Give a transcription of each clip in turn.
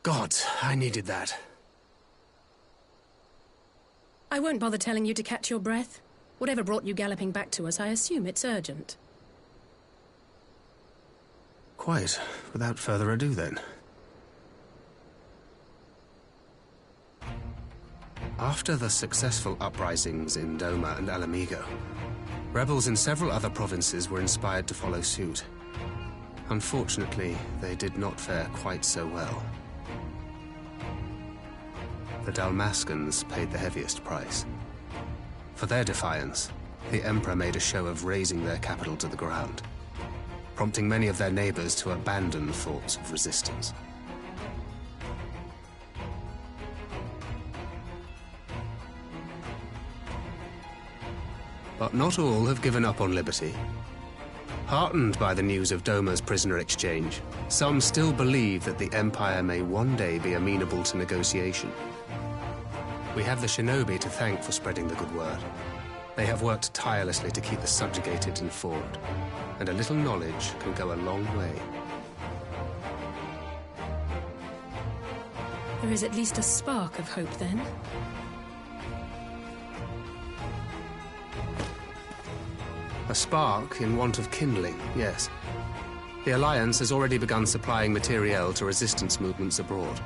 God, I needed that. I won't bother telling you to catch your breath. Whatever brought you galloping back to us, I assume it's urgent. Quite. Without further ado, then. After the successful uprisings in Doma and Alamigo, rebels in several other provinces were inspired to follow suit. Unfortunately, they did not fare quite so well. the Dalmascans paid the heaviest price. For their defiance, the Emperor made a show of razing their capital to the ground, prompting many of their neighbors to abandon thoughts of resistance. But not all have given up on liberty. Heartened by the news of Doma's prisoner exchange, some still believe that the Empire may one day be amenable to negotiation. We have the shinobi to thank for spreading the good word. They have worked tirelessly to keep the subjugated informed, and a little knowledge can go a long way. There is at least a spark of hope, then. A spark in want of kindling, yes. The Alliance has already begun supplying materiel to resistance movements abroad,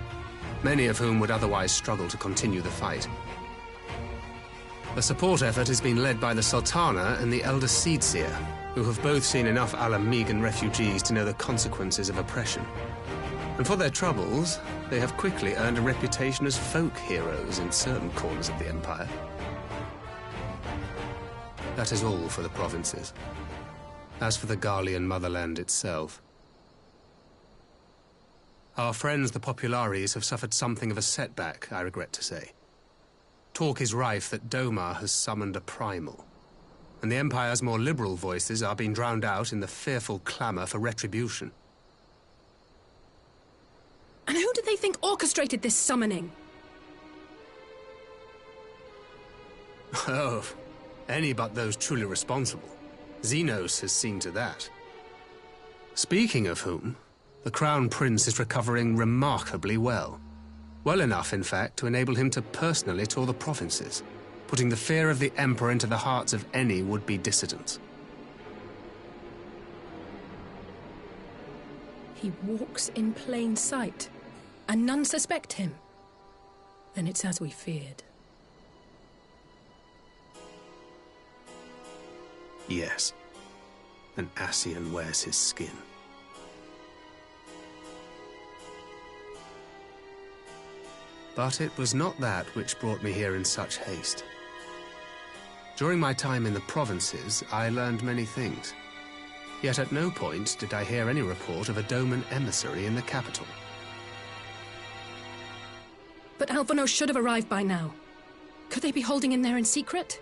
many of whom would otherwise struggle to continue the fight. The support effort has been led by the Sultana and the Elder Seedseer, who have both seen enough Alamegan refugees to know the consequences of oppression. And for their troubles, they have quickly earned a reputation as folk heroes in certain corners of the Empire. That is all for the provinces. As for the Garlean motherland itself, our friends the Populares have suffered something of a setback, I regret to say. Talk is rife that Doma has summoned a primal, and the Empire's more liberal voices are being drowned out in the fearful clamor for retribution. And who do they think orchestrated this summoning? Oh, any but those truly responsible. Xenos has seen to that. Speaking of whom, the Crown Prince is recovering remarkably well. Well enough, in fact, to enable him to personally tour the provinces, putting the fear of the Emperor into the hearts of any would-be dissidents. He walks in plain sight, and none suspect him. Then it's as we feared. Yes. An Ascian wears his skin. But it was not that which brought me here in such haste. During my time in the provinces, I learned many things. Yet at no point did I hear any report of a Doman emissary in the capital. But Alphonse should have arrived by now. Could they be holding him there in secret?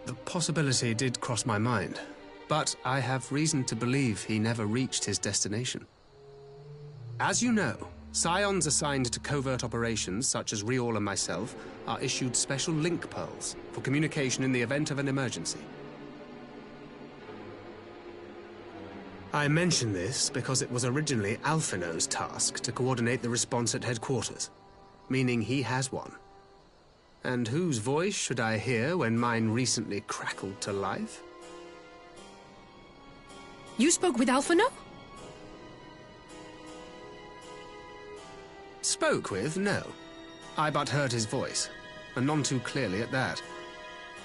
The possibility did cross my mind, but I have reason to believe he never reached his destination. As you know, Scions assigned to covert operations, such as Riol and myself, are issued special link pearls for communication in the event of an emergency. I mention this because it was originally Alphino's task to coordinate the response at headquarters, meaning he has one. And whose voice should I hear when mine recently crackled to life? You spoke with Alphino? Spoke with? No. I but heard his voice, and none too clearly at that.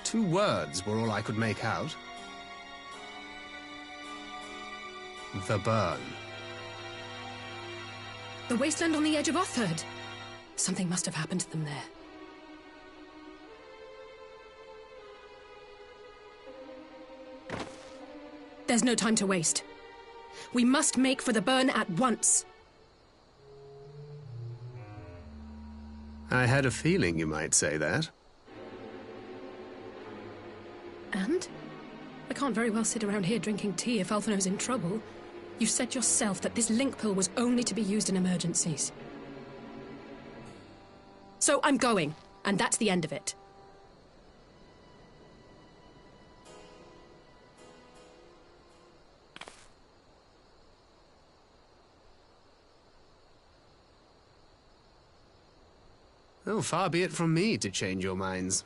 2 words were all I could make out. The burn. The wasteland on the edge of Otherd. Something must have happened to them there. There's no time to waste. We must make for the burn at once. I had a feeling you might say that. And? I can't very well sit around here drinking tea if Alphino's in trouble. You said yourself that this link pill was only to be used in emergencies. So I'm going, and that's the end of it. Oh, far be it from me to change your minds.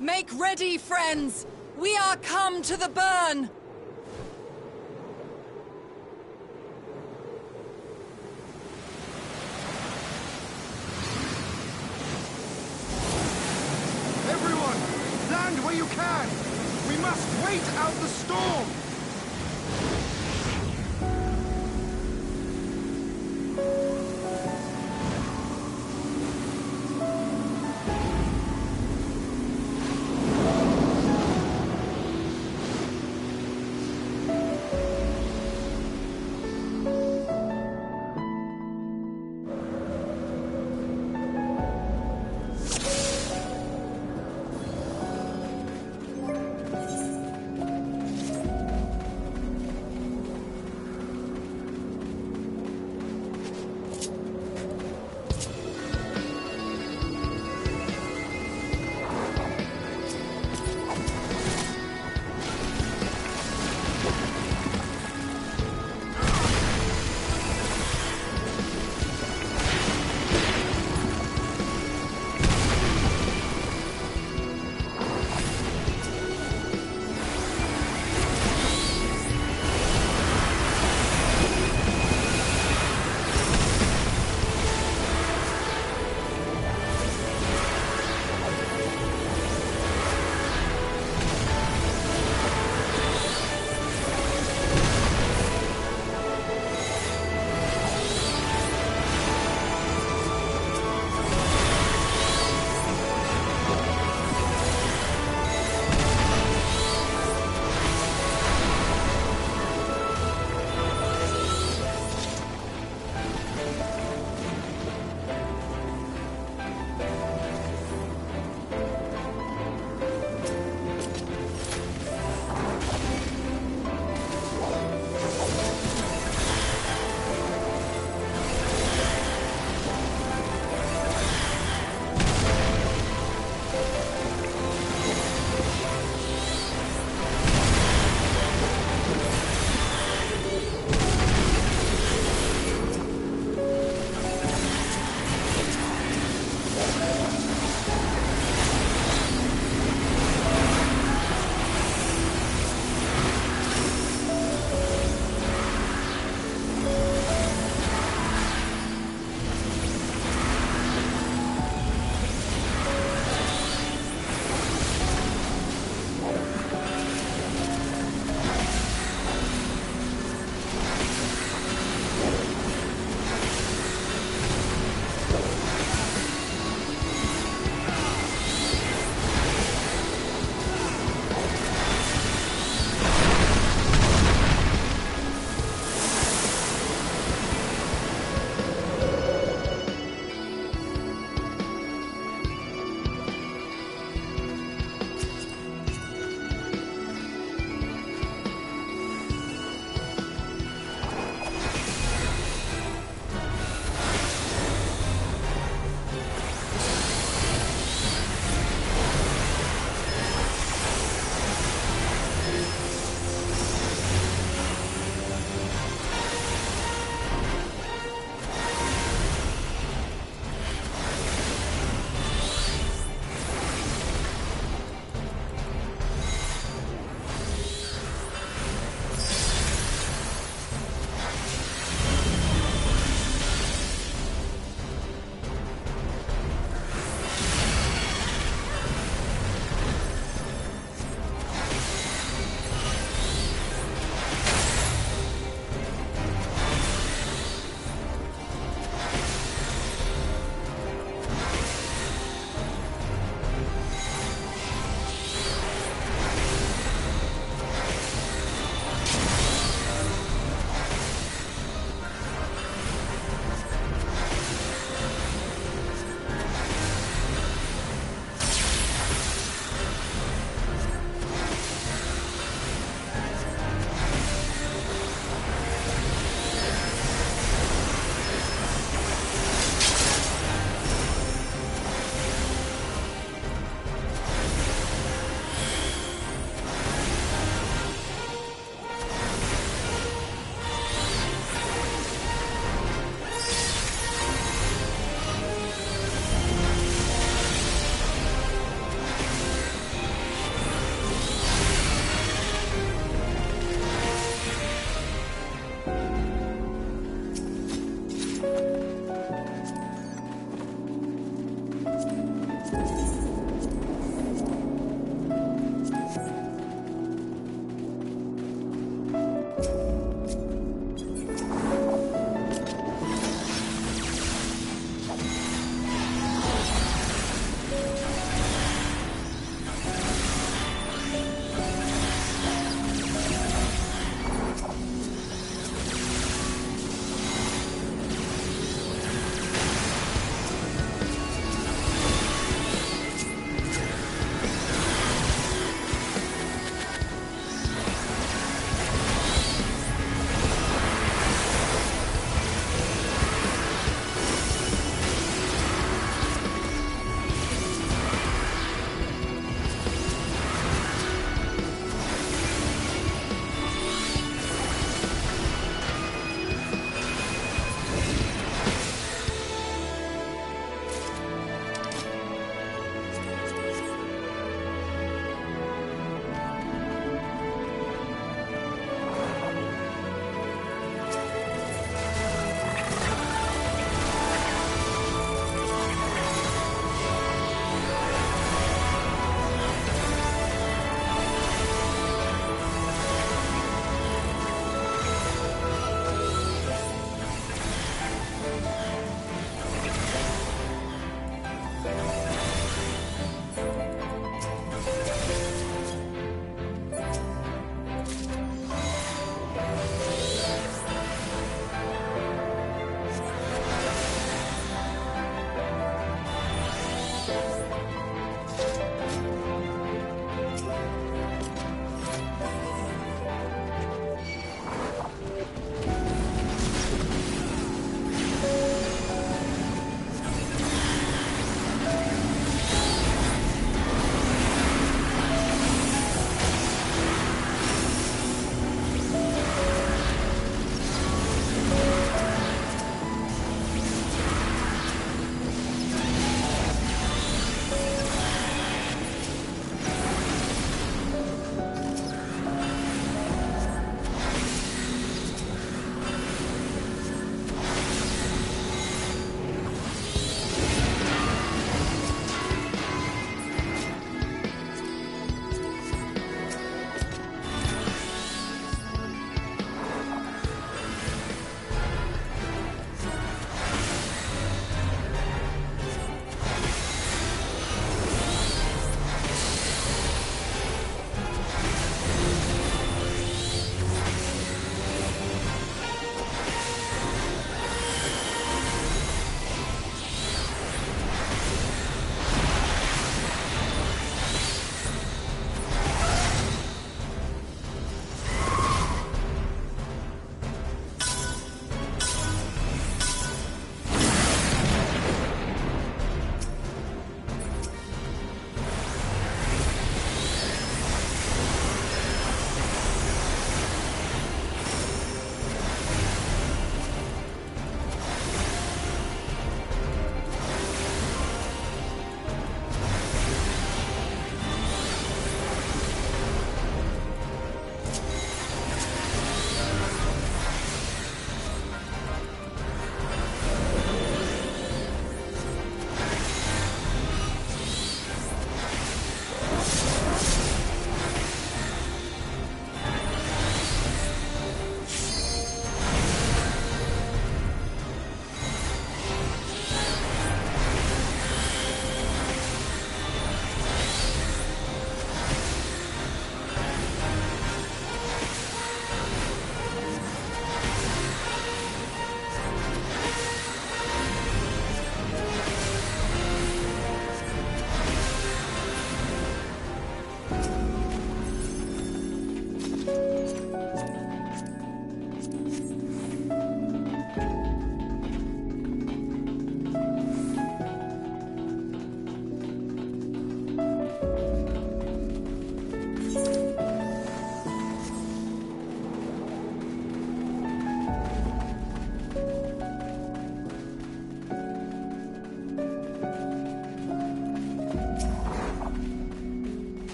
Make ready, friends! We are come to the burn! Everyone, land where you can! We must wait out the storm!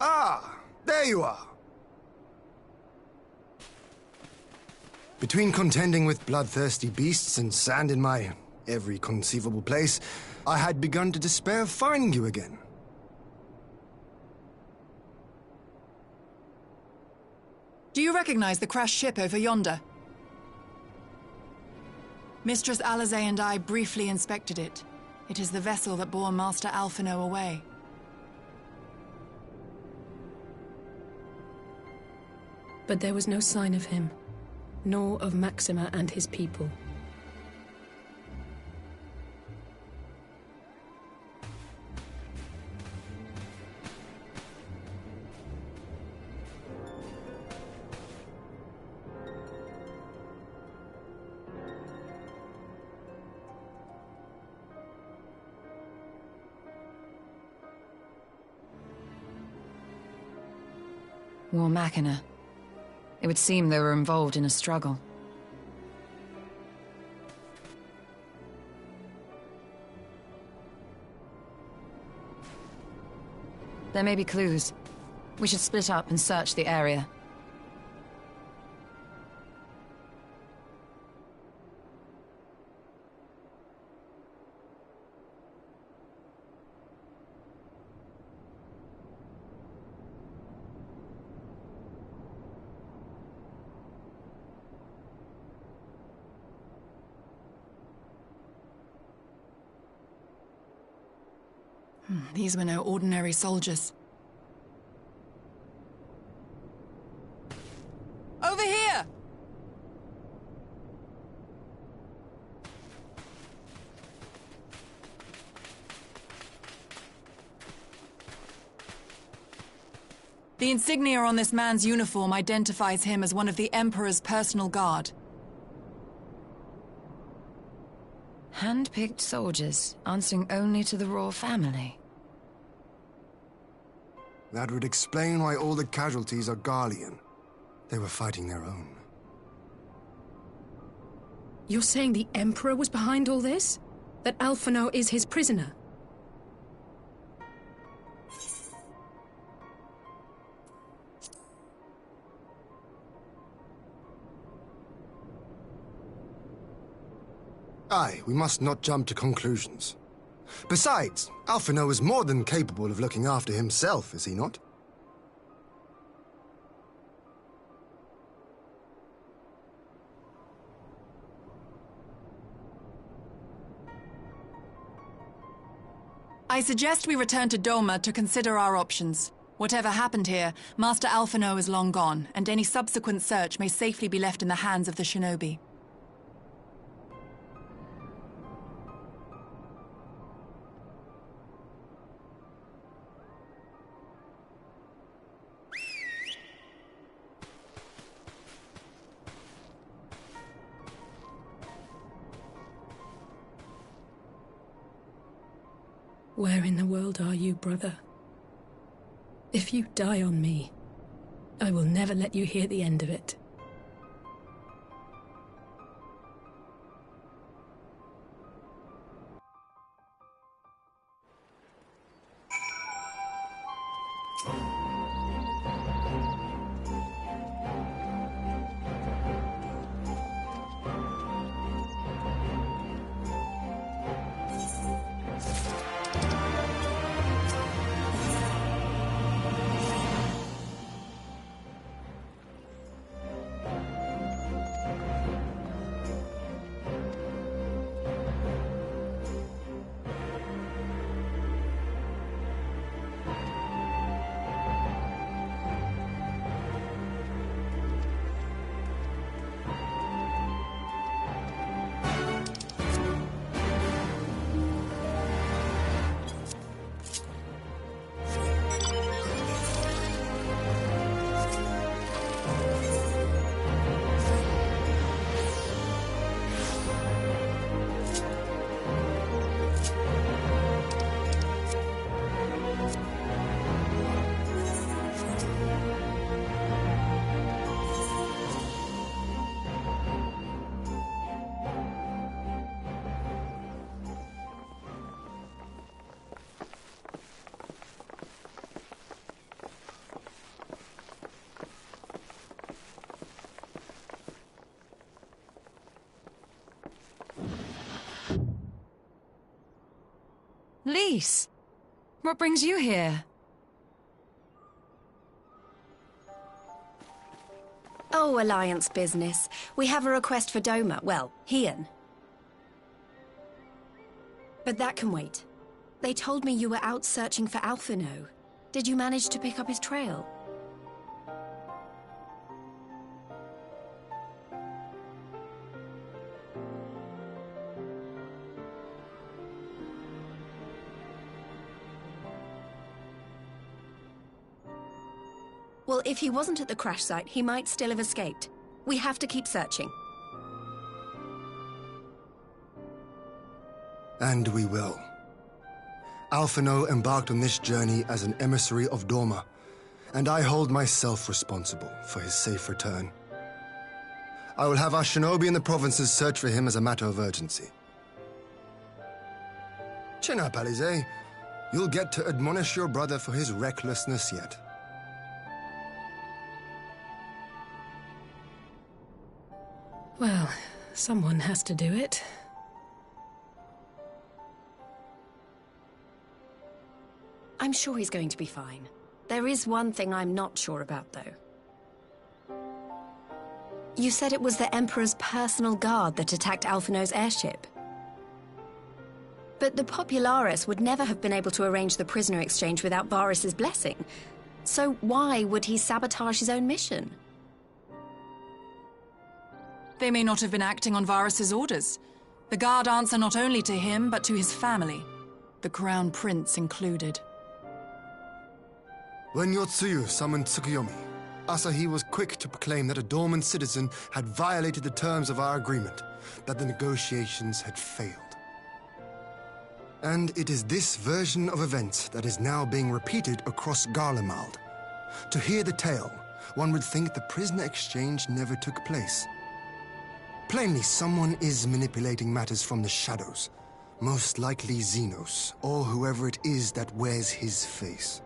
Ah, there you are. Between contending with bloodthirsty beasts and sand in my every conceivable place, I had begun to despair of finding you again. Do you recognize the crashed ship over yonder? Mistress Alizé and I briefly inspected it. It is the vessel that bore Master Alphino away. But there was no sign of him, nor of Maxima and his people. War Machina. It would seem they were involved in a struggle. There may be clues. We should split up and search the area. These were no ordinary soldiers. Over here! The insignia on this man's uniform identifies him as one of the Emperor's personal guard. Hand-picked soldiers, answering only to the royal family. That would explain why all the casualties are Garlean. They were fighting their own. You're saying the Emperor was behind all this? That Alphino is his prisoner? Aye, we must not jump to conclusions. Besides, Alphino is more than capable of looking after himself, is he not? I suggest we return to Doma to consider our options. Whatever happened here, Master Alphino is long gone, and any subsequent search may safely be left in the hands of the shinobi. Where in the world are you, brother? If you die on me, I will never let you hear the end of it. Lise! What brings you here? Oh, Alliance business. We have a request for Doma. Well, Hien. But that can wait. They told me you were out searching for Alphino. Did you manage to pick up his trail? Well, if he wasn't at the crash site, he might still have escaped. We have to keep searching. And we will. Alphino embarked on this journey as an emissary of Doma, and I hold myself responsible for his safe return. I will have our shinobi in the provinces search for him as a matter of urgency. Chin up, Alize. You'll get to admonish your brother for his recklessness yet. Well, someone has to do it. I'm sure he's going to be fine. There is one thing I'm not sure about, though. You said it was the Emperor's personal guard that attacked Alphino's airship. But the Popularis would never have been able to arrange the prisoner exchange without Varys' blessing. So why would he sabotage his own mission? They may not have been acting on Varys' orders. The guard answer not only to him, but to his family, the Crown Prince included. When Yotsuyu summoned Tsukuyomi, Asahi was quick to proclaim that a dormant citizen had violated the terms of our agreement, that the negotiations had failed. And it is this version of events that is now being repeated across Garlemald. To hear the tale, one would think the prisoner exchange never took place. Plainly, someone is manipulating matters from the shadows. Most likely Xenos, or whoever it is that wears his face.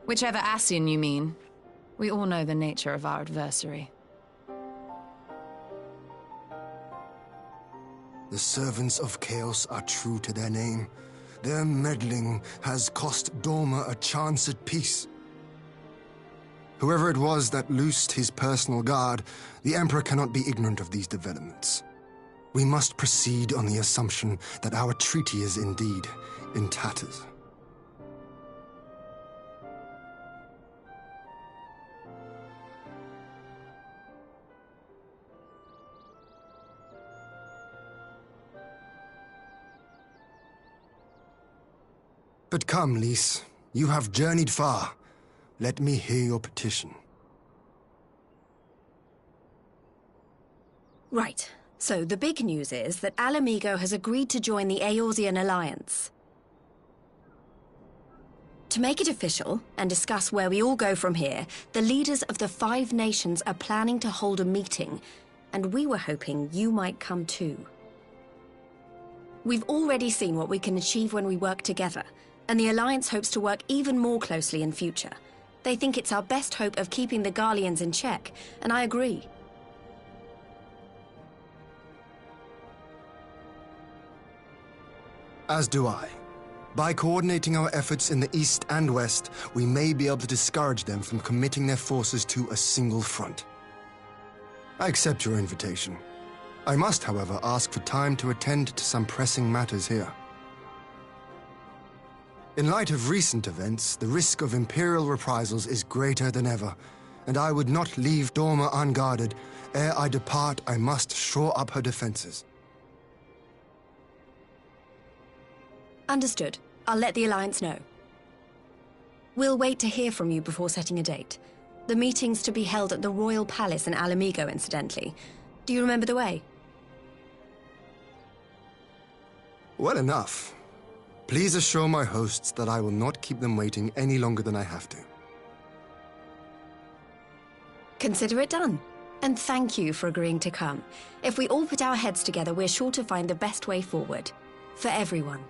Whichever Ascian you mean. We all know the nature of our adversary. The servants of Chaos are true to their name. Their meddling has cost Doma a chance at peace. Whoever it was that loosed his personal guard, the Emperor cannot be ignorant of these developments. We must proceed on the assumption that our treaty is indeed in tatters. But come, Lise. You have journeyed far. Let me hear your petition. Right. So the big news is that Alamigo has agreed to join the Eorzean Alliance. To make it official, and discuss where we all go from here, the leaders of the 5 nations are planning to hold a meeting, and we were hoping you might come too. We've already seen what we can achieve when we work together, and the Alliance hopes to work even more closely in future. They think it's our best hope of keeping the Garleans in check, and I agree. As do I. By coordinating our efforts in the east and west, we may be able to discourage them from committing their forces to a single front. I accept your invitation. I must, however, ask for time to attend to some pressing matters here. In light of recent events, the risk of Imperial reprisals is greater than ever, and I would not leave Doma unguarded. Ere I depart, I must shore up her defenses. Understood. I'll let the Alliance know. We'll wait to hear from you before setting a date. The meeting's to be held at the Royal Palace in Alamigo, incidentally. Do you remember the way? Well enough. Please assure my hosts that I will not keep them waiting any longer than I have to. Consider it done. And thank you for agreeing to come. If we all put our heads together, we're sure to find the best way forward. For everyone.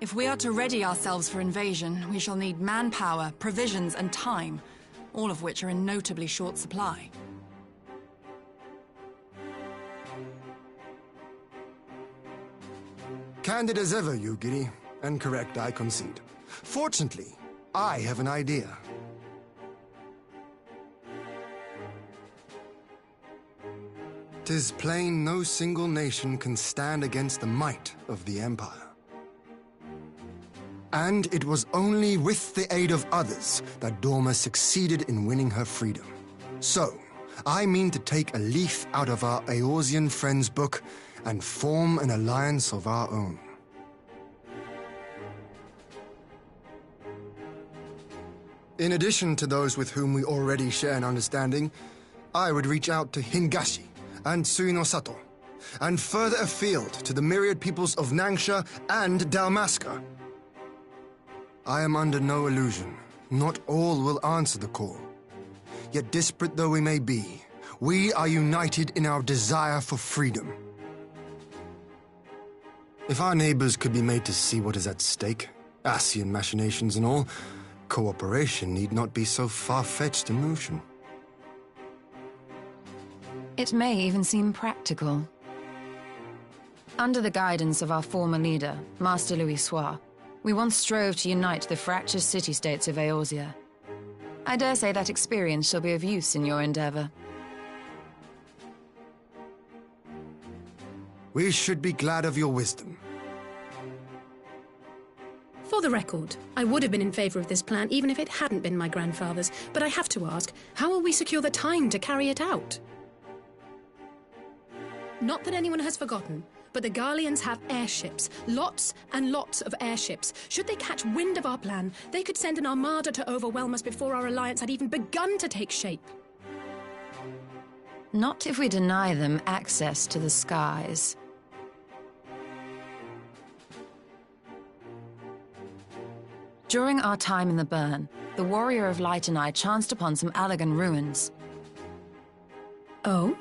If we are to ready ourselves for invasion, we shall need manpower, provisions, and time, all of which are in notably short supply. Candid as ever, you giddy, and correct, I concede. Fortunately, I have an idea. 'Tis plain no single nation can stand against the might of the Empire. And it was only with the aid of others that Dorma succeeded in winning her freedom. So, I mean to take a leaf out of our Eorzean friends' book and form an alliance of our own. In addition to those with whom we already share an understanding, I would reach out to Hingashi and Suinosato, and further afield to the myriad peoples of Nangsha and Dalmasca. I am under no illusion. Not all will answer the call. Yet disparate though we may be, we are united in our desire for freedom. If our neighbors could be made to see what is at stake, Ascian machinations and all, cooperation need not be so far-fetched a notion. It may even seem practical. Under the guidance of our former leader, Master Louis Soir, we once strove to unite the fractious city-states of Eorzea. I dare say that experience shall be of use in your endeavor. We should be glad of your wisdom. For the record, I would have been in favor of this plan even if it hadn't been my grandfather's, but I have to ask, how will we secure the time to carry it out? Not that anyone has forgotten, but the Garleans have airships. Lots and lots of airships. Should they catch wind of our plan, they could send an armada to overwhelm us before our alliance had even begun to take shape. Not if we deny them access to the skies. During our time in the burn, the Warrior of Light and I chanced upon some Allagan ruins. Oh?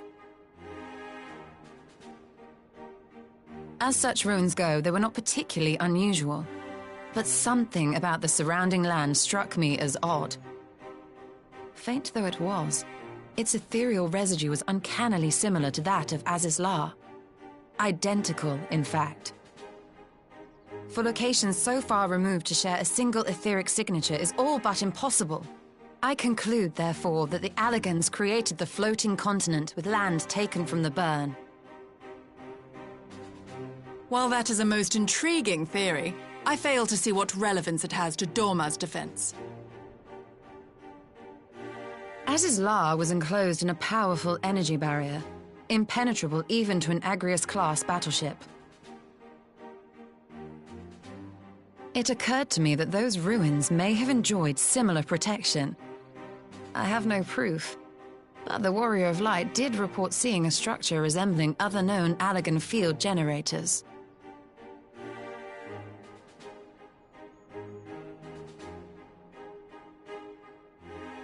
As such ruins go, they were not particularly unusual. But something about the surrounding land struck me as odd. Faint though it was, its ethereal residue was uncannily similar to that of Azizlar. Identical, in fact. For locations so far removed to share a single etheric signature is all but impossible. I conclude, therefore, that the Allagans created the floating continent with land taken from the burn. While that is a most intriguing theory, I fail to see what relevance it has to Dorma's defense. Azizlar was enclosed in a powerful energy barrier, impenetrable even to an Agrius-class battleship. It occurred to me that those ruins may have enjoyed similar protection. I have no proof, but the Warrior of Light did report seeing a structure resembling other known Allagan field generators.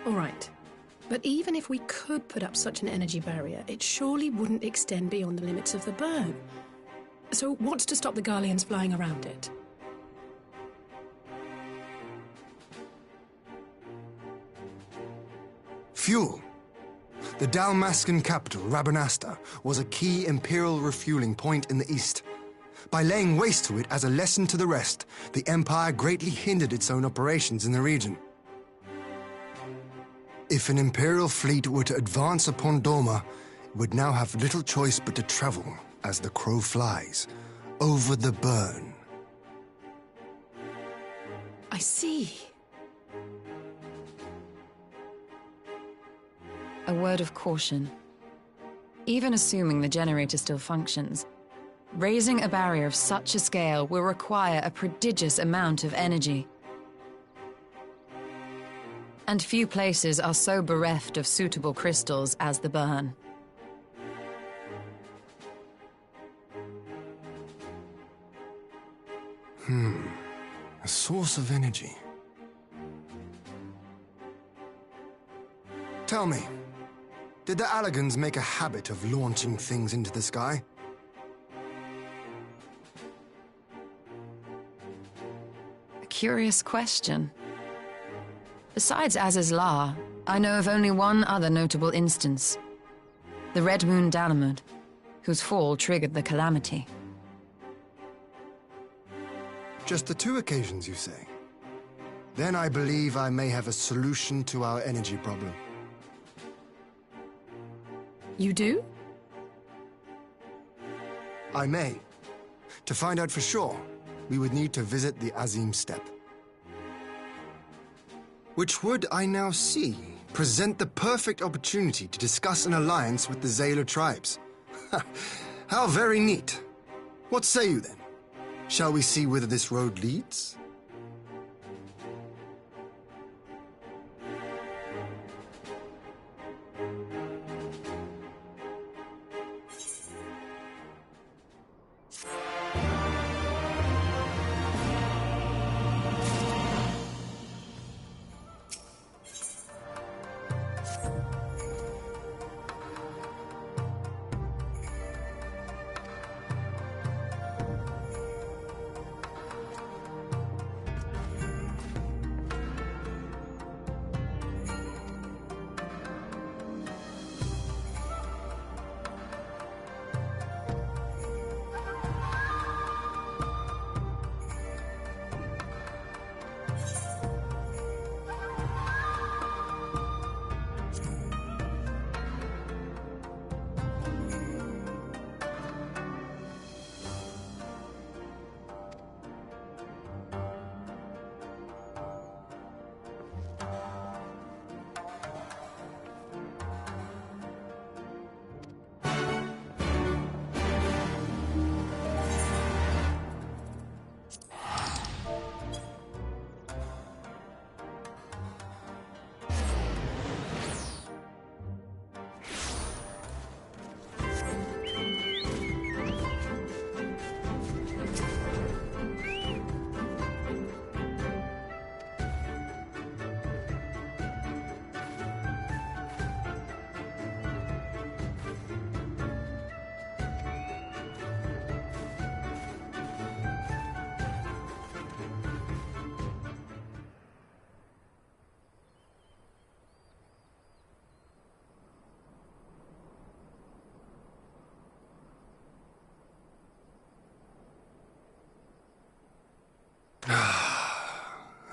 All right. But even if we could put up such an energy barrier, it surely wouldn't extend beyond the limits of the burn. So what's to stop the Garleans flying around it? Fuel. The Dalmascan capital, Rabanasta, was a key Imperial refueling point in the east. By laying waste to it as a lesson to the rest, the Empire greatly hindered its own operations in the region. If an Imperial fleet were to advance upon Dorma, it would now have little choice but to travel, as the crow flies, over the burn. I see. A word of caution. Even assuming the generator still functions, raising a barrier of such a scale will require a prodigious amount of energy. And few places are so bereft of suitable crystals as the burn. A source of energy. Tell me, did the Allagans make a habit of launching things into the sky? curious question. Besides Aziz's Law, I know of only one other notable instance. The Red Moon Dalamud, whose fall triggered the calamity. Just the 2 occasions, you say? Then I believe I may have a solution to our energy problem. You do? I may. To find out for sure, we would need to visit the Azim Steppe. Which would, I now see, present the perfect opportunity to discuss an alliance with the Zayla tribes. How very neat. What say you then? Shall we see whither this road leads?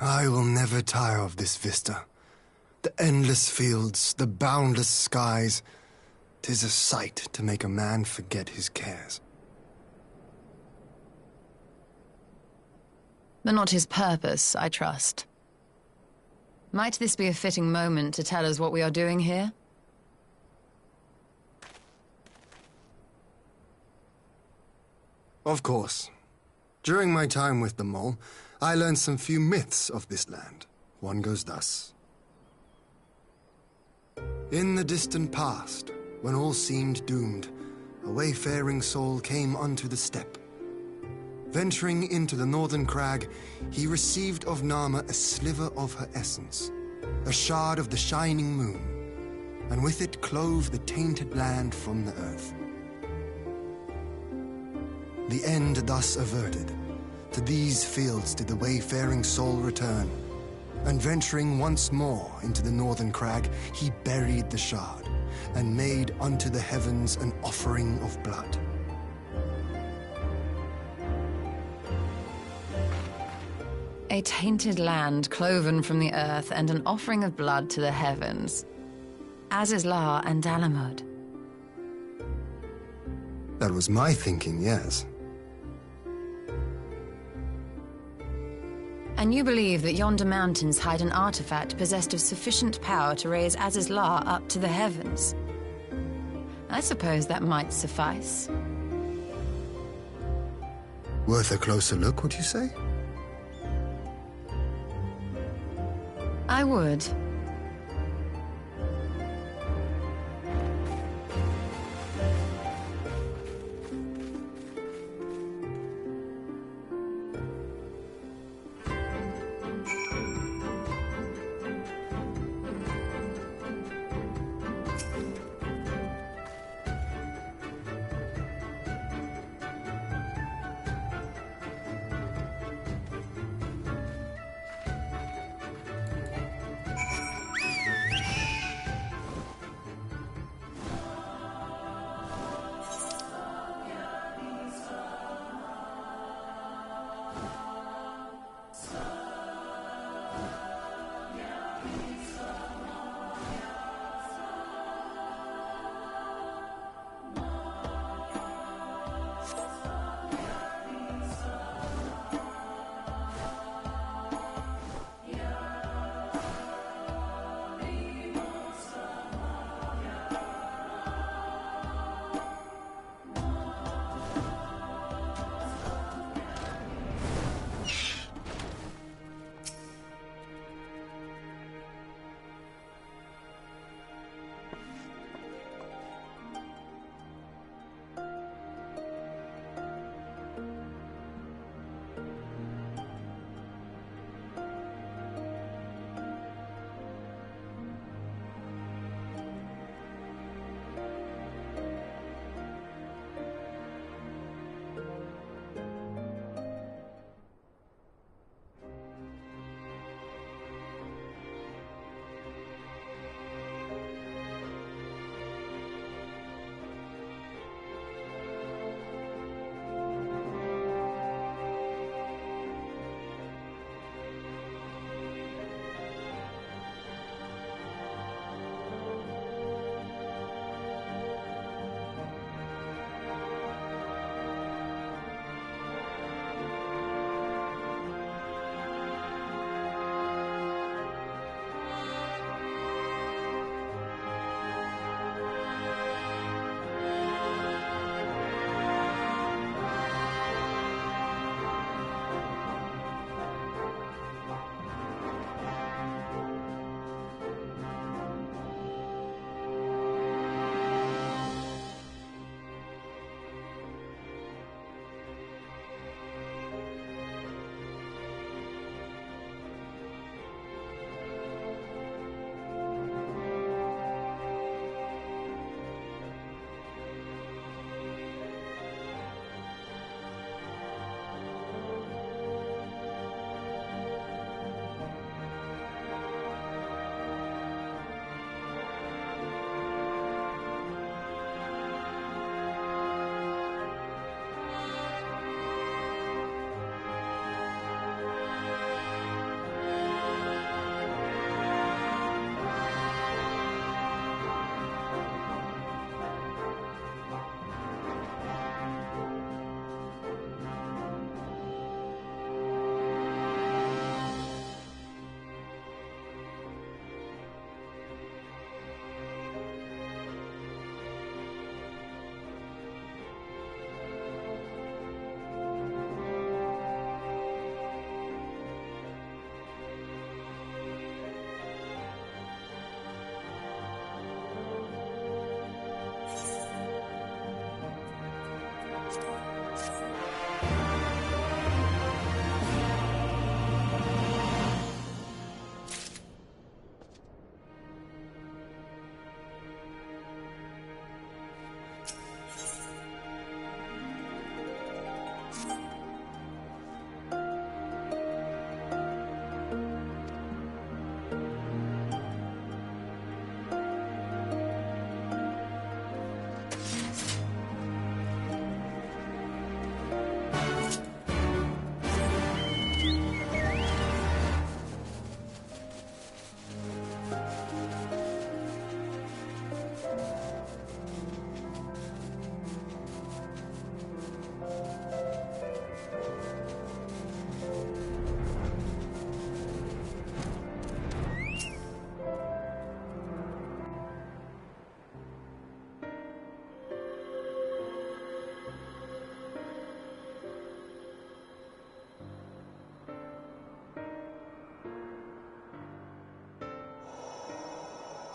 I will never tire of this vista. The endless fields, the boundless skies. 'Tis a sight to make a man forget his cares. But not his purpose, I trust. Might this be a fitting moment to tell us what we are doing here? Of course. During my time with the Mole, I learned some few myths of this land. One goes thus. In the distant past, when all seemed doomed, a wayfaring soul came unto the steppe. Venturing into the northern crag, he received of Nama a sliver of her essence, a shard of the shining moon, and with it clove the tainted land from the earth. The end thus averted, to these fields did the wayfaring soul return, and venturing once more into the northern crag, he buried the shard, and made unto the heavens an offering of blood. A tainted land cloven from the earth and an offering of blood to the heavens. Azizlar and Dalamud. That was my thinking, yes. And you believe that yonder mountains hide an artifact possessed of sufficient power to raise Azizlar up to the heavens? I suppose that might suffice. Worth a closer look, would you say? I would.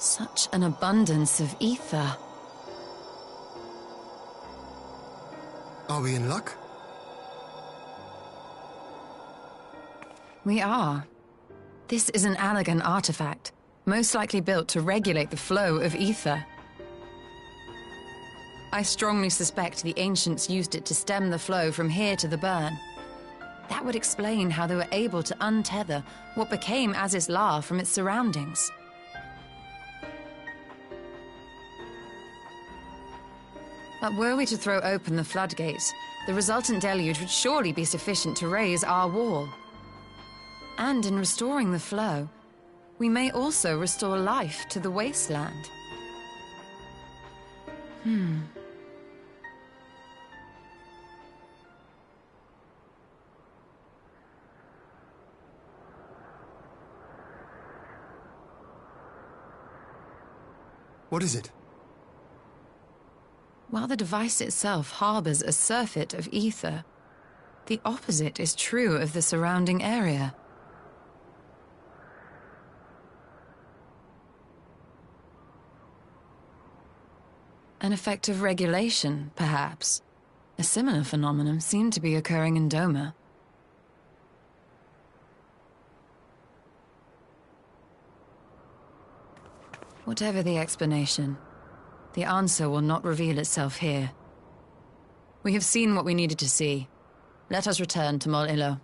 Such an abundance of ether. Are we in luck? We are. This is an Allagan artifact, most likely built to regulate the flow of ether. I strongly suspect the ancients used it to stem the flow from here to the burn. That would explain how they were able to untether what became Azys La from its surroundings. But were we to throw open the floodgates, the resultant deluge would surely be sufficient to raise our wall. And in restoring the flow, we may also restore life to the wasteland. What is it? While the device itself harbors a surfeit of ether, the opposite is true of the surrounding area. An effect of regulation, perhaps. A similar phenomenon seemed to be occurring in Doma. Whatever the explanation, the answer will not reveal itself here. We have seen what we needed to see. Let us return to Mol Ilo.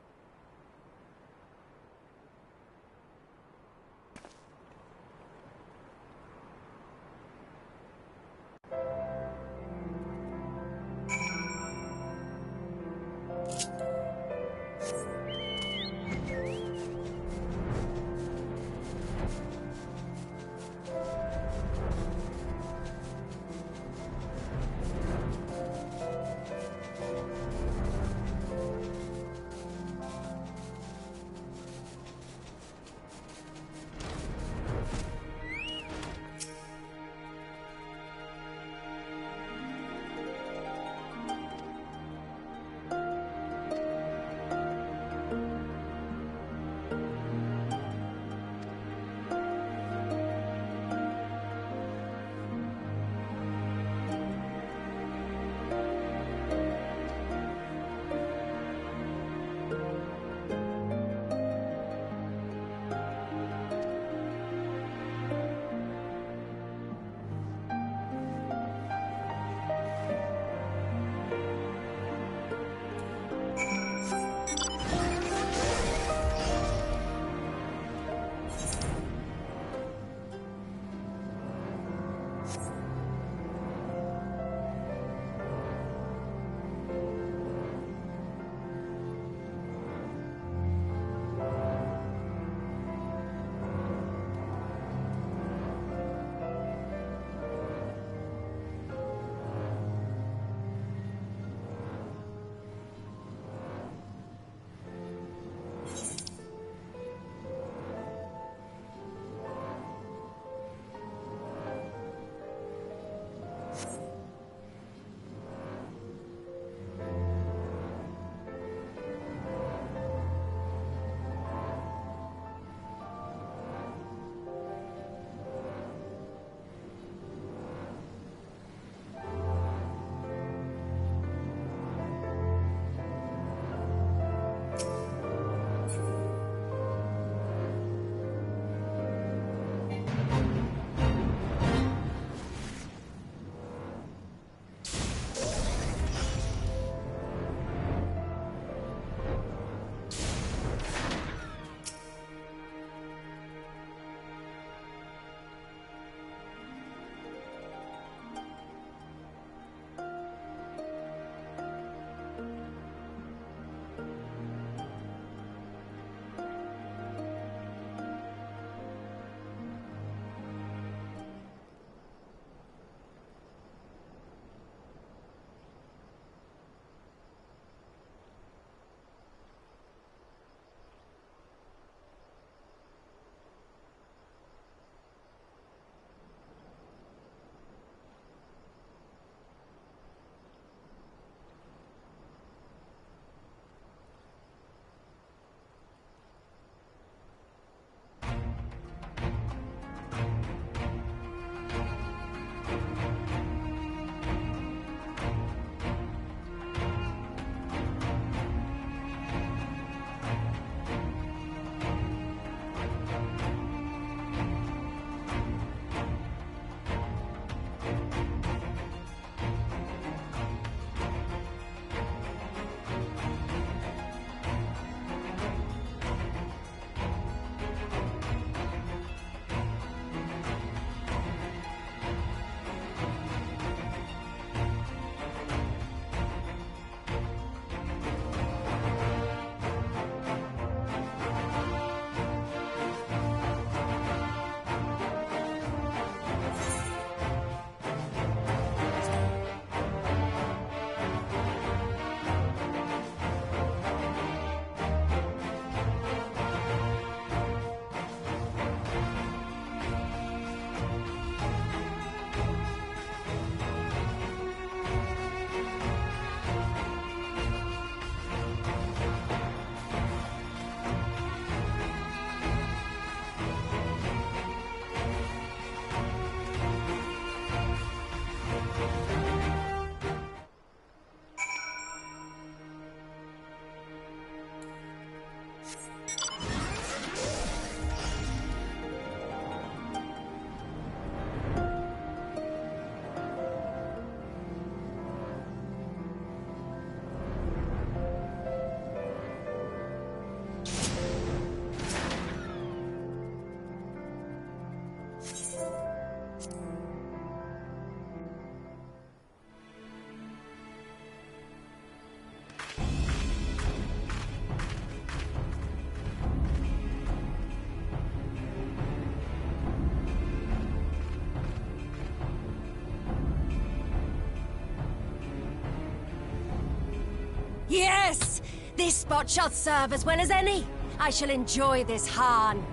Yes! This spot shall serve as well as any. I shall enjoy this Hahn.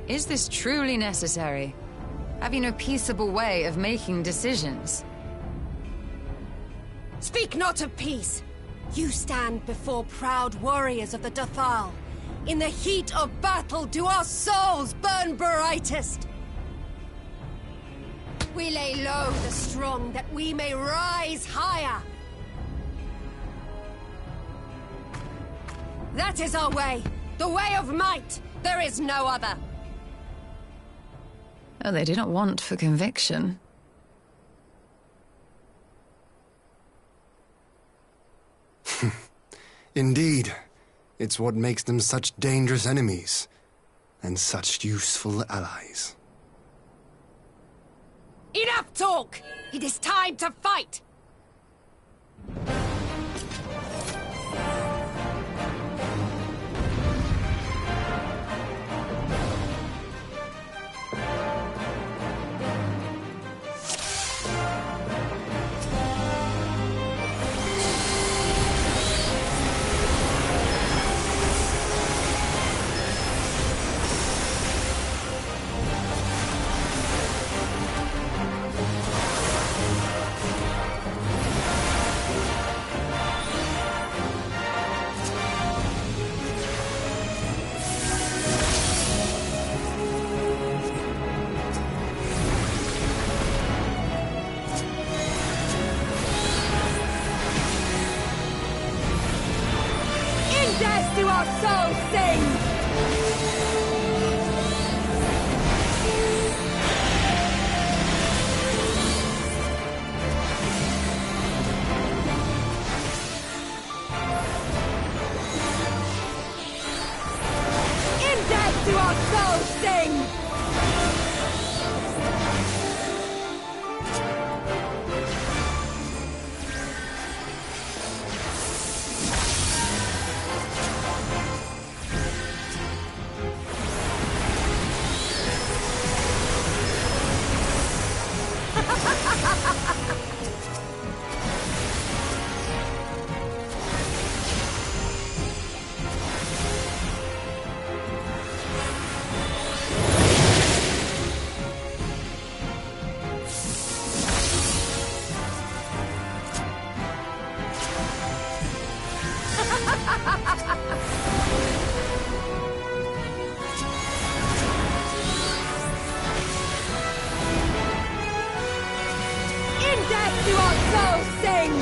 Is this truly necessary? Have you no peaceable way of making decisions? Speak not of peace. You stand before proud warriors of the Dathal. In the heat of battle do our souls burn brightest. We lay low the strong that we may rise higher. That is our way. The way of might. There is no other. Oh, they do not want for conviction. Indeed. It's what makes them such dangerous enemies, and such useful allies. Enough talk! It is time to fight! Death do our souls sing! In death do our souls sing! Death do our souls sing!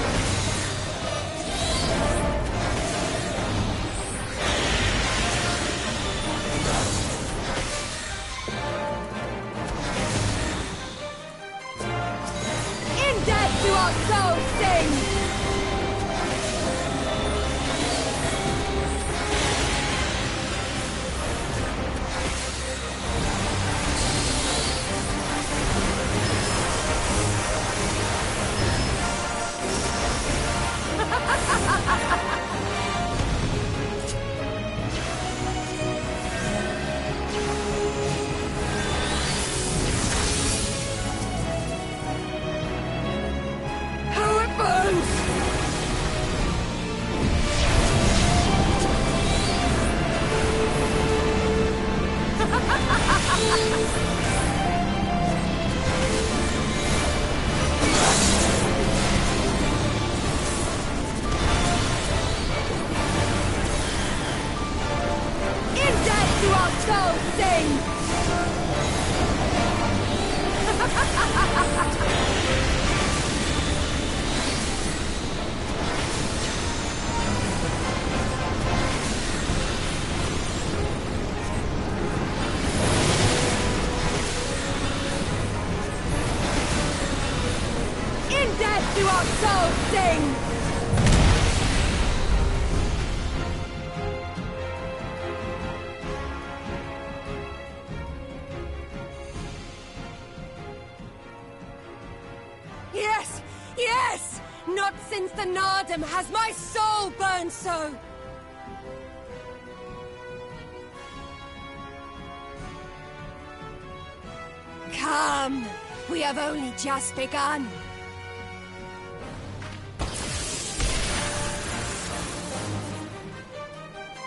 In death do our souls sing! Do our souls sing! Yes! Yes! Not since the Nardum has my soul burned so! Come! We have only just begun!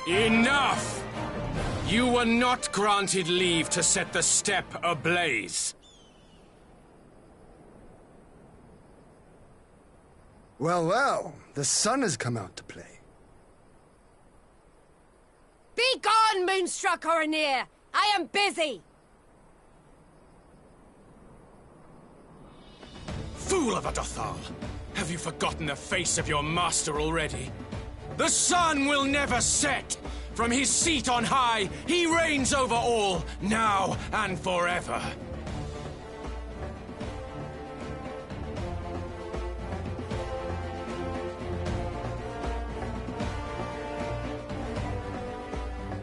Enough! You were not granted leave to set the steppe ablaze. Well, well, the sun has come out to play. Be gone, Moonstruck Oranir! I am busy! Fool of a Dothal! Have you forgotten the face of your master already? The sun will never set! From his seat on high, he reigns over all, now and forever.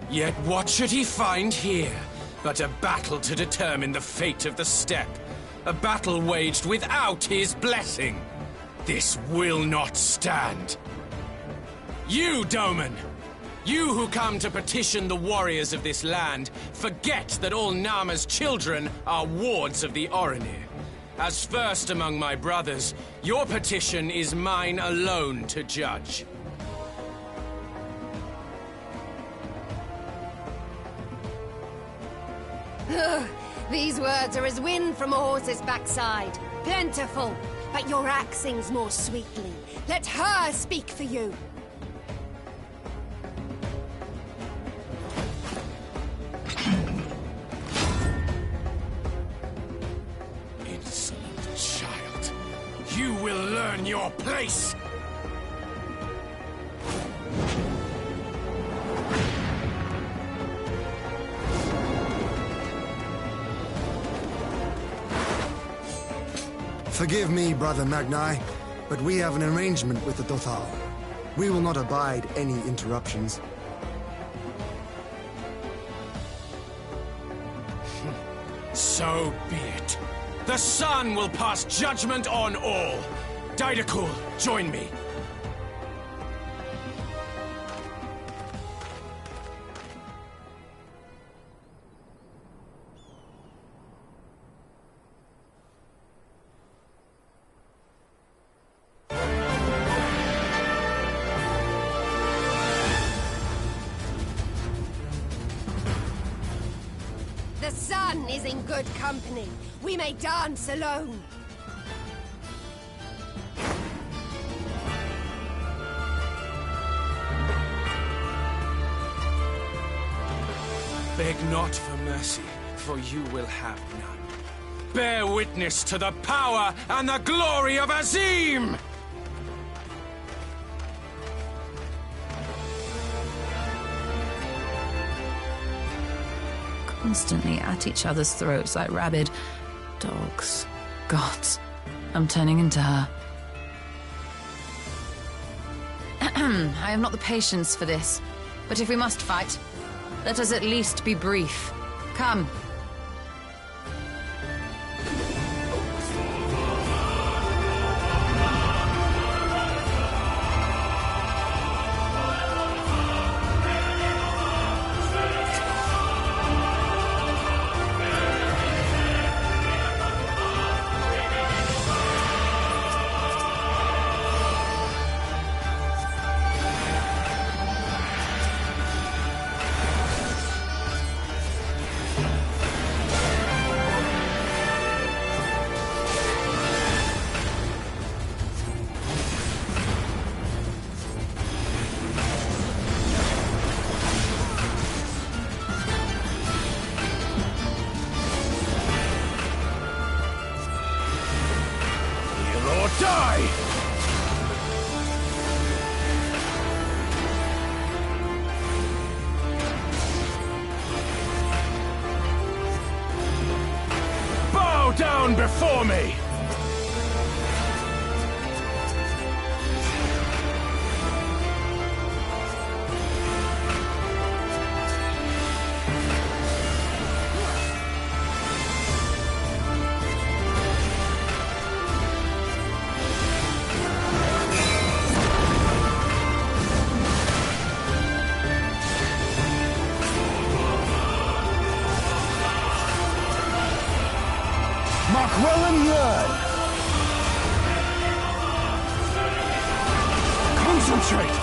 Yet what should he find here but a battle to determine the fate of the steppe? A battle waged without his blessing. This will not stand. You, Doman! You who come to petition the warriors of this land, forget that all Nama's children are wards of the Oranir. As first among my brothers, your petition is mine alone to judge. These words are as wind from a horse's backside. Plentiful, but your axe sings more sweetly. Let her speak for you. Insolent child. You will learn your place! Forgive me, Brother Magni, but we have an arrangement with the Dothal. We will not abide any interruptions. So be it. The sun will pass judgment on all. Didakul, join me. The sun is in good company. We may dance alone. Beg not for mercy, for you will have none. Bear witness to the power and the glory of Azim! Constantly at each other's throats like rabid dogs. Gods, I'm turning into her. I have not the patience for this, but if we must fight, let us at least be brief. Come. Die! Bow down before me! Mark well and learn! Concentrate!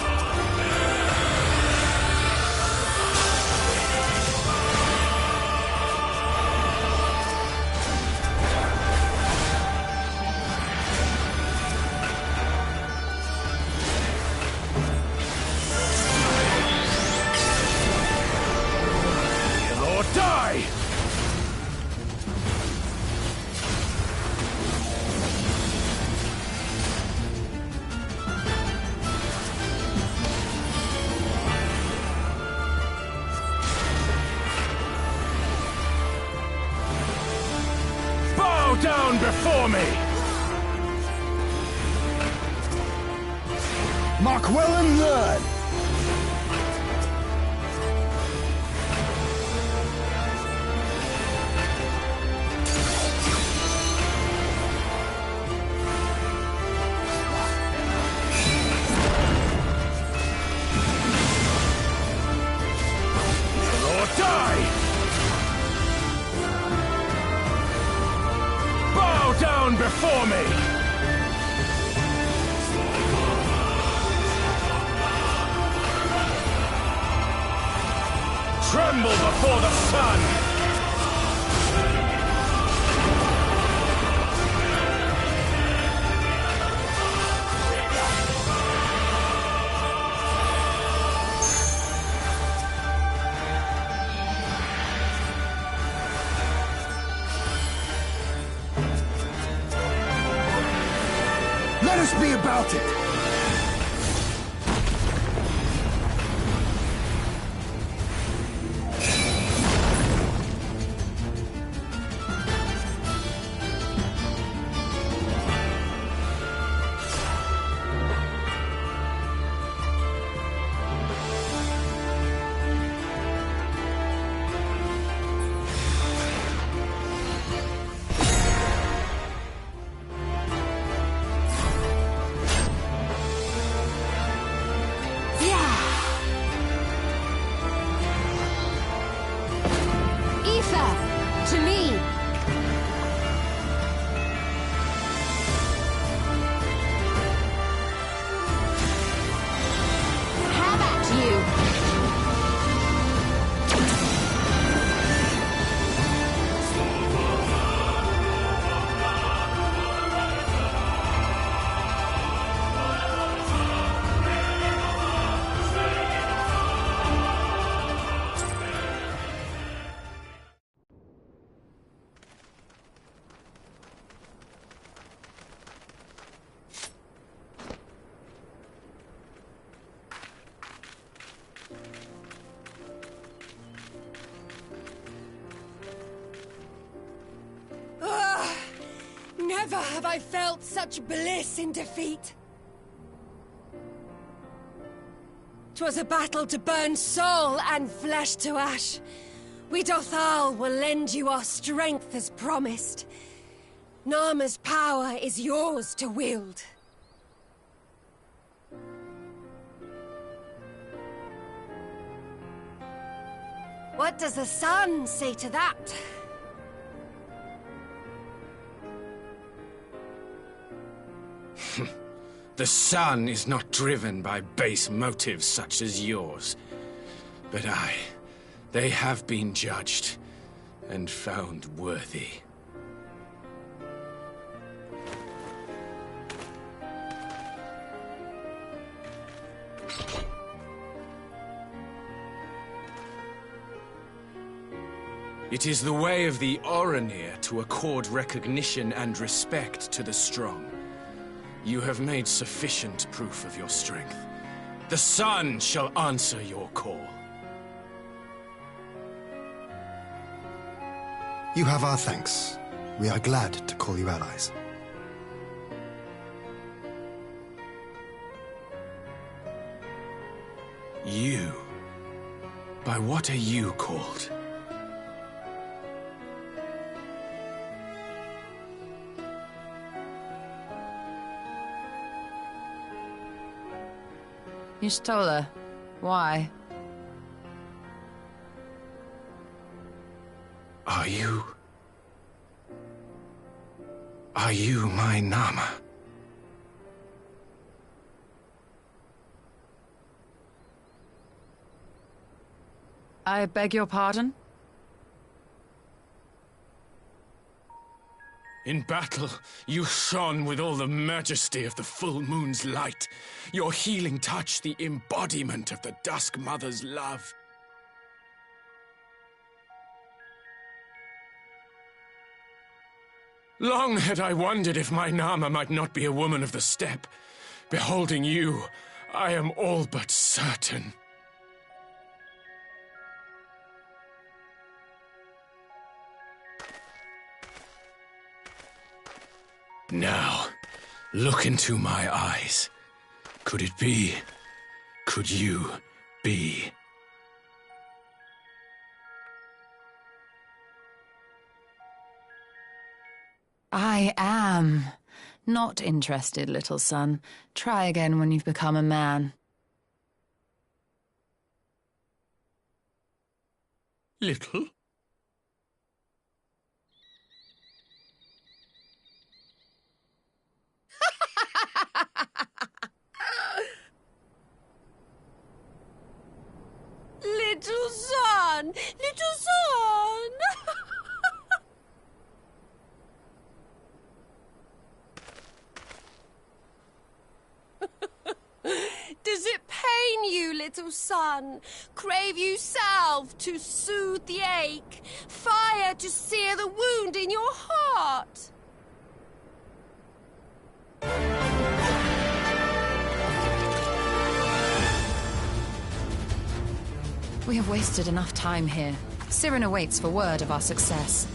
me! Mark well and learn! Or die! Bow down before me! Tremble before the sun! Let us be about it! To me! Have at you! Never have I felt such bliss in defeat. 'Twas a battle to burn soul and flesh to ash. We Dothal will lend you our strength as promised. Narma's power is yours to wield. What does the sun say to that? The sun is not driven by base motives such as yours. But they have been judged and found worthy. It is the way of the Oranir to accord recognition and respect to the strong. You have made sufficient proof of your strength. The sun shall answer your call. You have our thanks. We are glad to call you allies. You? By what are you called? Y'shtola, why? Are you my Nama? I beg your pardon? In battle, you shone with all the majesty of the full moon's light. Your healing touch, the embodiment of the Dusk Mother's love. Long had I wondered if my Nama might not be a woman of the steppe. Beholding you, I am all but certain. Now, look into my eyes. Could it be? Could you be? I am. Not interested, little son. Try again when you've become a man. Little? Little son! Little son! Does it pain you, little son? Crave you salve to soothe the ache? Fire to sear the wound in your heart? We have wasted enough time here. Siren awaits for word of our success.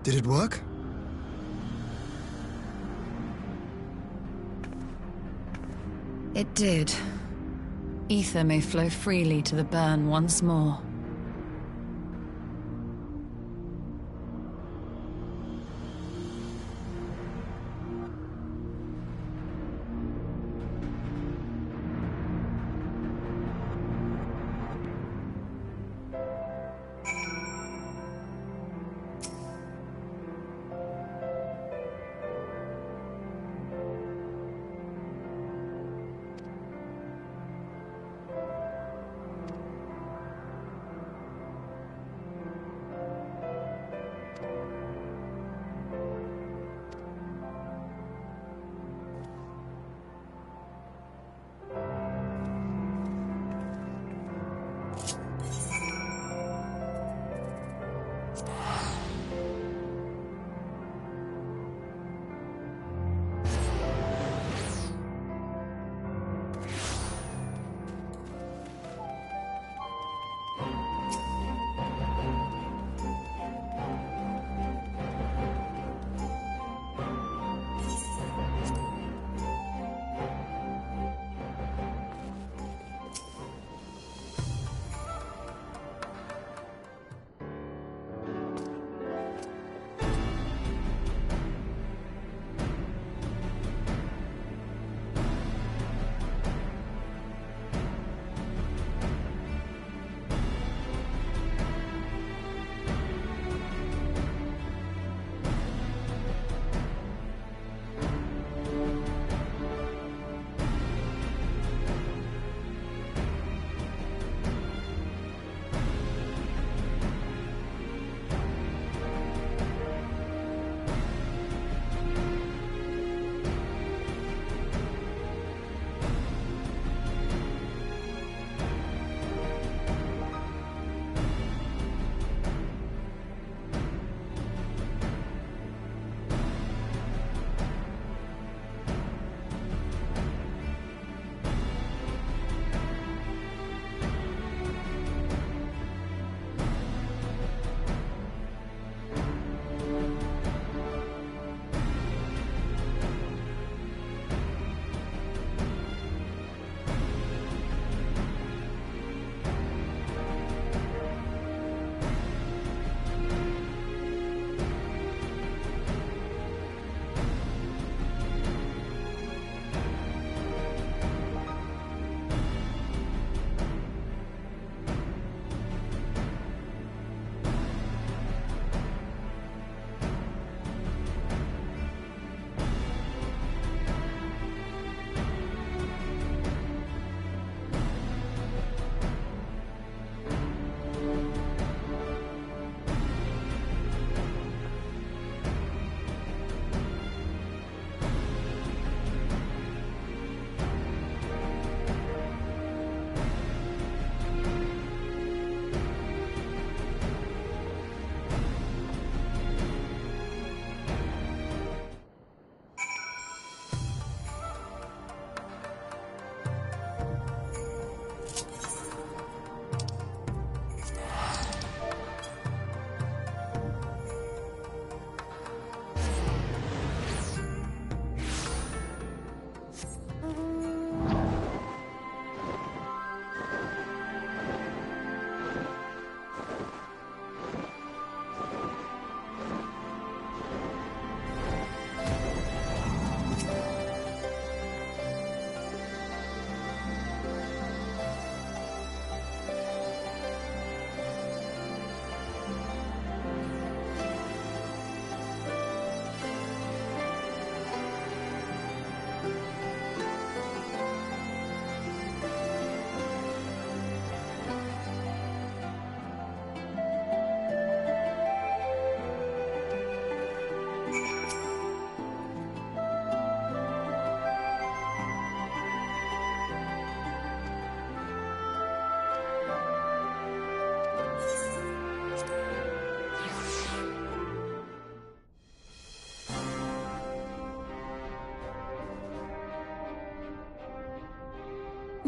Did it work? It did. Ether may flow freely to the burn once more.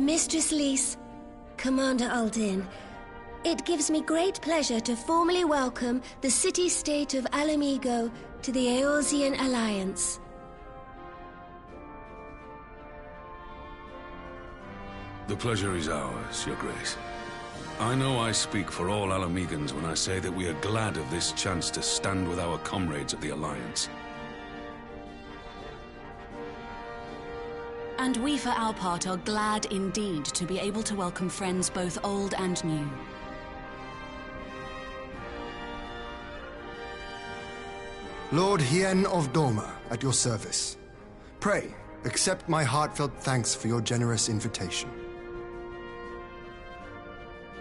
Mistress Lys, Commander Aldin, it gives me great pleasure to formally welcome the city-state of Alamigo to the Eorzean Alliance. The pleasure is ours, Your Grace. I know I speak for all Alamegans when I say that we are glad of this chance to stand with our comrades of the Alliance. And we, for our part, are glad indeed to be able to welcome friends both old and new. Lord Hien of Doma, at your service. Pray, accept my heartfelt thanks for your generous invitation.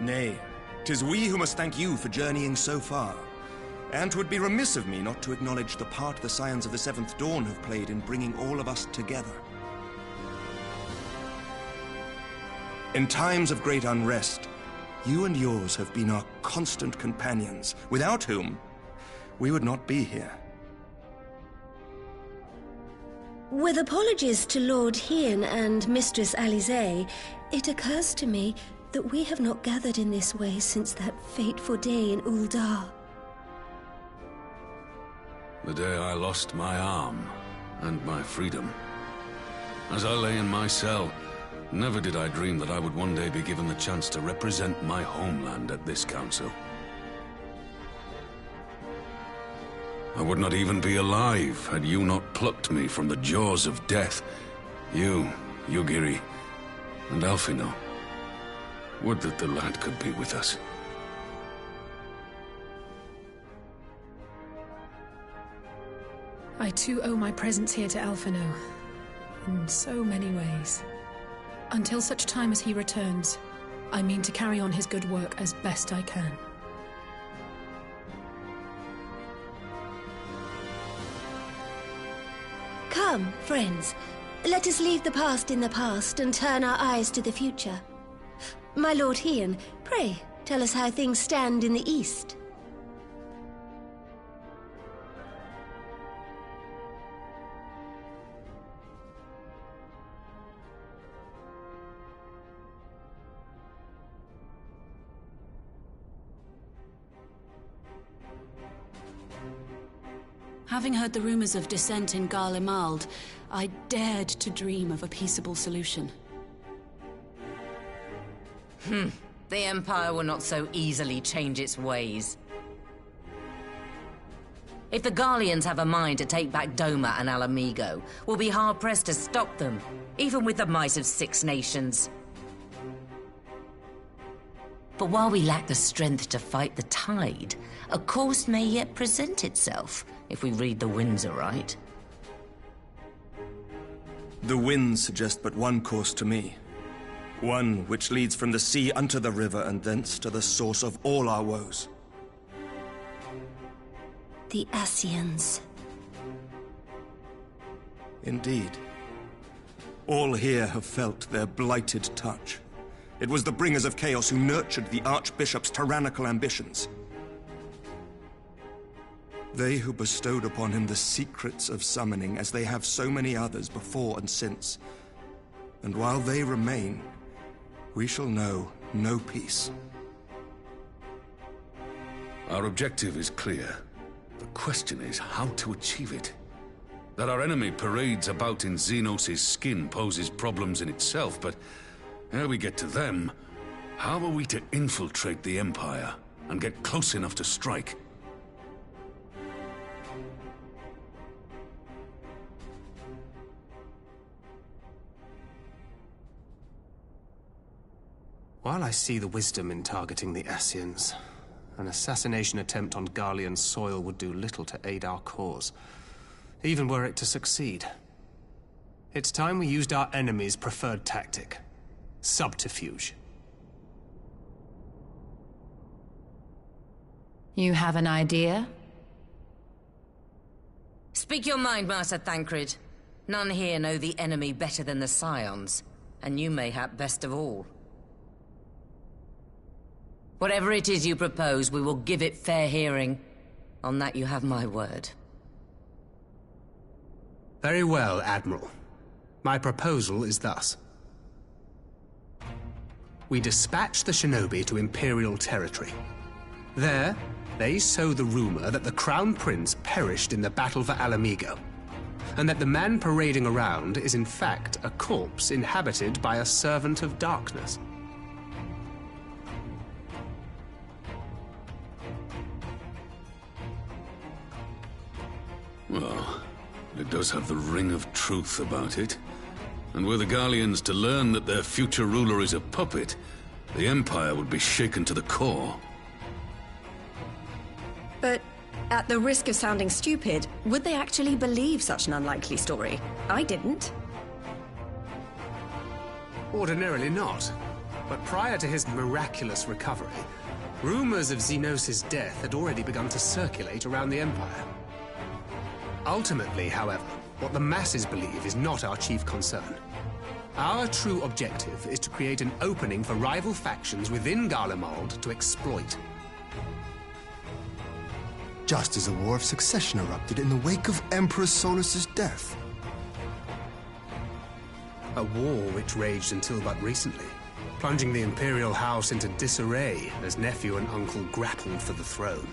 Nay, 'tis we who must thank you for journeying so far. And 'twould be remiss of me not to acknowledge the part the Scions of the Seventh Dawn have played in bringing all of us together. In times of great unrest, you and yours have been our constant companions, without whom we would not be here. With apologies to Lord Hien and Mistress Alisaie, it occurs to me that we have not gathered in this way since that fateful day in Uldar. The day I lost my arm and my freedom. As I lay in my cell, never did I dream that I would one day be given the chance to represent my homeland at this council. I would not even be alive had you not plucked me from the jaws of death. You, Yugiri, and Alphino. Would that the lad could be with us. I too owe my presence here to Alphino, in so many ways. Until such time as he returns, I mean to carry on his good work as best I can. Come, friends, let us leave the past in the past and turn our eyes to the future. My Lord Hien, pray, tell us how things stand in the East. Having heard the rumors of dissent in Garlemald, I dared to dream of a peaceable solution. The Empire will not so easily change its ways. If the Garleans have a mind to take back Doma and Alamigo, we'll be hard-pressed to stop them, even with the might of 6 nations. But while we lack the strength to fight the tide, a course may yet present itself, if we read the winds aright. The winds suggest but one course to me. One which leads from the sea unto the river and thence to the source of all our woes. The Ascians. Indeed. All here have felt their blighted touch. It was the bringers of chaos who nurtured the Archbishop's tyrannical ambitions. They who bestowed upon him the secrets of summoning, as they have so many others before and since. And while they remain, we shall know no peace. Our objective is clear. The question is how to achieve it. That our enemy parades about in Xenos' skin poses problems in itself, but ere we get to them, how are we to infiltrate the Empire and get close enough to strike? While I see the wisdom in targeting the Ascians, an assassination attempt on Garlean soil would do little to aid our cause, even were it to succeed. It's time we used our enemy's preferred tactic: subterfuge. You have an idea? Speak your mind, Master Thancred. None here know the enemy better than the Scions, and you mayhap best of all. Whatever it is you propose, we will give it fair hearing. On that you have my word. Very well, Admiral. My proposal is thus. we dispatch the shinobi to Imperial territory. There, they sow the rumor that the Crown Prince perished in the battle for Alamigo, and that the man parading around is in fact a corpse inhabited by a servant of darkness. Well, it does have the ring of truth about it. And were the Garleans to learn that their future ruler is a puppet, the Empire would be shaken to the core. But at the risk of sounding stupid, would they actually believe such an unlikely story? I didn't. Ordinarily not. But prior to his miraculous recovery, rumors of Xenos' death had already begun to circulate around the Empire. Ultimately, however, what the masses believe is not our chief concern. Our true objective is to create an opening for rival factions within Garlemald to exploit. Just as a war of succession erupted in the wake of Emperor Solus's death. A war which raged until but recently, plunging the Imperial House into disarray as nephew and uncle grappled for the throne.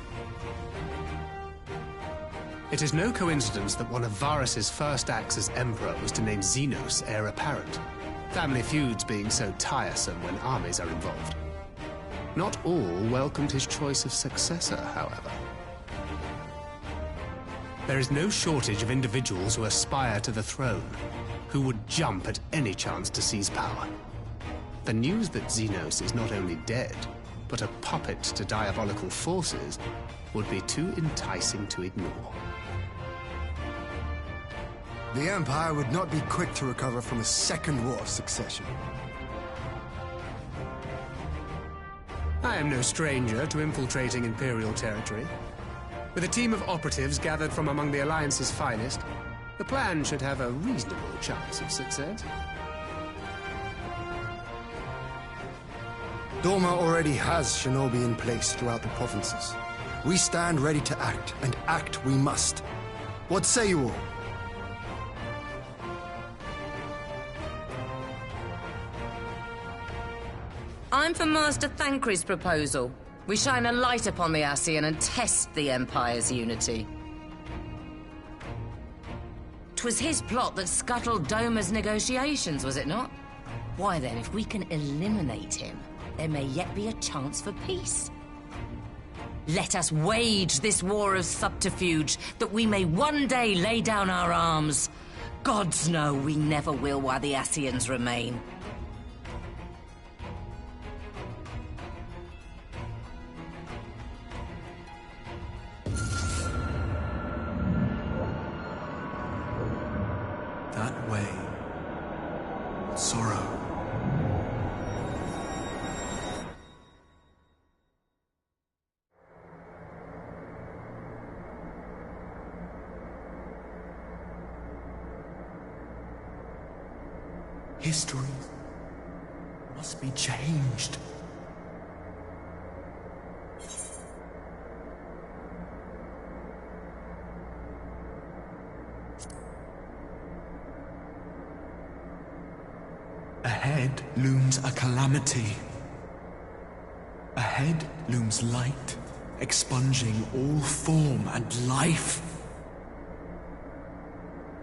It is no coincidence that one of Varus's first acts as Emperor was to name Xenos heir apparent, family feuds being so tiresome when armies are involved. Not all welcomed his choice of successor, however. There is no shortage of individuals who aspire to the throne, who would jump at any chance to seize power. The news that Xenos is not only dead, but a puppet to diabolical forces would be too enticing to ignore. The Empire would not be quick to recover from a second war of succession. I am no stranger to infiltrating Imperial territory. With a team of operatives gathered from among the Alliance's finest, the plan should have a reasonable chance of success. Doma already has shinobi in place throughout the provinces. We stand ready to act, and act we must. What say you all? I'm for Master Thancred's proposal. We shine a light upon the Ascian and test the Empire's unity. 'Twas his plot that scuttled Doma's negotiations, was it not? Why then, if we can eliminate him, there may yet be a chance for peace. Let us wage this war of subterfuge, that we may one day lay down our arms. Gods know we never will while the Ascians remain. That way. Sorrow. History must be changed. Ahead looms a calamity. Ahead looms light, expunging all form and life.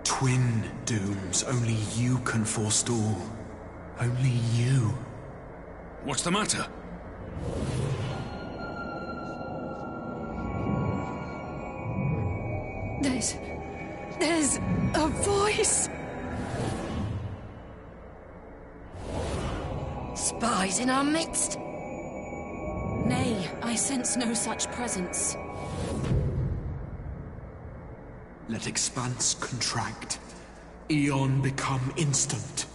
Twin dooms only you can forestall. Only you. What's the matter? There's a voice. Spies in our midst? Nay, I sense no such presence. Let expanse contract. Eon become instant.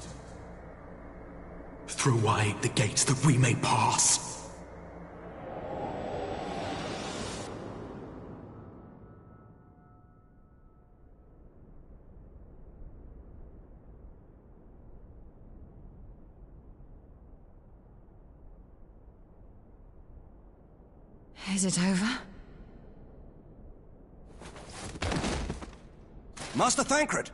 Throw wide the gates that we may pass. Is it over? Master Thancred!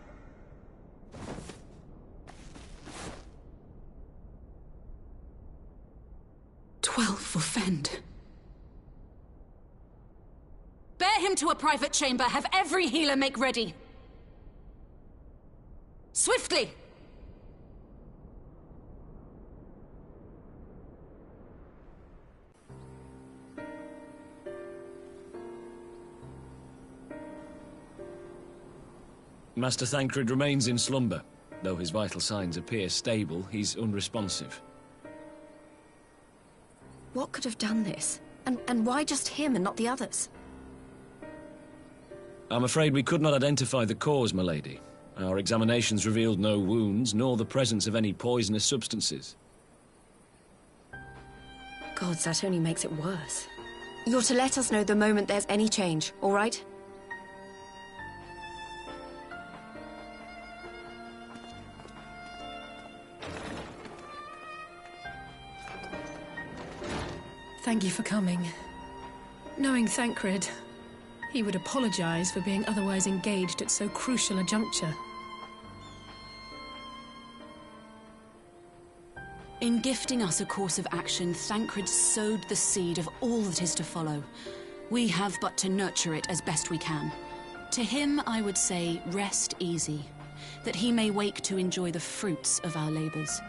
him to a private chamber. Have every healer make ready. Swiftly! Master Thancred remains in slumber. Though his vital signs appear stable, he's unresponsive. What could have done this? And why just him and not the others? I'm afraid we could not identify the cause, my lady. Our examinations revealed no wounds, nor the presence of any poisonous substances. Gods, that only makes it worse. You're to let us know the moment there's any change, all right? Thank you for coming. Knowing Thancred, he would apologize for being otherwise engaged at so crucial a juncture. In gifting us a course of action, Thancred sowed the seed of all that is to follow. We have but to nurture it as best we can. To him, I would say, rest easy, that he may wake to enjoy the fruits of our labors.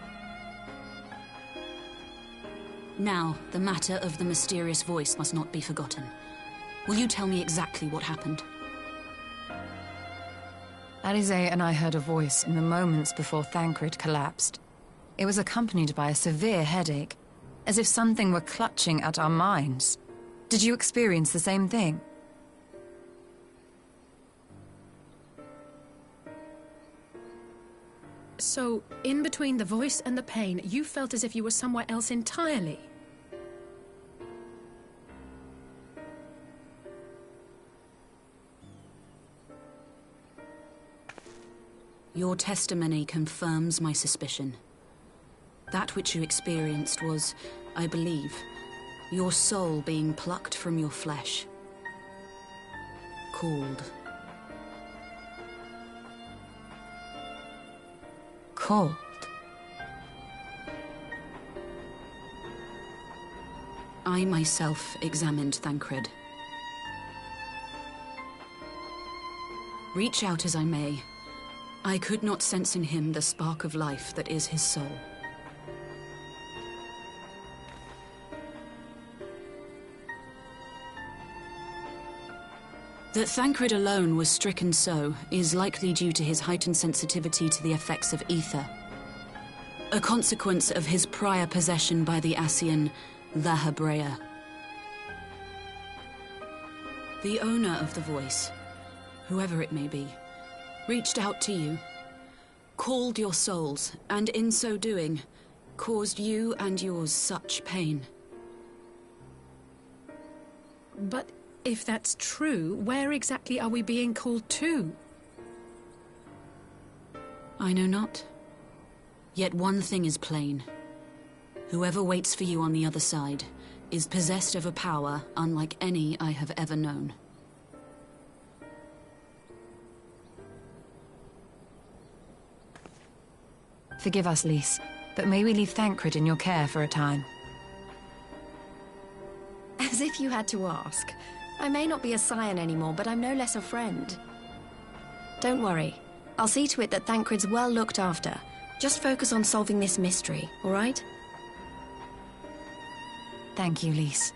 Now, the matter of the mysterious voice must not be forgotten. Will you tell me exactly what happened? Alize and I heard a voice in the moments before Thancred collapsed. It was accompanied by a severe headache, as if something were clutching at our minds. Did you experience the same thing? So, in between the voice and the pain, you felt as if you were somewhere else entirely? Your testimony confirms my suspicion. That which you experienced was, I believe, your soul being plucked from your flesh. Called. Called? I myself examined Thancred. Reach out as I may, I could not sense in him the spark of life that is his soul. That Thancred alone was stricken so is likely due to his heightened sensitivity to the effects of ether, a consequence of his prior possession by the Ascian, the Hebrea. The owner of the voice, whoever it may be, reached out to you, called your souls, and in so doing, caused you and yours such pain. But if that's true, where exactly are we being called to? I know not. Yet one thing is plain. Whoever waits for you on the other side is possessed of a power unlike any I have ever known. Forgive us, Lys, but may we leave Thancred in your care for a time? As if you had to ask. I may not be a scion anymore, but I'm no less a friend. Don't worry. I'll see to it that Thancred's well looked after. Just focus on solving this mystery, all right? Thank you, Lys.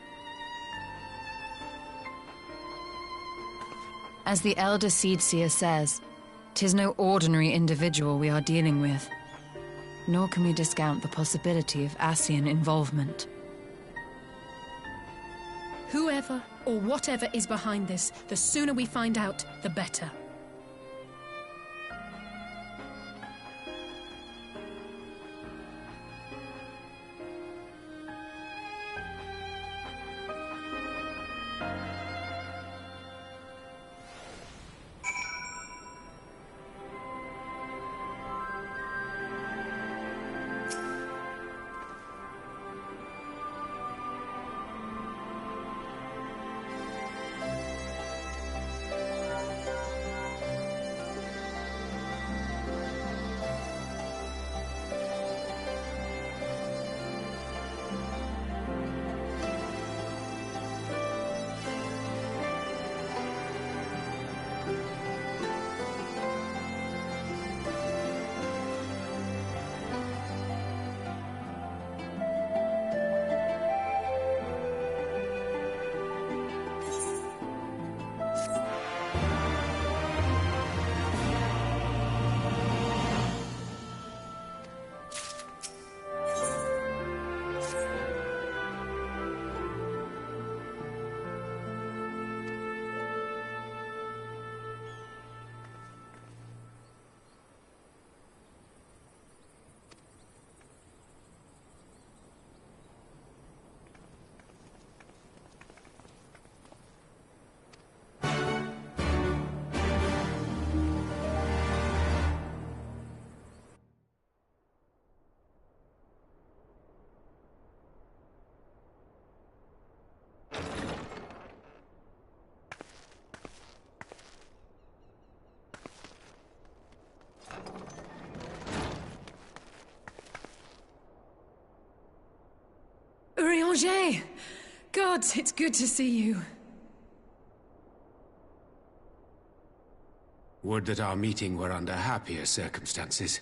As the Elder Seedseer says, 'tis no ordinary individual we are dealing with. Nor can we discount the possibility of Ascian involvement. Whoever or whatever is behind this, the sooner we find out, the better. Urianger! God, it's good to see you. Would that our meeting were under happier circumstances.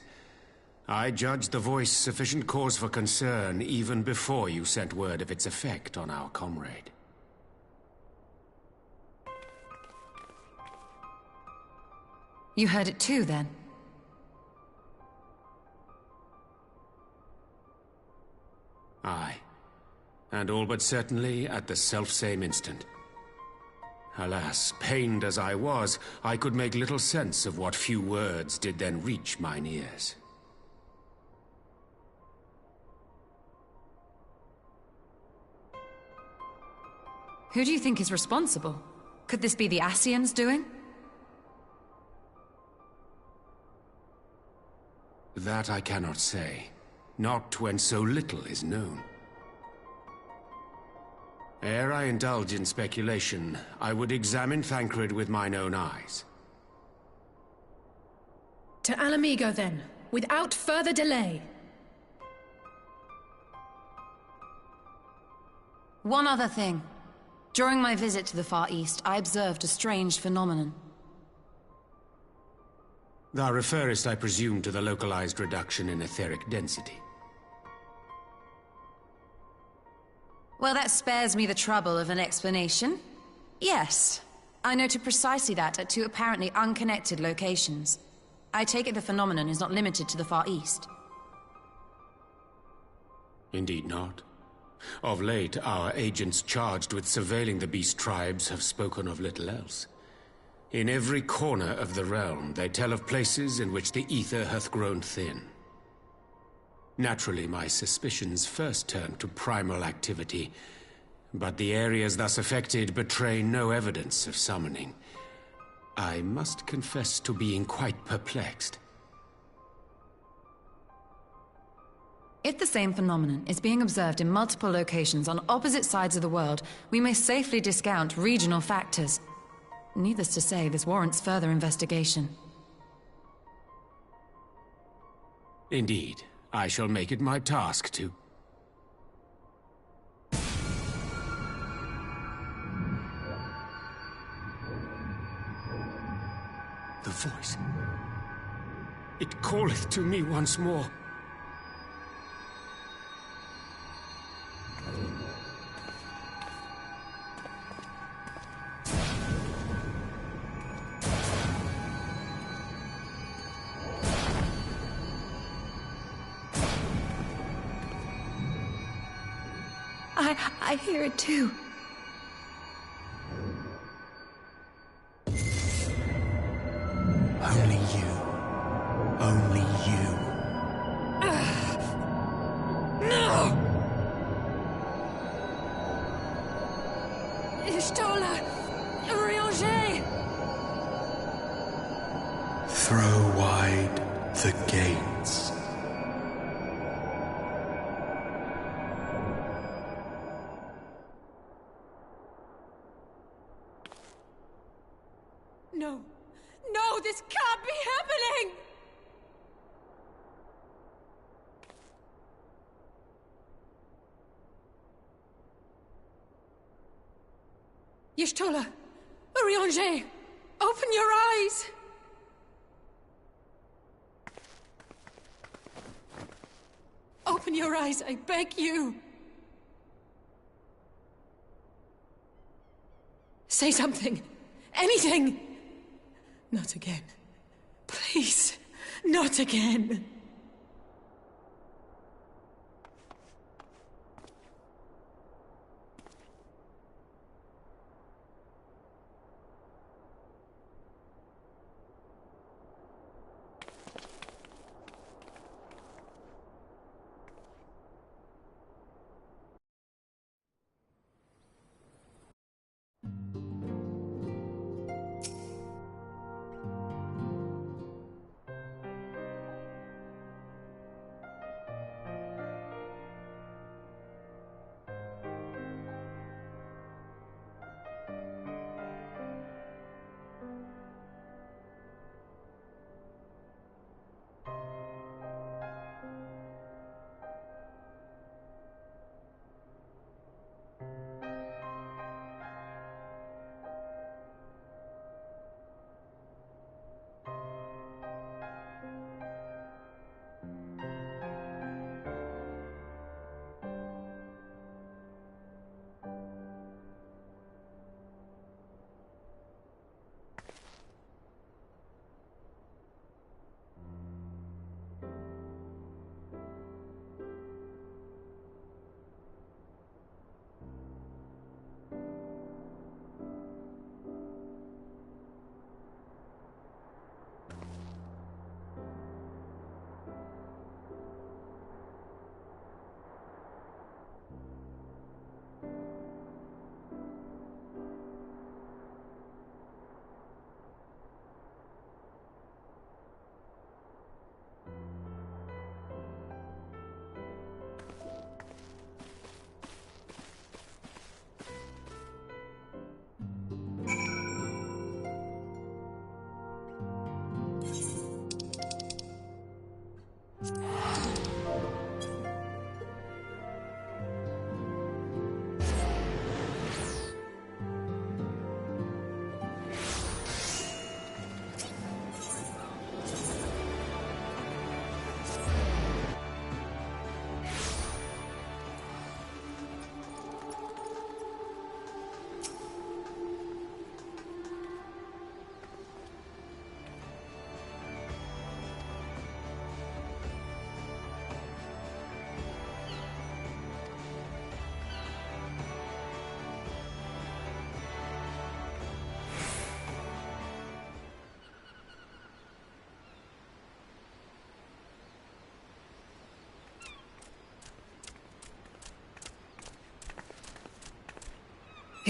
I judged the voice sufficient cause for concern even before you sent word of its effect on our comrade. You heard it too, then? Aye. And all but certainly at the selfsame instant. Alas, pained as I was, I could make little sense of what few words did then reach mine ears. Who do you think is responsible? Could this be the Ascians doing? That I cannot say. Not when so little is known. Ere I indulge in speculation, I would examine Thancred with mine own eyes. To Alamigo, then, without further delay. One other thing. During my visit to the Far East, I observed a strange phenomenon. Thou referrest, I presume, to the localized reduction in etheric density. Well, that spares me the trouble of an explanation. Yes, I noted precisely that at two apparently unconnected locations. I take it the phenomenon is not limited to the Far East. Indeed not. Of late, our agents charged with surveilling the beast tribes have spoken of little else. In every corner of the realm, they tell of places in which the ether hath grown thin. Naturally, my suspicions first turned to primal activity, but the areas thus affected betray no evidence of summoning. I must confess to being quite perplexed. If the same phenomenon is being observed in multiple locations on opposite sides of the world, we may safely discount regional factors. Needless to say, this warrants further investigation. Indeed. I shall make it my task to... The voice. It calleth to me once more. I hear it too. Only you. Only you. No! Ishtola! Urianger! Throw wide the gates. No! No, this can't be happening! Y'shtola! Urianger! Open your eyes! Open your eyes, I beg you! Say something! Anything! Not again. Please, not again.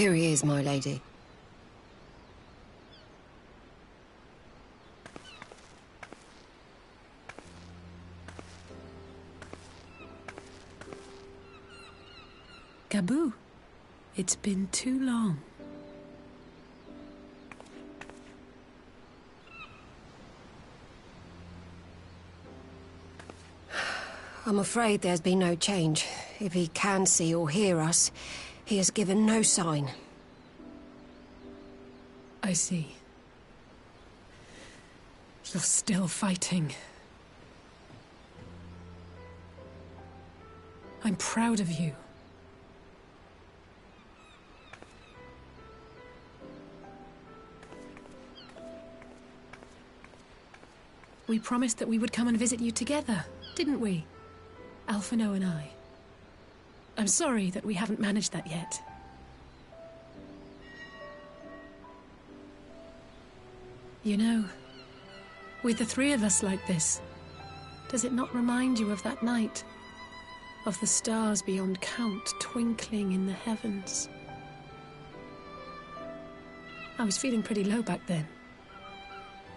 Here he is, my lady. Gabu, it's been too long. I'm afraid there's been no change. If he can see or hear us, he has given no sign. I see. You're still fighting. I'm proud of you. We promised that we would come and visit you together, didn't we? Alphino and I. I'm sorry that we haven't managed that yet. You know, with the three of us like this, does it not remind you of that night? Of the stars beyond count twinkling in the heavens? I was feeling pretty low back then.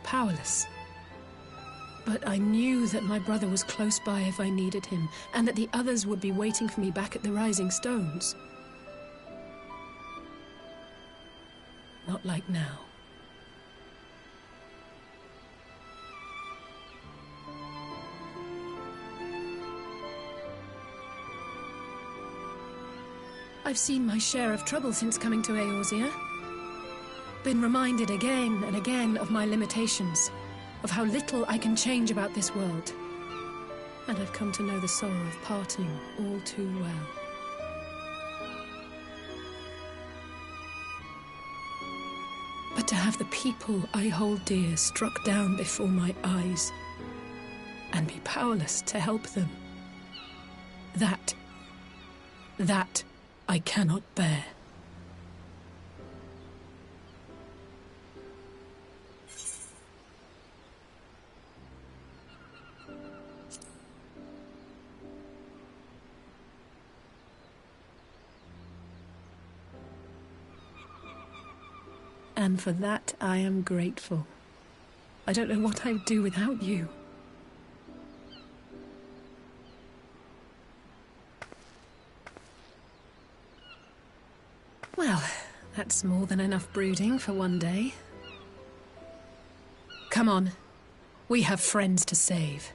Powerless. But I knew that my brother was close by if I needed him, and that the others would be waiting for me back at the Rising Stones. Not like now. I've seen my share of trouble since coming to Eorzea. Been reminded again and again of my limitations, of how little I can change about this world. And I've come to know the sorrow of parting all too well. But to have the people I hold dear struck down before my eyes, and be powerless to help them, that I cannot bear. And for that, I am grateful. I don't know what I would do without you. Well, that's more than enough brooding for one day. Come on. We have friends to save.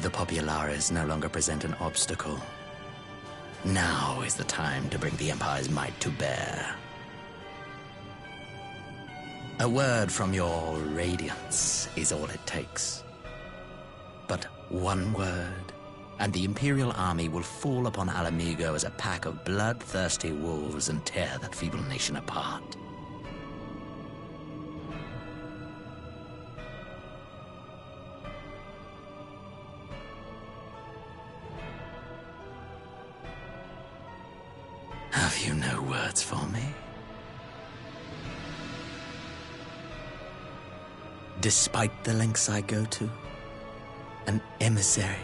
The Populares no longer present an obstacle. Now is the time to bring the Empire's might to bear. A word from your Radiance is all it takes. But one word, and the Imperial army will fall upon Alamigo as a pack of bloodthirsty wolves and tear that feeble nation apart. Have you no words for me? Despite the lengths I go to, an emissary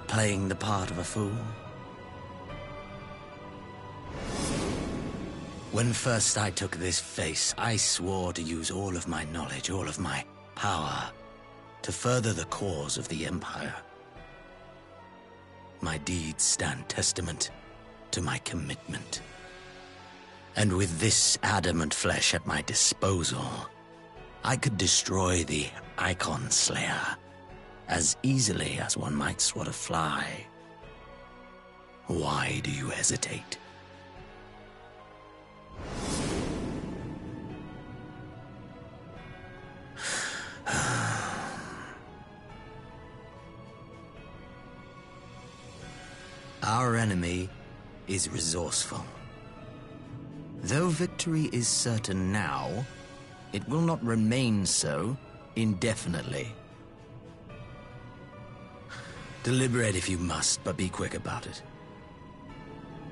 playing the part of a fool. When first I took this face, I swore to use all of my knowledge, all of my power, to further the cause of the Empire. My deeds stand testament to my commitment. And with this adamant flesh at my disposal, I could destroy the Icon Slayer as easily as one might swat a fly. Why do you hesitate? Our enemy is resourceful. Though victory is certain now, it will not remain so indefinitely. Deliberate if you must, but be quick about it.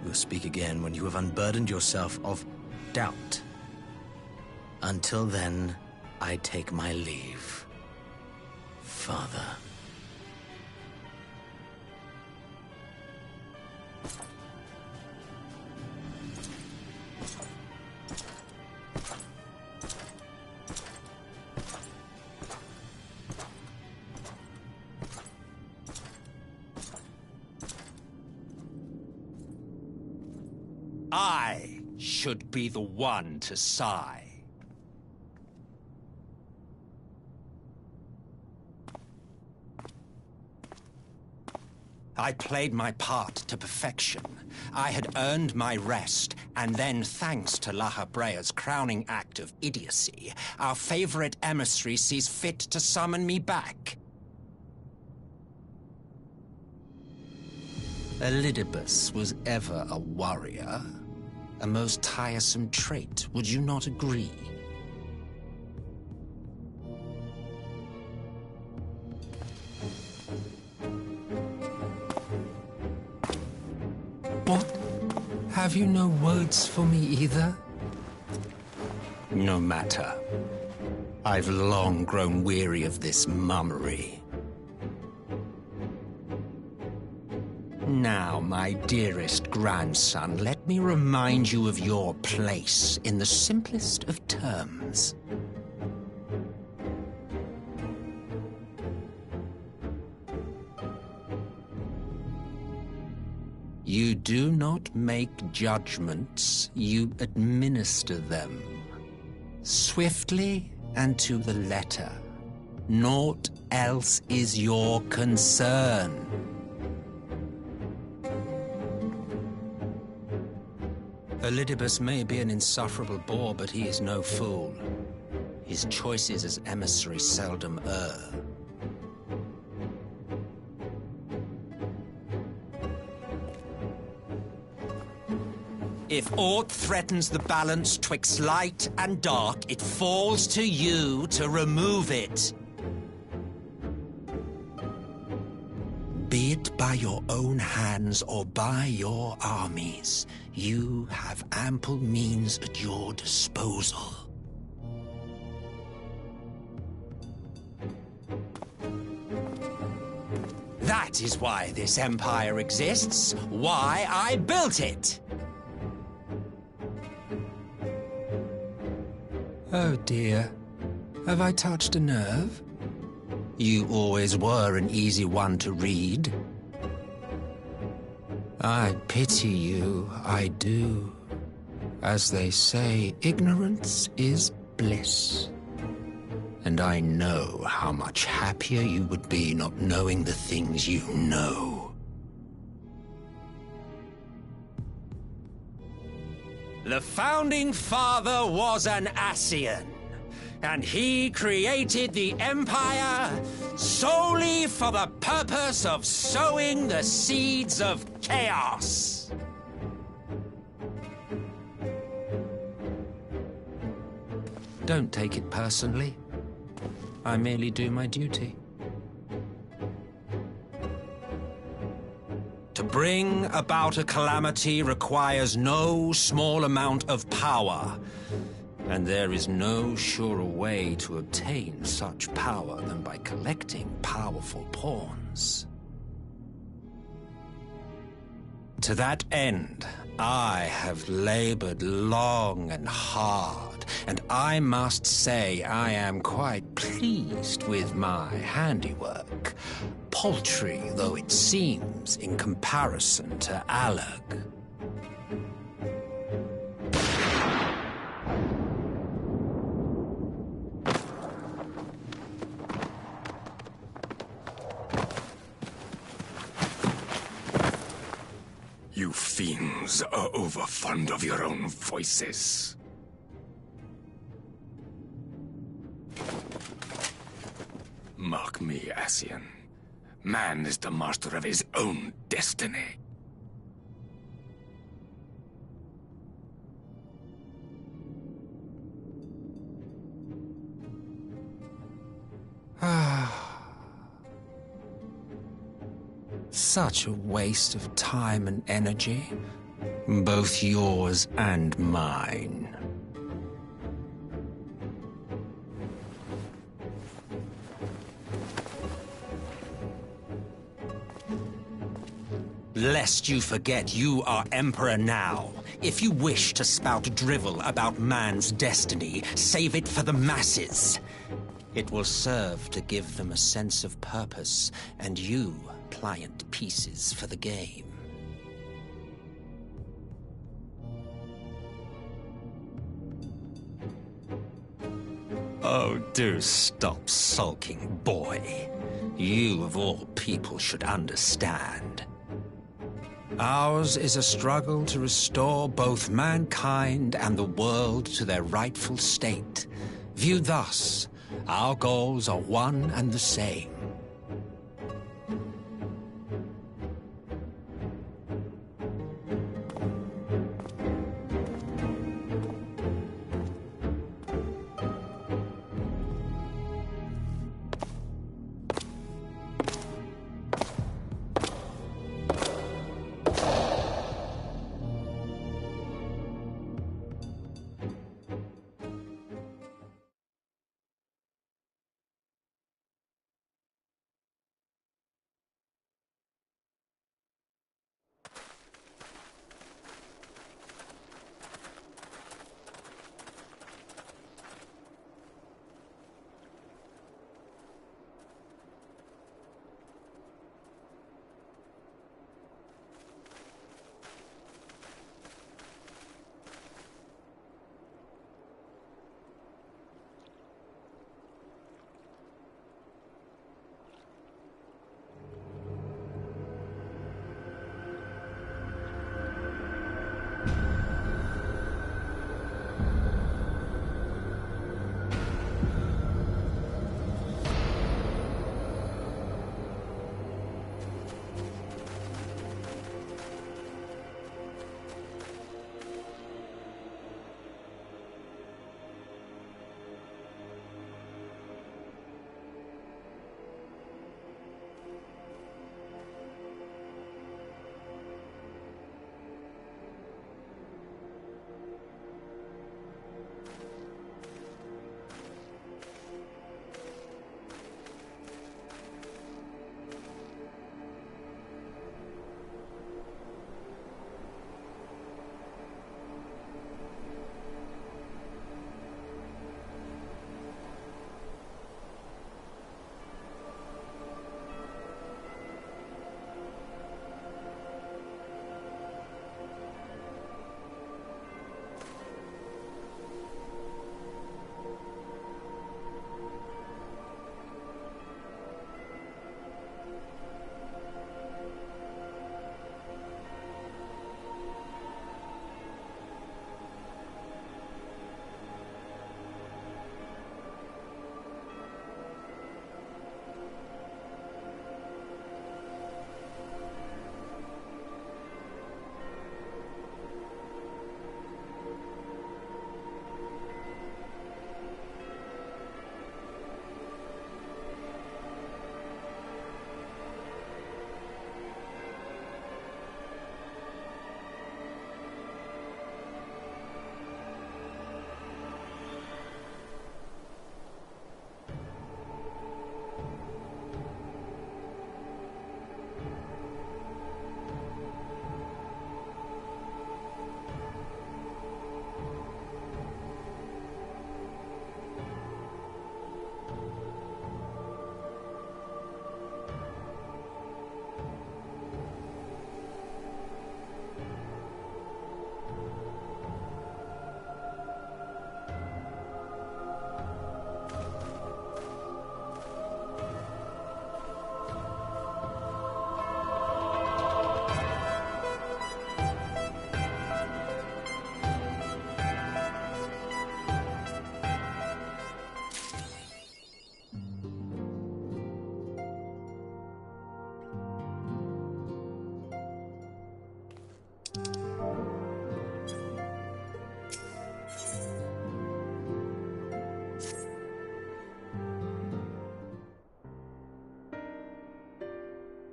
We'll speak again when you have unburdened yourself of doubt. Until then, I take my leave, Father. I should be the one to sigh. I played my part to perfection. I had earned my rest, and then, thanks to La Habrea's crowning act of idiocy, our favorite emissary sees fit to summon me back. Elidibus was ever a warrior. A most tiresome trait, would you not agree? What? Have you no words for me either? No matter. I've long grown weary of this mummery. Now, my dearest grandson, let me remind you of your place in the simplest of terms. You do not make judgments, you administer them. Swiftly and to the letter. Naught else is your concern. Elidibus may be an insufferable bore, but he is no fool. His choices as emissary seldom err. If aught threatens the balance twixt light and dark, it falls to you to remove it. Be it by your own hands or by your armies, you have ample means at your disposal. That is why this empire exists, why I built it. Oh dear, have I touched a nerve? You always were an easy one to read. I pity you, I do. As they say, ignorance is bliss. And I know how much happier you would be not knowing the things you know. The Founding Father was an Ascian, and he created the Empire solely for the purpose of sowing the seeds of chaos. Don't take it personally. I merely do my duty. To bring about a calamity requires no small amount of power, and there is no surer way to obtain such power than by collecting powerful pawns. To that end, I have labored long and hard, and I must say I am quite pleased with my handiwork, paltry though it seems in comparison to Alag. You fiends are overfond of your own voices. Mark me, Ascian. Man is the master of his own destiny. Such a waste of time and energy, both yours and mine. Lest you forget you are Emperor now. If you wish to spout drivel about man's destiny, save it for the masses. It will serve to give them a sense of purpose, and you pliant pieces for the game. Oh, do stop sulking, boy. You, of all people, should understand. Ours is a struggle to restore both mankind and the world to their rightful state. Viewed thus, our goals are one and the same.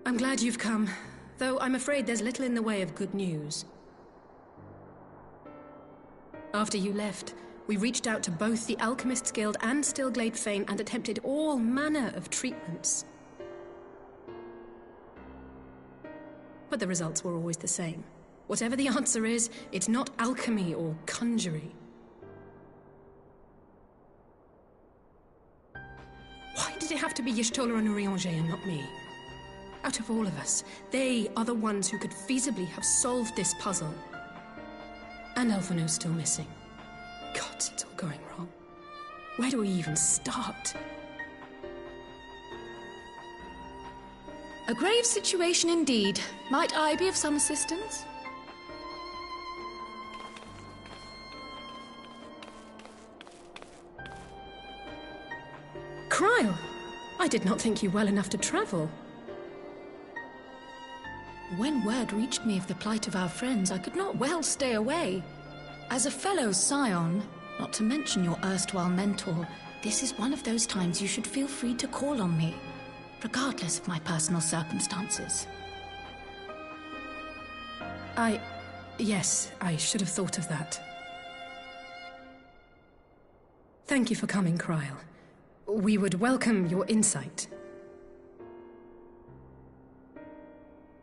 I'm glad you've come, though I'm afraid there's little in the way of good news. After you left, we reached out to both the Alchemists Guild and Stillglade Fane and attempted all manner of treatments. But the results were always the same. Whatever the answer is, it's not alchemy or conjury. Why did it have to be Y'shtola and Urianger and not me? Out of all of us, they are the ones who could feasibly have solved this puzzle. And Alphino's still missing. God, it's all going wrong. Where do we even start? A grave situation indeed. Might I be of some assistance? Cryle! I did not think you well enough to travel. When word reached me of the plight of our friends, I could not well stay away. As a fellow scion, not to mention your erstwhile mentor, this is one of those times you should feel free to call on me, regardless of my personal circumstances. Yes, I should have thought of that. Thank you for coming, Cryle. We would welcome your insight.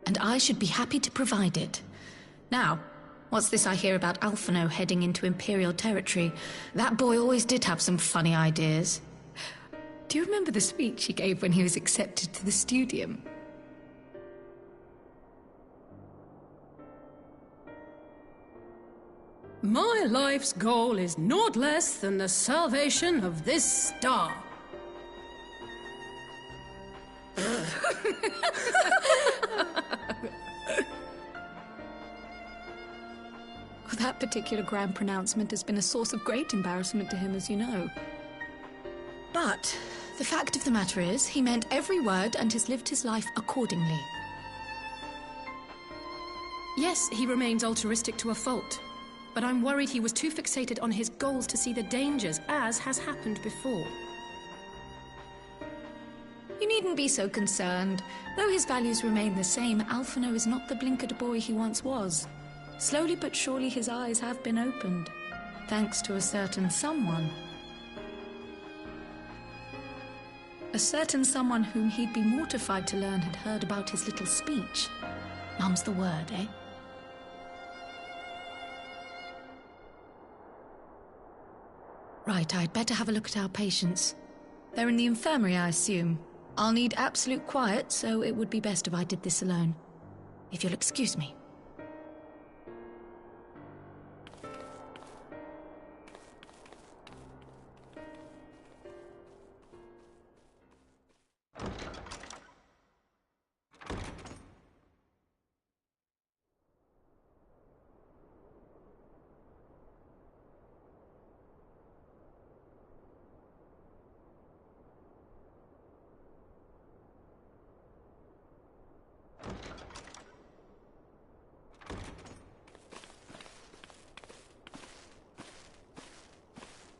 And I should be happy to provide it. Now, what's this I hear about Alphino heading into Imperial territory? That boy always did have some funny ideas. Do you remember the speech he gave when he was accepted to the Studium? My life's goal is naught less than the salvation of this star. That particular grand pronouncement has been a source of great embarrassment to him, as you know. But the fact of the matter is, he meant every word and has lived his life accordingly. Yes, he remains altruistic to a fault. But I'm worried he was too fixated on his goals to see the dangers, as has happened before. You needn't be so concerned. Though his values remain the same, Alphino is not the blinkered boy he once was. Slowly but surely his eyes have been opened, thanks to a certain someone. A certain someone whom he'd be mortified to learn had heard about his little speech. Mum's the word, eh? Right, I'd better have a look at our patients. They're in the infirmary, I assume. I'll need absolute quiet, so it would be best if I did this alone. If you'll excuse me.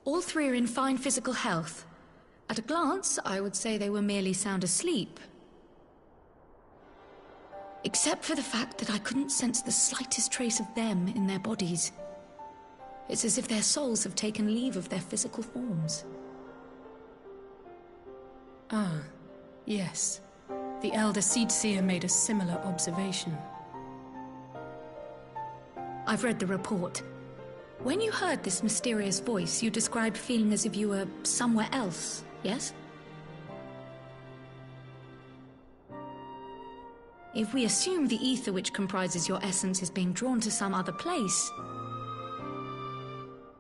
All three are in fine physical health. At a glance, I would say they were merely sound asleep. Except for the fact that I couldn't sense the slightest trace of them in their bodies. It's as if their souls have taken leave of their physical forms. Ah, yes. The Elder Seedseer made a similar observation. I've read the report. When you heard this mysterious voice, you described feeling as if you were somewhere else, yes? If we assume the ether which comprises your essence is being drawn to some other place,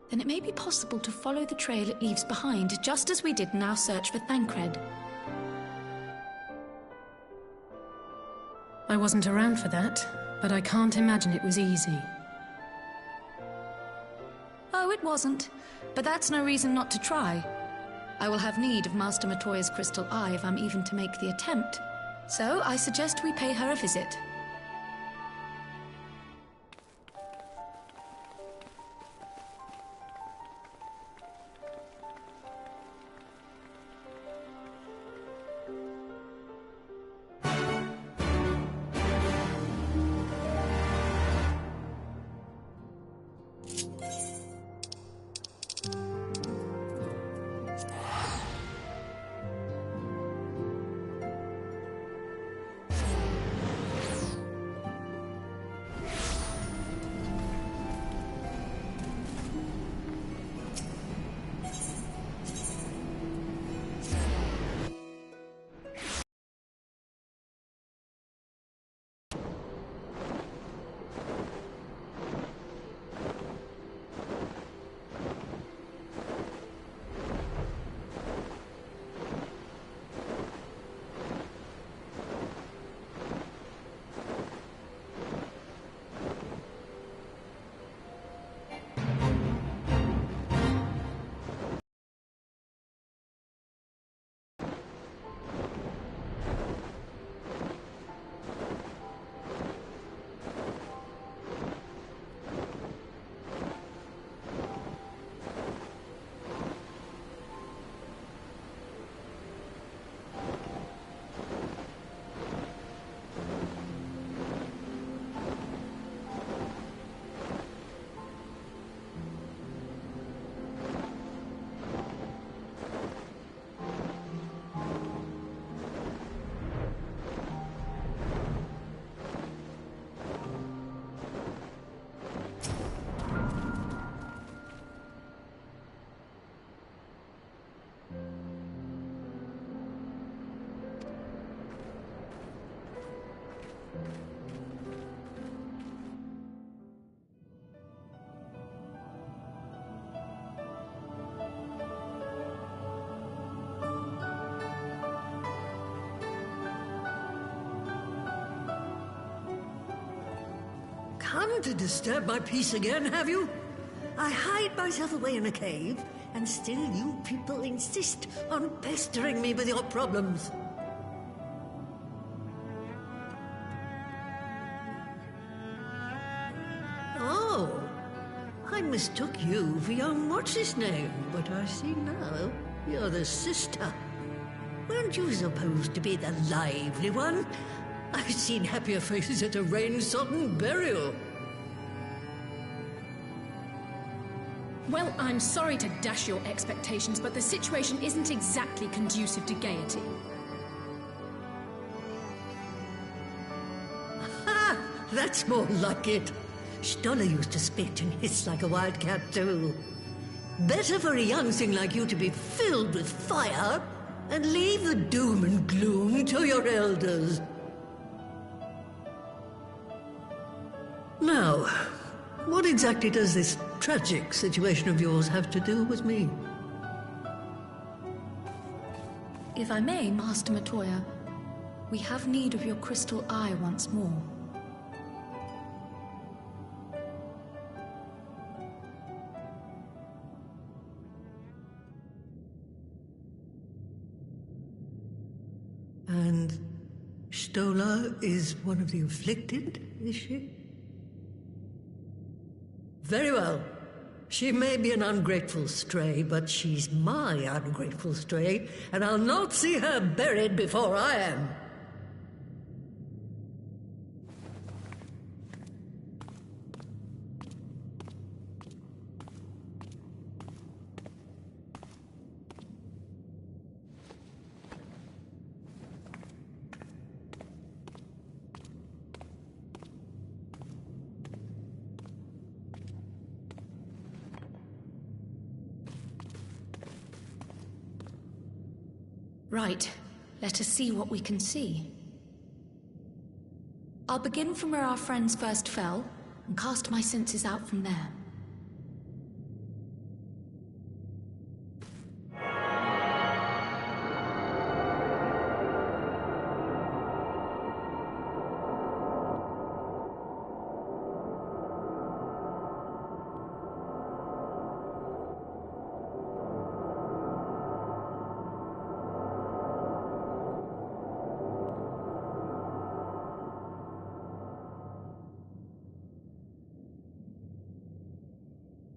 then it may be possible to follow the trail it leaves behind, just as we did in our search for Thancred. I wasn't around for that, but I can't imagine it was easy. Oh, it wasn't. But that's no reason not to try. I will have need of Master Matoya's crystal eye if I'm even to make the attempt. So I suggest we pay her a visit. come to disturb my peace again, have you? I hide myself away in a cave, and still you people insist on pestering me with your problems. Oh, I mistook you for young what's-his-name, but I see now you're the sister. Weren't you supposed to be the lively one? I've seen happier faces at a rain-sodden burial. Well, I'm sorry to dash your expectations, but the situation isn't exactly conducive to gaiety. Ha! That's more like it. Stoller used to spit and hiss like a wildcat too. Better for a young thing like you to be filled with fire and leave the doom and gloom to your elders. Now, what exactly does this tragic situation of yours have to do with me? If I may, Master Matoya, we have need of your crystal eye once more. And Stoller is one of the afflicted, is she? Very well. She may be an ungrateful stray, but she's my ungrateful stray, and I'll not see her buried before I am. Right. Let us see what we can see. I'll begin from where our friends first fell, and cast my senses out from there.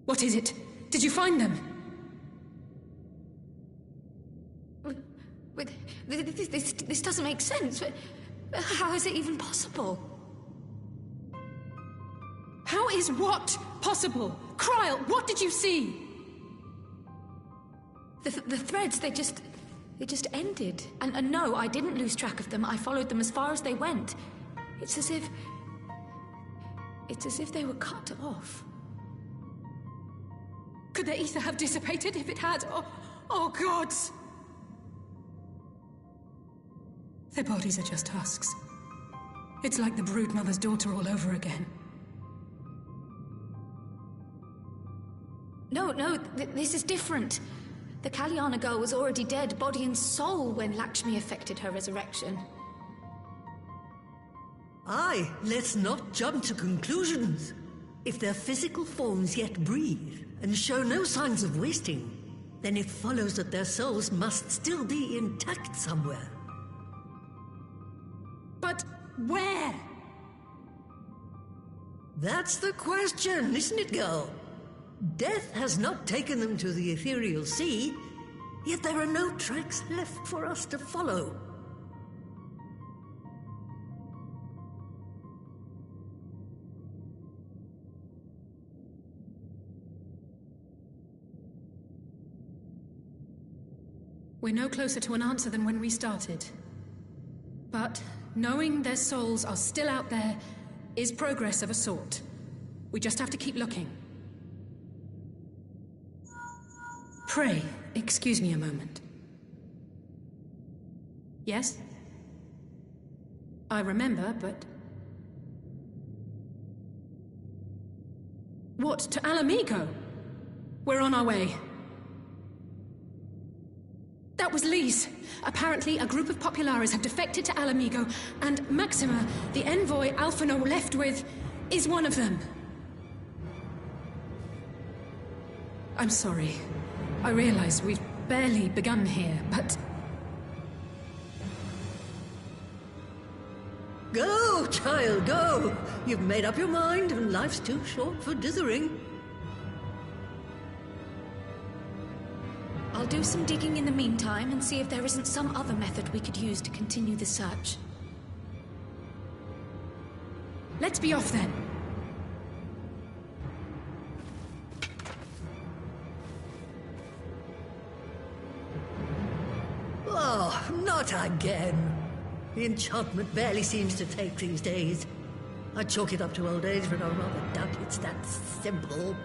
What is it? Did you find them? This doesn't make sense. How is it even possible? How is what possible? Kryl, what did you see? The threads, they just ended. And no, I didn't lose track of them. I followed them as far as they went. It's as if they were cut off. Could the ether have dissipated if it had? Oh gods! Their bodies are just husks. It's like the broodmother's daughter all over again. No, this is different. The Kalyana girl was already dead, body and soul, when Lakshmi effected her resurrection. Aye, let's not jump to conclusions. If their physical forms yet breathe, and show no signs of wasting, then it follows that their souls must still be intact somewhere. But where? That's the question, isn't it, girl? Death has not taken them to the ethereal sea, yet there are no tracks left for us to follow. We're no closer to an answer than when we started. But knowing their souls are still out there is progress of a sort. We just have to keep looking. Pray, excuse me a moment. Yes? I remember, but... What, to Alamigo? We're on our way. That was Lise. Apparently, a group of Populares have defected to Alamigo, and Maxima, the envoy Alphino left with... is one of them. I'm sorry. I realize we've barely begun here, but... Go, child, go! You've made up your mind, and life's too short for dithering. I'll do some digging in the meantime and see if there isn't some other method we could use to continue the search. Let's be off then. Oh, not again. The enchantment barely seems to take these days. I chalk it up to old age, but I rather doubt it's that simple.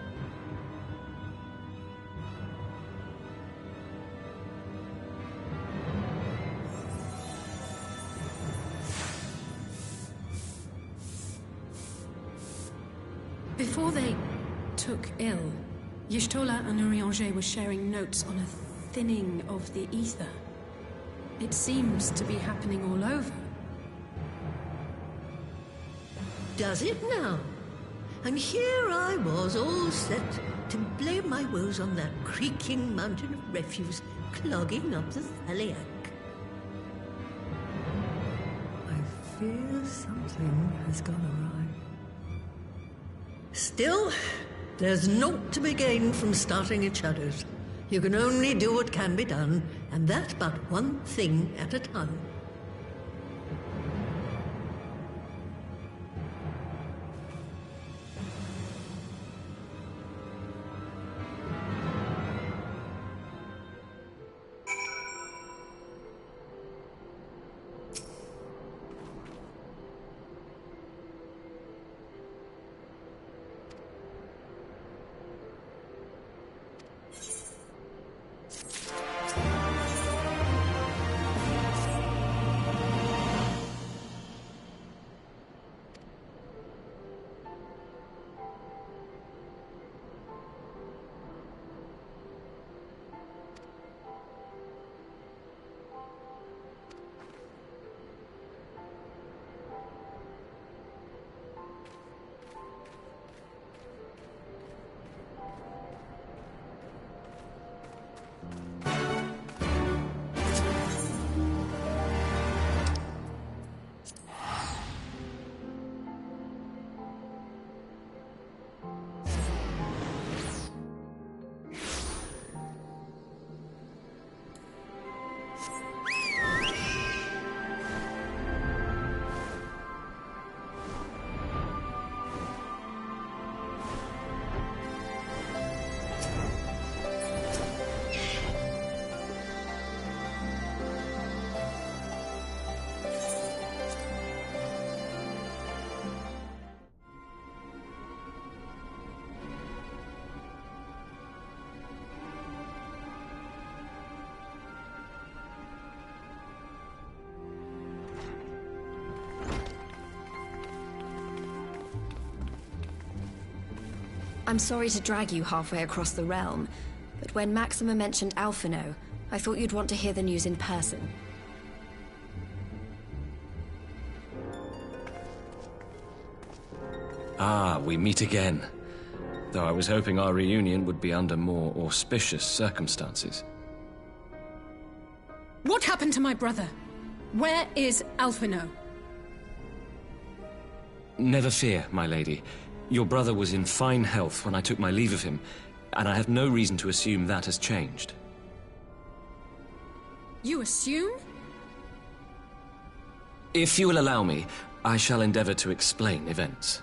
Before they took ill, Y'shtola and Urianger were sharing notes on a thinning of the ether. It seems to be happening all over. Does it now? And here I was, all set to blame my woes on that creaking mountain of refuse clogging up the Thaliac. I fear something has gone awry. Still, there's naught to be gained from starting at shadows. You can only do what can be done, and that but one thing at a time. I'm sorry to drag you halfway across the realm, but when Maxima mentioned Alphino, I thought you'd want to hear the news in person. Ah, we meet again. Though I was hoping our reunion would be under more auspicious circumstances. What happened to my brother? Where is Alphino? Never fear, my lady. Your brother was in fine health when I took my leave of him, and I have no reason to assume that has changed. You assume? If you will allow me, I shall endeavor to explain events.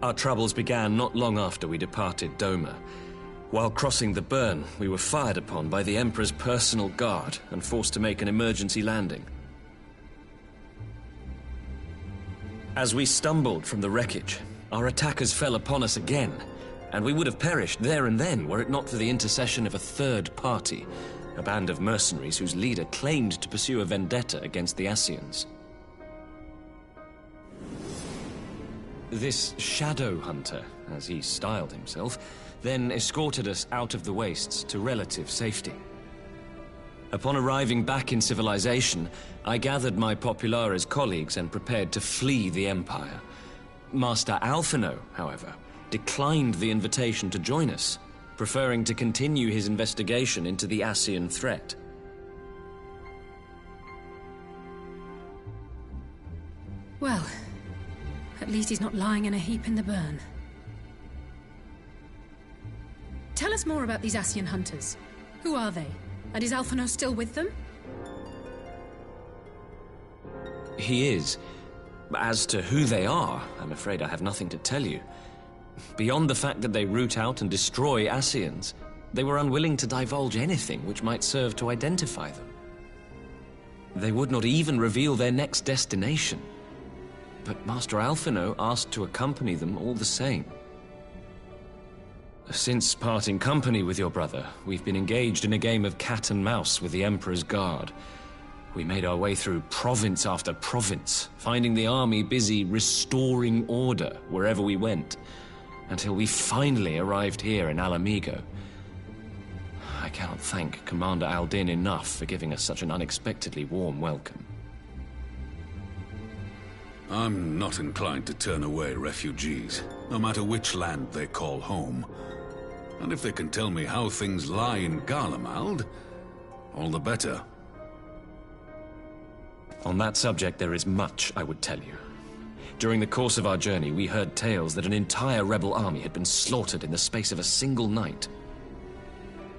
Our troubles began not long after we departed Doma. While crossing the burn, we were fired upon by the Emperor's personal guard and forced to make an emergency landing. As we stumbled from the wreckage, our attackers fell upon us again, and we would have perished there and then were it not for the intercession of a third party, a band of mercenaries whose leader claimed to pursue a vendetta against the Ascians. This shadow hunter, as he styled himself, then escorted us out of the wastes to relative safety. Upon arriving back in civilization, I gathered my Populares colleagues and prepared to flee the Empire. Master Alphino, however, declined the invitation to join us, preferring to continue his investigation into the Ascian threat. Well, at least he's not lying in a heap in the burn. Tell us more about these Ascian hunters. Who are they? And is Alphino still with them? He is. As to who they are, I'm afraid I have nothing to tell you. Beyond the fact that they root out and destroy Ascians, they were unwilling to divulge anything which might serve to identify them. They would not even reveal their next destination. But Master Alphino asked to accompany them all the same. Since parting company with your brother, we've been engaged in a game of cat and mouse with the Emperor's Guard. We made our way through province after province, finding the army busy restoring order wherever we went, until we finally arrived here in Alamigo. I cannot thank Commander Aldin enough for giving us such an unexpectedly warm welcome. I'm not inclined to turn away refugees, no matter which land they call home. And if they can tell me how things lie in Garlemald, all the better. On that subject, there is much I would tell you. During the course of our journey, we heard tales that an entire rebel army had been slaughtered in the space of a single night.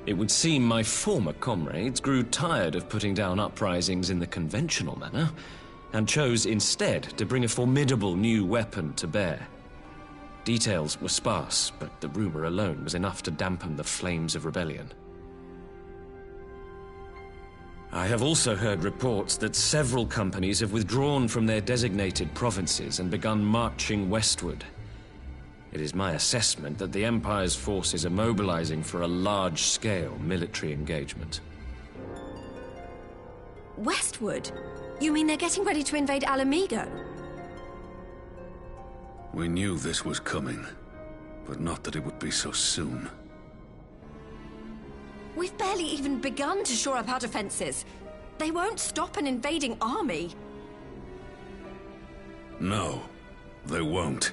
It would seem my former comrades grew tired of putting down uprisings in the conventional manner, and chose instead to bring a formidable new weapon to bear. Details were sparse, but the rumor alone was enough to dampen the flames of rebellion. I have also heard reports that several companies have withdrawn from their designated provinces and begun marching westward. It is my assessment that the Empire's forces are mobilizing for a large-scale military engagement. Westward? You mean they're getting ready to invade Alamigo? We knew this was coming, but not that it would be so soon. We've barely even begun to shore up our defenses. They won't stop an invading army. No, they won't.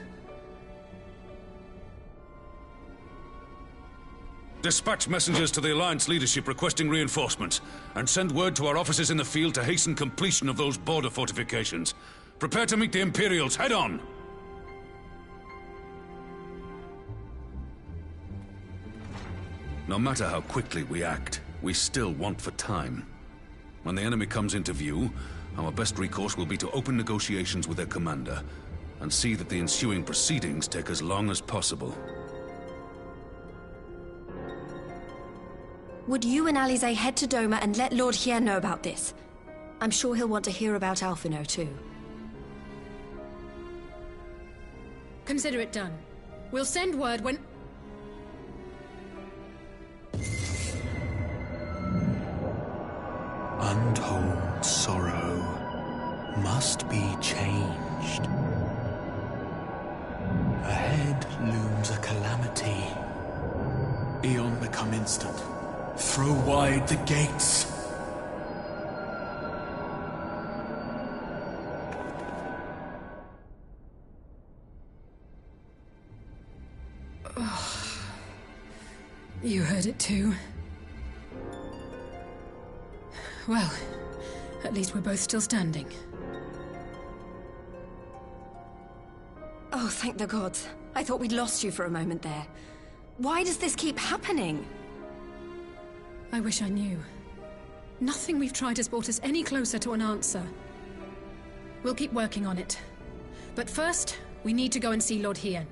Dispatch messengers to the Alliance leadership requesting reinforcements, and send word to our officers in the field to hasten completion of those border fortifications. Prepare to meet the Imperials head on! No matter how quickly we act, we still want for time. When the enemy comes into view, our best recourse will be to open negotiations with their commander, and see that the ensuing proceedings take as long as possible. Would you and Alize head to Doma and let Lord Hien know about this? I'm sure he'll want to hear about Alphino too. Consider it done. We'll send word when... Untold sorrow must be changed. Ahead looms a calamity. Eon become instant. Throw wide the gates. Oh, you heard it too. Well, at least we're both still standing. Oh, thank the gods. I thought we'd lost you for a moment there. Why does this keep happening? I wish I knew. Nothing we've tried has brought us any closer to an answer. We'll keep working on it. But first, we need to go and see Lord Hien.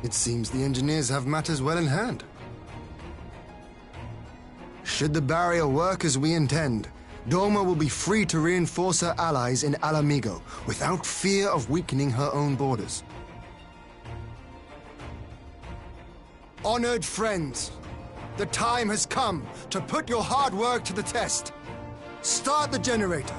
It seems the engineers have matters well in hand. Should the barrier work as we intend, Doma will be free to reinforce her allies in Alamigo without fear of weakening her own borders. Honored friends, the time has come to put your hard work to the test. Start the generator.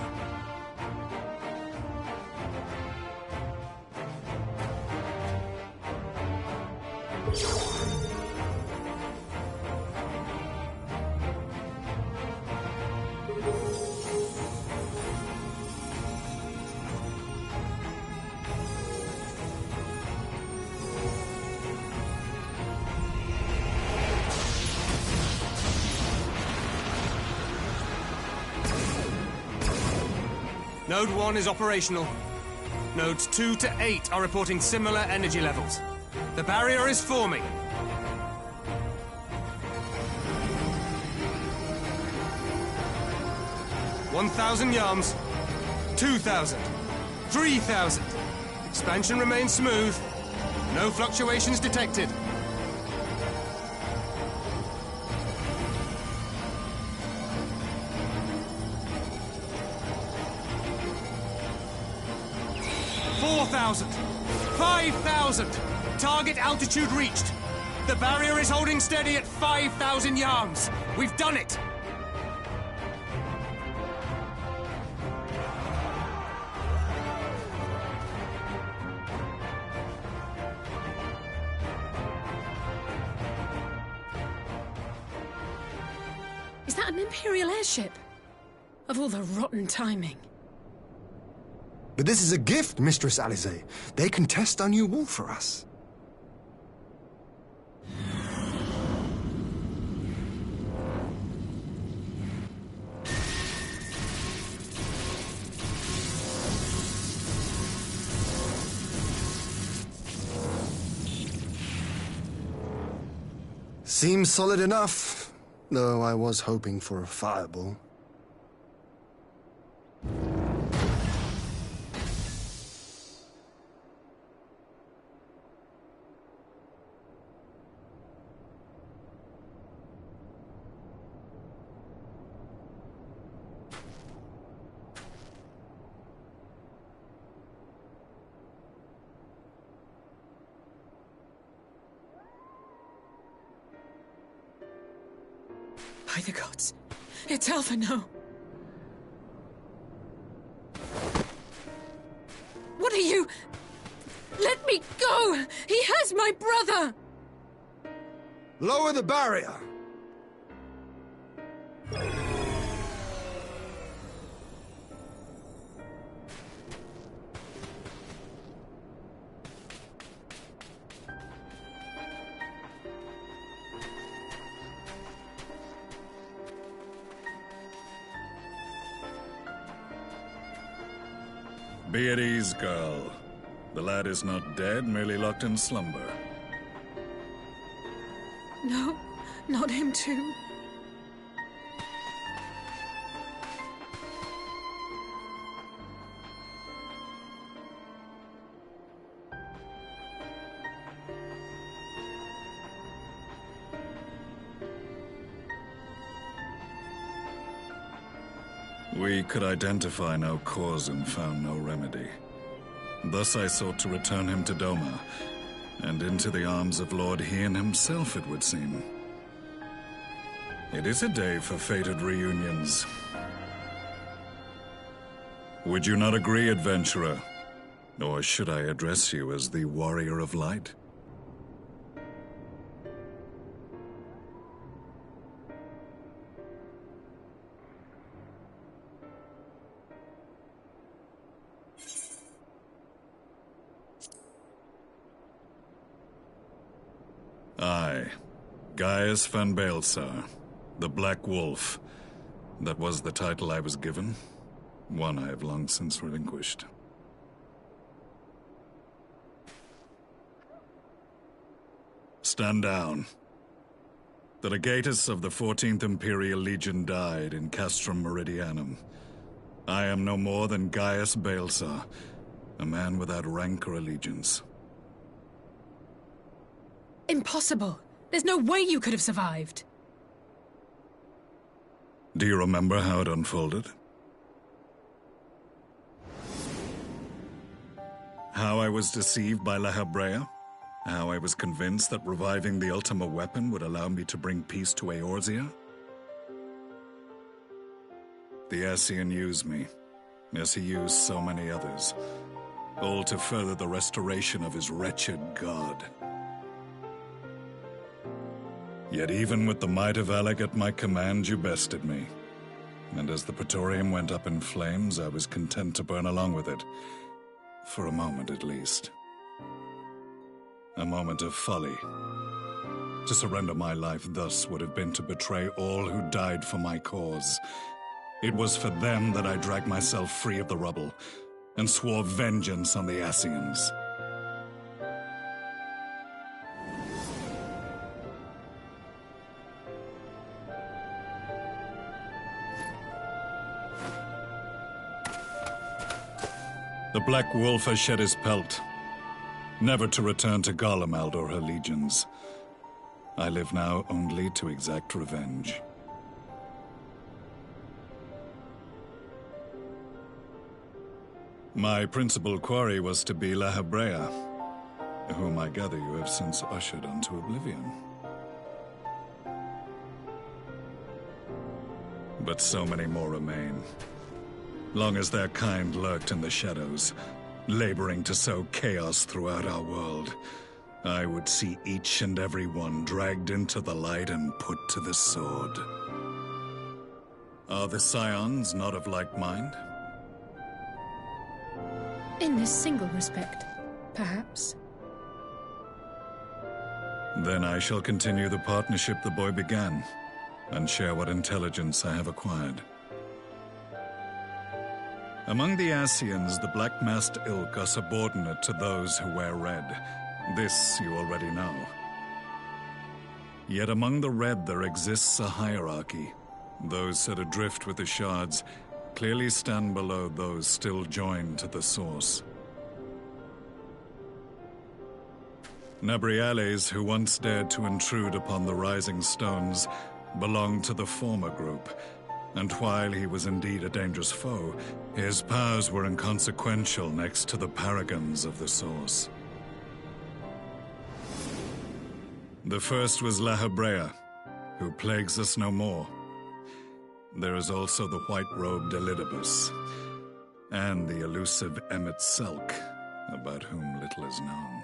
Node 1 is operational. Nodes 2 to 8 are reporting similar energy levels. The barrier is forming. $1,000 yards, 2,000, 3,000. Expansion remains smooth. No fluctuations detected. $4,000, 5,000. Target altitude reached. The barrier is holding steady at 5,000 yards. We've done it. Is that an Imperial airship? Of all the rotten timing. But this is a gift, Mistress Alize. They can test our new wall for us. Seems solid enough, though I was hoping for a fireball. By the gods, it's Alphino. What are you? Let me go! He has my brother! Lower the barrier! Be at ease, girl. The lad is not dead, merely locked in slumber. No, not him too. We could identify no cause and found no remedy. Thus I sought to return him to Doma, and into the arms of Lord Hien himself, it would seem. It is a day for fated reunions. Would you not agree, adventurer? Or should I address you as the Warrior of Light? I, Gaius van Baelsar, the Black Wolf. That was the title I was given, one I have long since relinquished. Stand down. The legatus of the 14th Imperial Legion died in Castrum Meridianum. I am no more than Gaius Baelsar, a man without rank or allegiance. Impossible! There's no way you could have survived! Do you remember how it unfolded? How I was deceived by La Habrea? How I was convinced that reviving the Ultima weapon would allow me to bring peace to Eorzea? The Ascian used me, as he used so many others, all to further the restoration of his wretched god. Yet even with the might of Alec at my command, you bested me. And as the Praetorium went up in flames, I was content to burn along with it. For a moment, at least. A moment of folly. To surrender my life thus would have been to betray all who died for my cause. It was for them that I dragged myself free of the rubble, and swore vengeance on the Ascians. The Black Wolf has shed his pelt, never to return to Garlemald or her legions. I live now only to exact revenge. My principal quarry was to be La Habrea, whom I gather you have since ushered onto oblivion. But so many more remain. Long as their kind lurked in the shadows, laboring to sow chaos throughout our world, I would see each and every one dragged into the light and put to the sword. Are the Scions not of like mind? In this single respect, perhaps. Then I shall continue the partnership the boy began, and share what intelligence I have acquired. Among the Ascians, the Black-Masked Ilk are subordinate to those who wear red. This you already know. Yet among the Red there exists a hierarchy. Those set adrift with the shards clearly stand below those still joined to the source. Nabriales, who once dared to intrude upon the Rising Stones, belonged to the former group. And while he was indeed a dangerous foe, his powers were inconsequential next to the paragons of the Source. The first was La Habrea, who plagues us no more, There is also the white-robed Elidibus, and the elusive Emmet Selk, about whom little is known.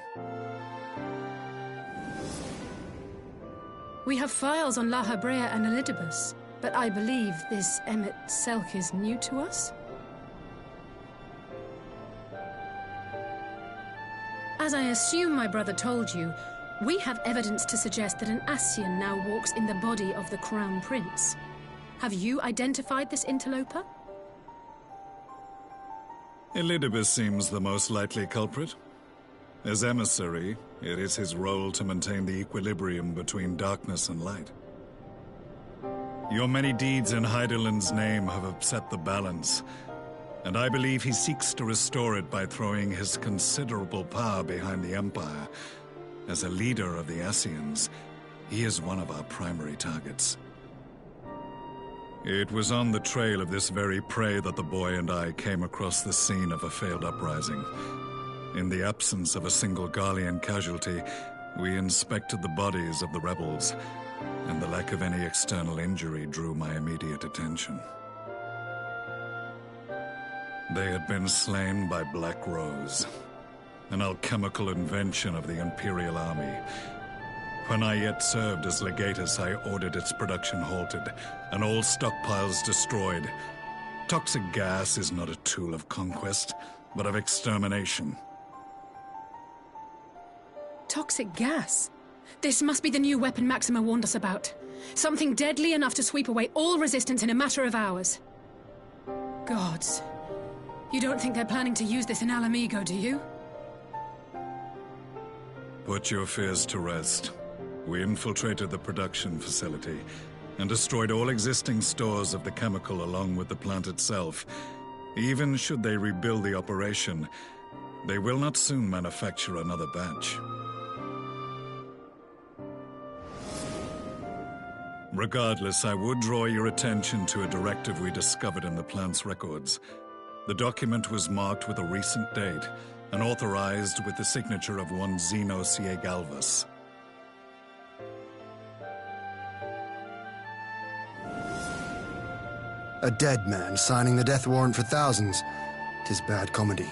We have files on La Habrea and Elidibus, but I believe this Emmet Selk is new to us? As I assume my brother told you, we have evidence to suggest that an Ascian now walks in the body of the Crown Prince. Have you identified this interloper? Elidibus seems the most likely culprit. As emissary, it is his role to maintain the equilibrium between darkness and light. Your many deeds in Hydaelyn's name have upset the balance, and I believe he seeks to restore it by throwing his considerable power behind the Empire. As a leader of the Ascians, he is one of our primary targets. It was on the trail of this very prey that the boy and I came across the scene of a failed uprising. In the absence of a single Garlean casualty, we inspected the bodies of the rebels, and the lack of any external injury drew my immediate attention. They had been slain by Black Rose, an alchemical invention of the Imperial Army. When I yet served as legatus, I ordered its production halted, and all stockpiles destroyed. Toxic gas is not a tool of conquest, but of extermination. Toxic gas? This must be the new weapon Maxima warned us about. Something deadly enough to sweep away all resistance in a matter of hours. Gods. You don't think they're planning to use this in Alamigo, do you? Put your fears to rest. We infiltrated the production facility and destroyed all existing stores of the chemical along with the plant itself. Even should they rebuild the operation, they will not soon manufacture another batch. Regardless, I would draw your attention to a directive we discovered in the plant's records. The document was marked with a recent date and authorized with the signature of one Zeno Galvas. A dead man signing the death warrant for thousands. 'Tis bad comedy.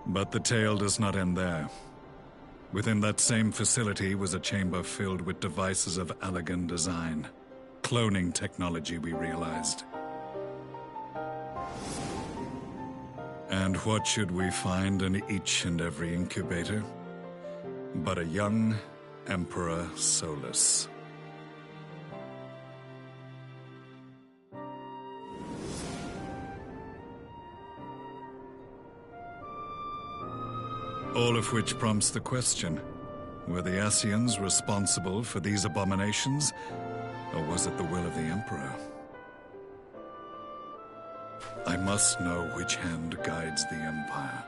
But the tale does not end there. Within that same facility was a chamber filled with devices of Allegan design. Cloning technology, we realized. And what should we find in each and every incubator? But a young Emperor Solus. All of which prompts the question, were the Ascians responsible for these abominations, or was it the will of the Emperor? I must know which hand guides the Empire.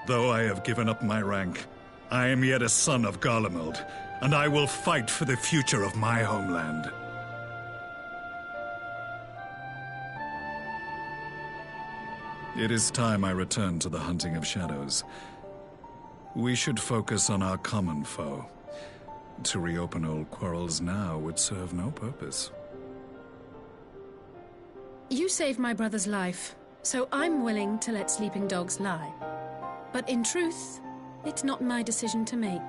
Though I have given up my rank, I am yet a son of Garlemald, and I will fight for the future of my homeland. It is time I return to the hunting of shadows. We should focus on our common foe. To reopen old quarrels now would serve no purpose. You saved my brother's life, so I'm willing to let sleeping dogs lie. But in truth, it's not my decision to make.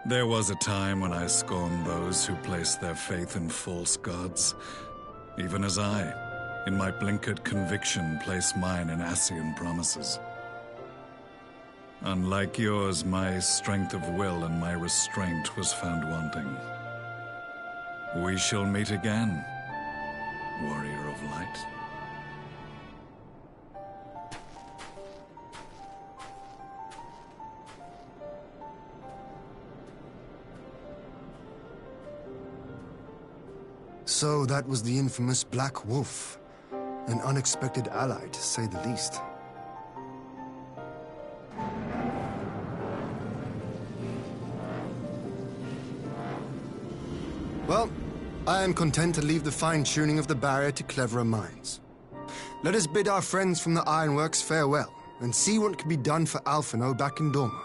There was a time when I scorned those who placed their faith in false gods, even as I, in my blinkered conviction, place mine in Ascian promises. Unlike yours, my strength of will and my restraint was found wanting. We shall meet again, warrior of light. So that was the infamous Black Wolf. An unexpected ally, to say the least. Well, I am content to leave the fine-tuning of the barrier to cleverer minds. Let us bid our friends from the Ironworks farewell, and see what can be done for Alphino back in Doma.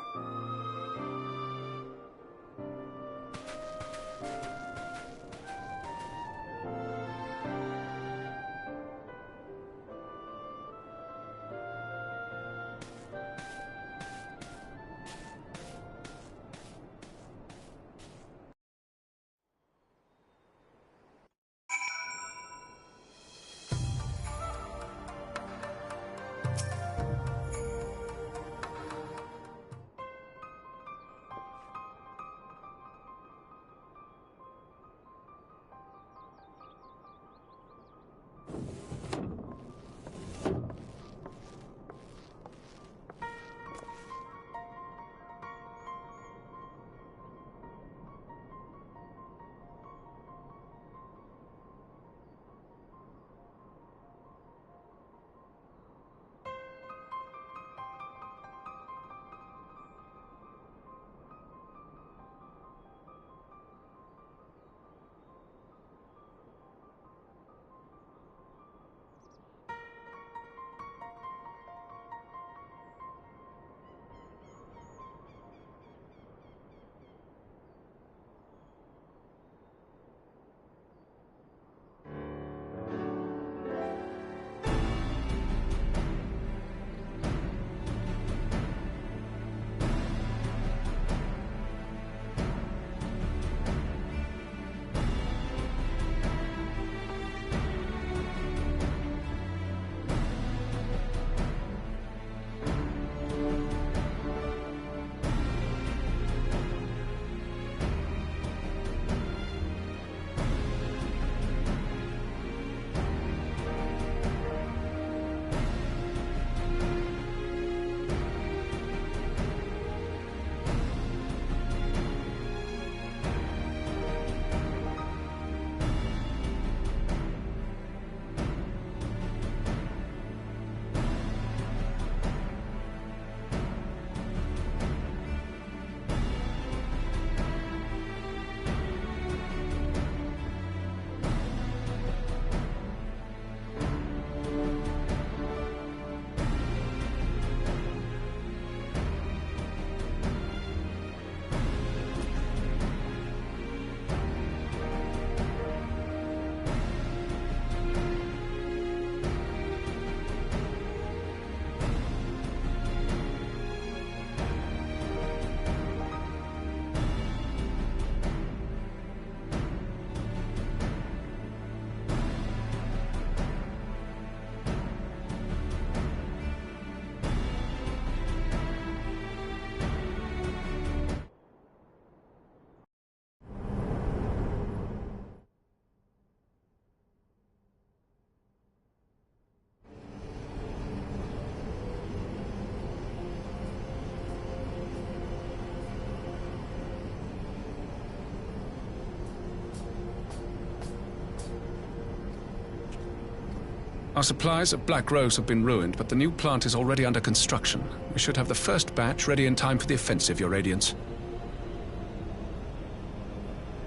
Our supplies of Black Rose have been ruined, but the new plant is already under construction. We should have the first batch ready in time for the offensive, Your Radiance.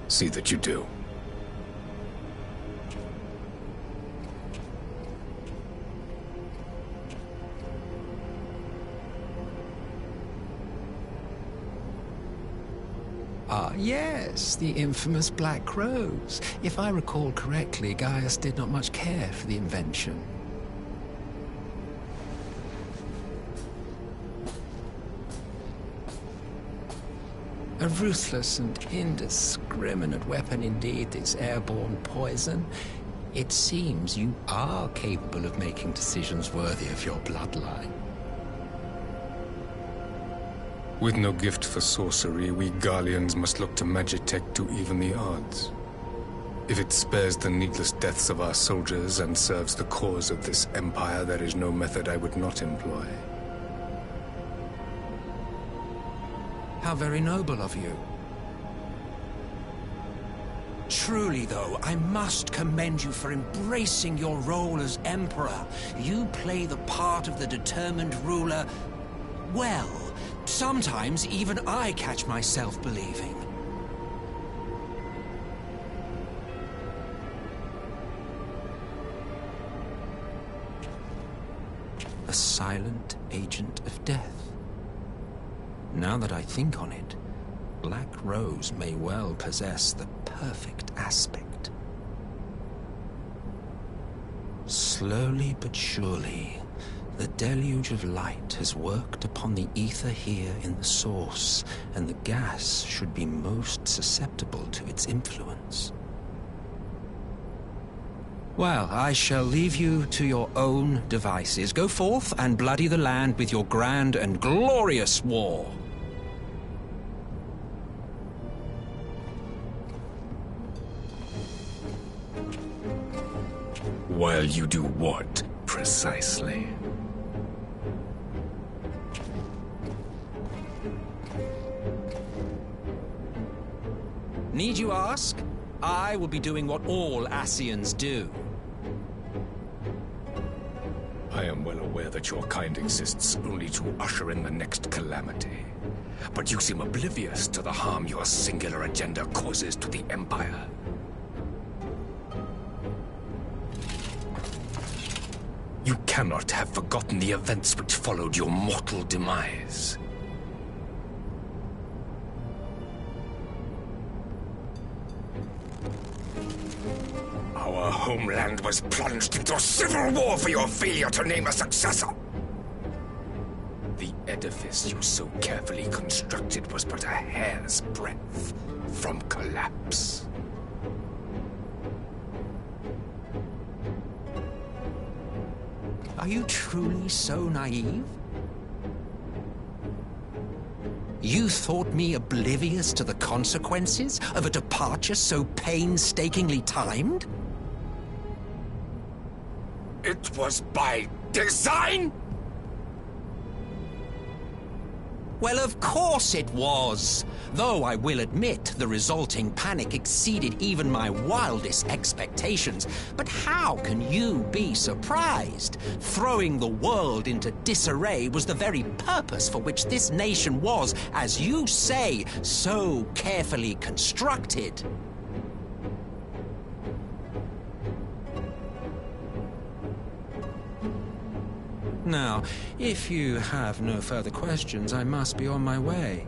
See that you do. Ah, yes, the infamous Black Rose. If I recall correctly, Gaius did not much care for the invention. A ruthless and indiscriminate weapon indeed, this airborne poison. It seems you are capable of making decisions worthy of your bloodline. With no gift for sorcery, we Garleans must look to Magitech to even the odds. If it spares the needless deaths of our soldiers and serves the cause of this empire, there is no method I would not employ. How very noble of you. Truly, though, I must commend you for embracing your role as Emperor. You play the part of the determined ruler well. Sometimes even I catch myself believing. a silent agent of death. Now that I think on it, Black Rose may well possess the perfect aspect. Slowly but surely, the deluge of light has worked upon the ether here in the source, and the gas should be most susceptible to its influence. Well, I shall leave you to your own devices. Go forth and bloody the land with your grand and glorious war. While you do what, precisely? Need you ask? I will be doing what all Ascians do. I am well aware that your kind exists only to usher in the next calamity. But you seem oblivious to the harm your singular agenda causes to the Empire. You cannot have forgotten the events which followed your mortal demise. Our homeland was plunged into civil war for your failure to name a successor. The edifice you so carefully constructed was but a hair's breadth from collapse. Are you truly so naive? You thought me oblivious to the consequences of a departure so painstakingly timed? It was by design? Well, of course it was. Though I will admit the resulting panic exceeded even my wildest expectations. But how can you be surprised? Throwing the world into disarray was the very purpose for which this nation was, as you say, so carefully constructed. Now, if you have no further questions, I must be on my way.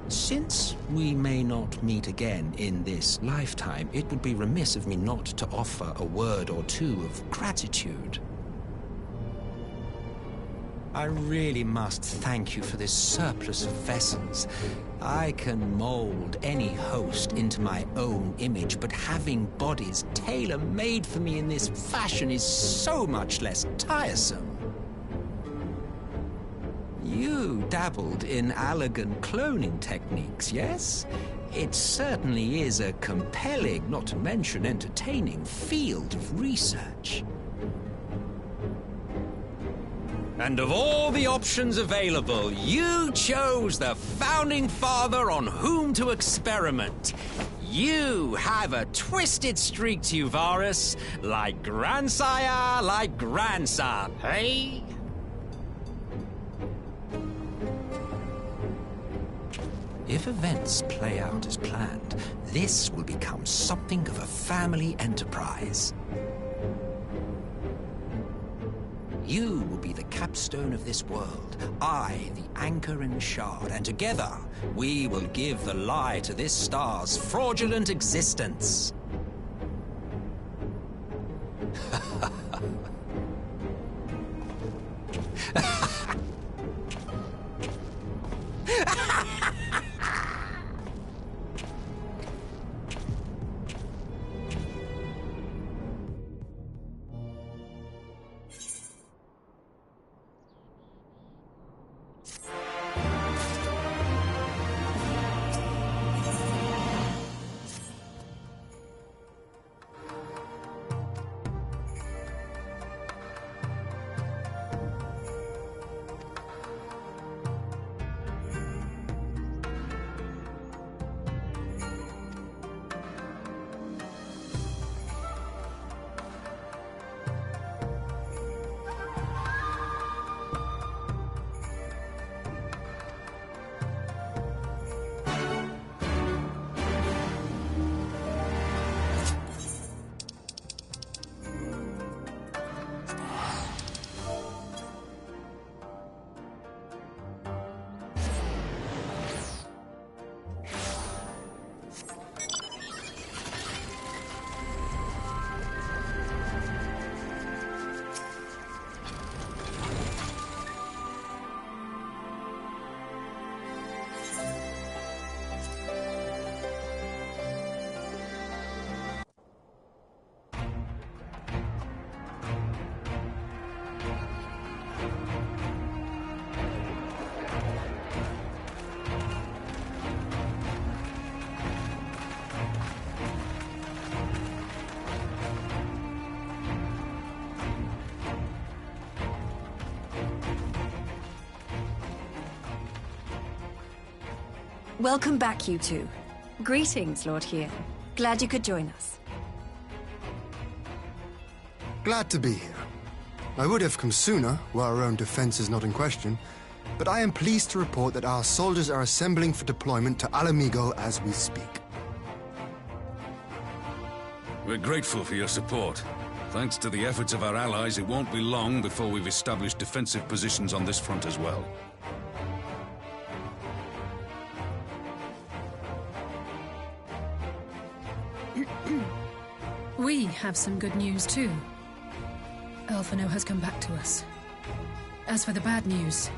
Since we may not meet again in this lifetime, it would be remiss of me not to offer a word or two of gratitude. I really must thank you for this surplus of vessels. I can mold any host into my own image, but having bodies tailor-made for me in this fashion is so much less tiresome. You dabbled in elegant cloning techniques, yes? It certainly is a compelling, not to mention entertaining, field of research. And of all the options available, you chose the Founding Father on whom to experiment. You have a twisted streak to you, Varus, like grandsire, like grandson, hey? If events play out as planned, this will become something of a family enterprise. You will be the capstone of this world, I the anchor and shard, and together we will give the lie to this star's fraudulent existence. Welcome back, you two. Greetings, Lord Hien. Glad you could join us. Glad to be here. I would have come sooner, were our own defense is not in question, but I am pleased to report that our soldiers are assembling for deployment to Alamigo as we speak. We're grateful for your support. Thanks to the efforts of our allies, it won't be long before we've established defensive positions on this front as well. We have some good news too. Alphino has come back to us. As for the bad news...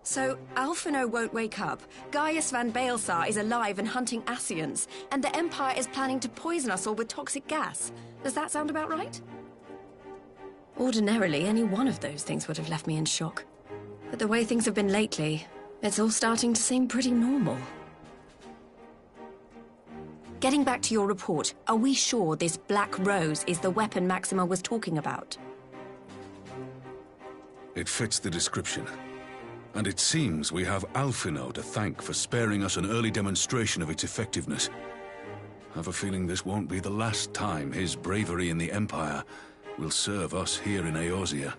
So, Alphino won't wake up, Gaius van Baelsar is alive and hunting Ascians, and the Empire is planning to poison us all with toxic gas. Does that sound about right? Ordinarily, any one of those things would have left me in shock. But the way things have been lately, it's all starting to seem pretty normal. Getting back to your report, are we sure this Black Rose is the weapon Maxima was talking about? It fits the description. And it seems we have Alphino to thank for sparing us an early demonstration of its effectiveness. I have a feeling this won't be the last time his bravery in the Empire will serve us here in Eorzea.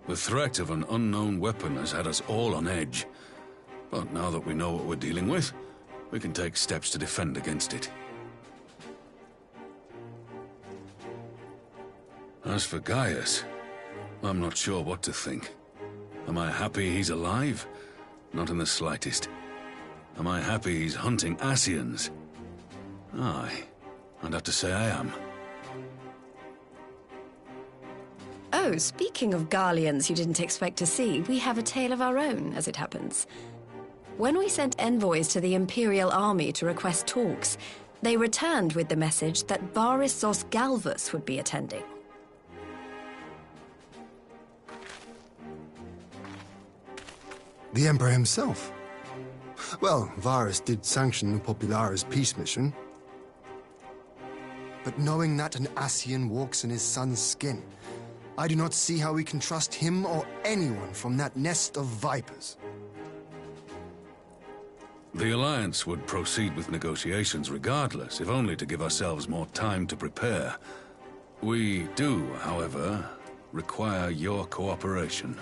The threat of an unknown weapon has had us all on edge. But now that we know what we're dealing with, we can take steps to defend against it. As for Gaius, I'm not sure what to think. Am I happy he's alive? Not in the slightest. Am I happy he's hunting Ascians? Aye, I'd have to say I am. Oh, speaking of Garleans you didn't expect to see, we have a tale of our own, as it happens. When we sent envoys to the Imperial Army to request talks, they returned with the message that Varys Zos Galvus would be attending. The Emperor himself. Well, Varys did sanction the Popularis peace mission. But knowing that an Ascian walks in his son's skin, I do not see how we can trust him or anyone from that nest of vipers. The Alliance would proceed with negotiations regardless, if only to give ourselves more time to prepare. We do, however, require your cooperation.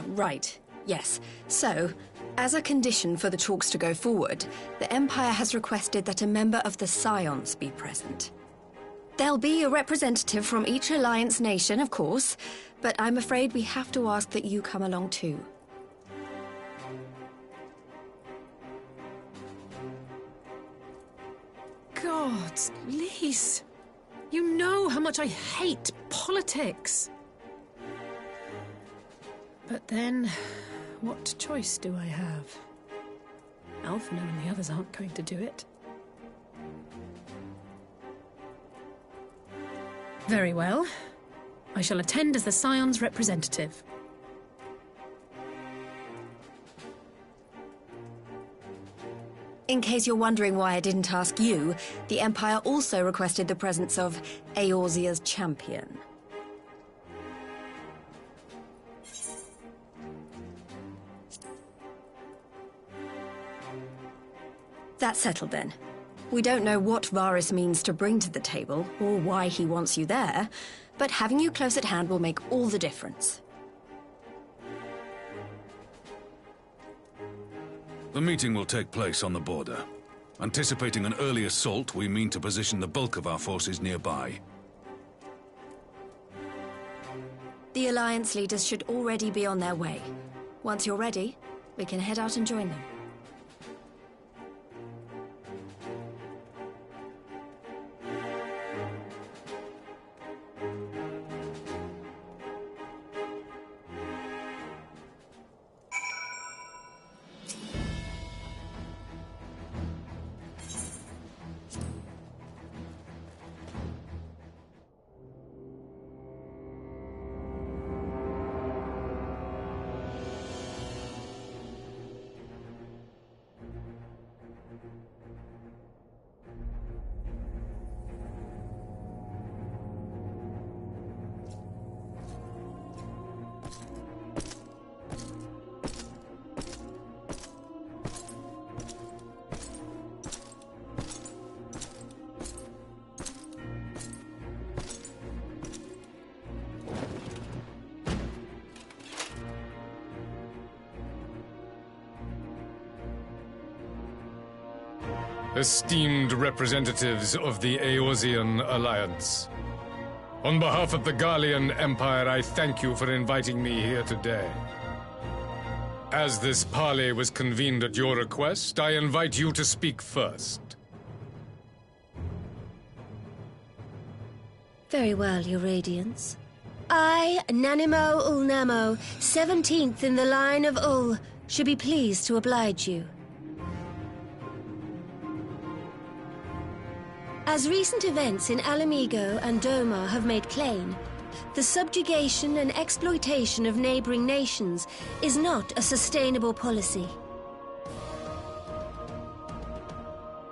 Right. Yes. So, as a condition for the talks to go forward, the Empire has requested that a member of the Scions be present. There'll be a representative from each Alliance nation, of course, but I'm afraid we have to ask that you come along too. Gods, Lise, you know how much I hate politics. But then, what choice do I have? Alphino and the others aren't going to do it. Very well. I shall attend as the Scion's representative. In case you're wondering why I didn't ask you, the Empire also requested the presence of Eorzea's champion. That's settled then. We don't know what Varys means to bring to the table, or why he wants you there, but having you close at hand will make all the difference. The meeting will take place on the border. Anticipating an early assault, we mean to position the bulk of our forces nearby. The Alliance leaders should already be on their way. Once you're ready, we can head out and join them. esteemed representatives of the Eorzean Alliance. On behalf of the Garlean Empire, I thank you for inviting me here today. As this parley was convened at your request, I invite you to speak first. Very well, Your Radiance. I, Nanimo Ulnamo, 17th in the line of Ul, should be pleased to oblige you. As recent events in Alamigo and Doma have made plain, the subjugation and exploitation of neighboring nations is not a sustainable policy.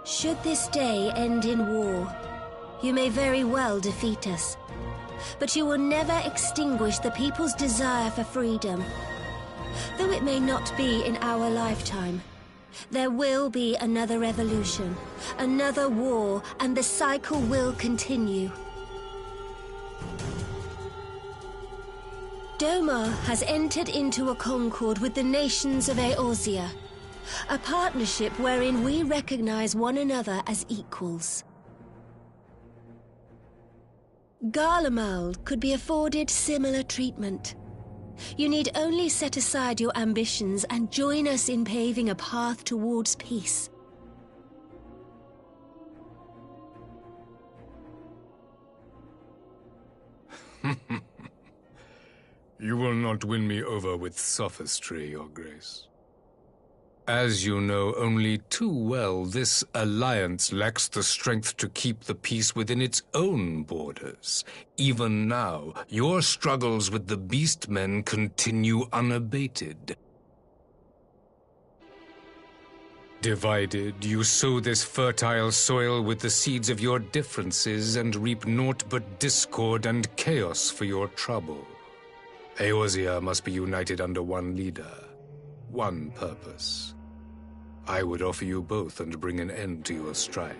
Should this day end in war, you may very well defeat us, but you will never extinguish the people's desire for freedom. Though it may not be in our lifetime, there will be another revolution, another war, and the cycle will continue. Doma has entered into a concord with the nations of Eorzea, a partnership wherein we recognize one another as equals. Garlemald could be afforded similar treatment. You need only set aside your ambitions and join us in paving a path towards peace. You will not win me over with sophistry, Your Grace. As you know only too well, this alliance lacks the strength to keep the peace within its own borders. Even now, your struggles with the Beastmen continue unabated. Divided, you sow this fertile soil with the seeds of your differences and reap naught but discord and chaos for your trouble. Eorzea must be united under one leader, one purpose. I would offer you both and bring an end to your strife.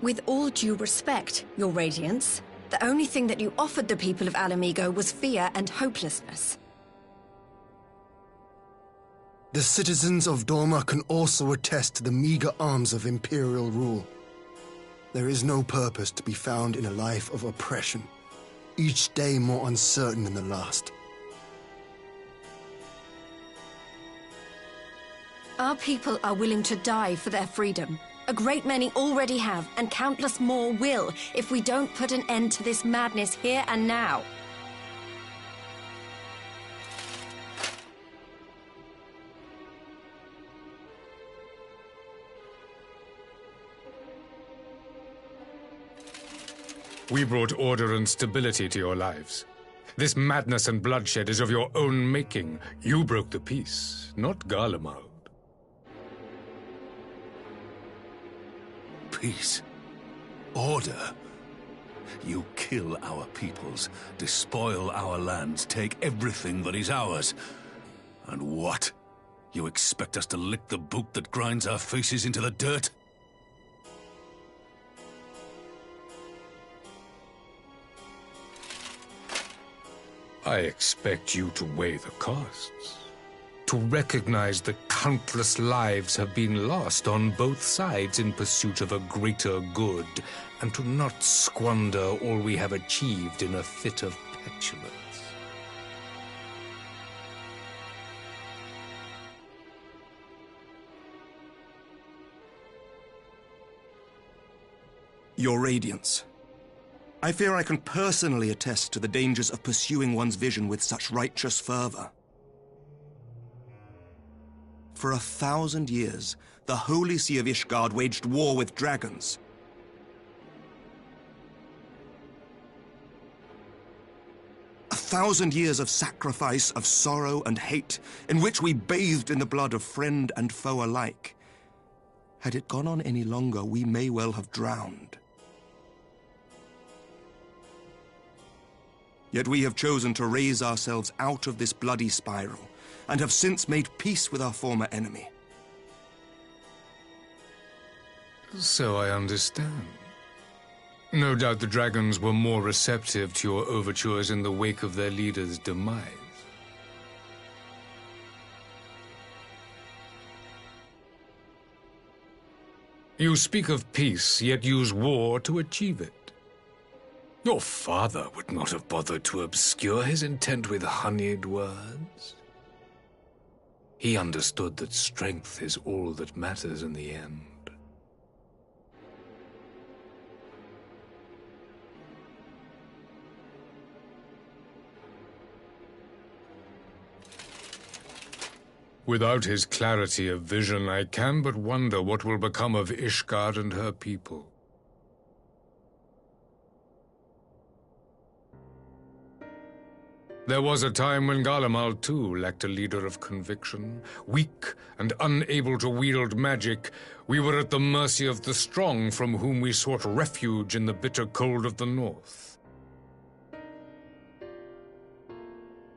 With all due respect, Your Radiance, the only thing that you offered the people of Alamigo was fear and hopelessness. The citizens of Doma can also attest to the meager arms of Imperial rule. There is no purpose to be found in a life of oppression, each day more uncertain than the last. Our people are willing to die for their freedom. A great many already have, and countless more will, if we don't put an end to this madness here and now. We brought order and stability to your lives. This madness and bloodshed is of your own making. You broke the peace, not Garlemald. Peace. Order. You kill our peoples, despoil our lands, take everything that is ours. And what? You expect us to lick the boot that grinds our faces into the dirt? I expect you to weigh the costs. To recognize that countless lives have been lost on both sides in pursuit of a greater good, and to not squander all we have achieved in a fit of petulance. Your Radiance, I fear I can personally attest to the dangers of pursuing one's vision with such righteous fervor. For 1,000 years, the Holy See of Ishgard waged war with dragons. A 1,000 years of sacrifice, of sorrow and hate, in which we bathed in the blood of friend and foe alike. Had it gone on any longer, we may well have drowned. Yet we have chosen to raise ourselves out of this bloody spiral, and have since made peace with our former enemy. So I understand. No doubt the dragons were more receptive to your overtures in the wake of their leader's demise. You speak of peace, yet use war to achieve it. Your father would not have bothered to obscure his intent with honeyed words. He understood that strength is all that matters in the end. Without his clarity of vision, I can but wonder what will become of Ishgard and her people. There was a time when Garlemald too lacked a leader of conviction. Weak and unable to wield magic, we were at the mercy of the strong from whom we sought refuge in the bitter cold of the north.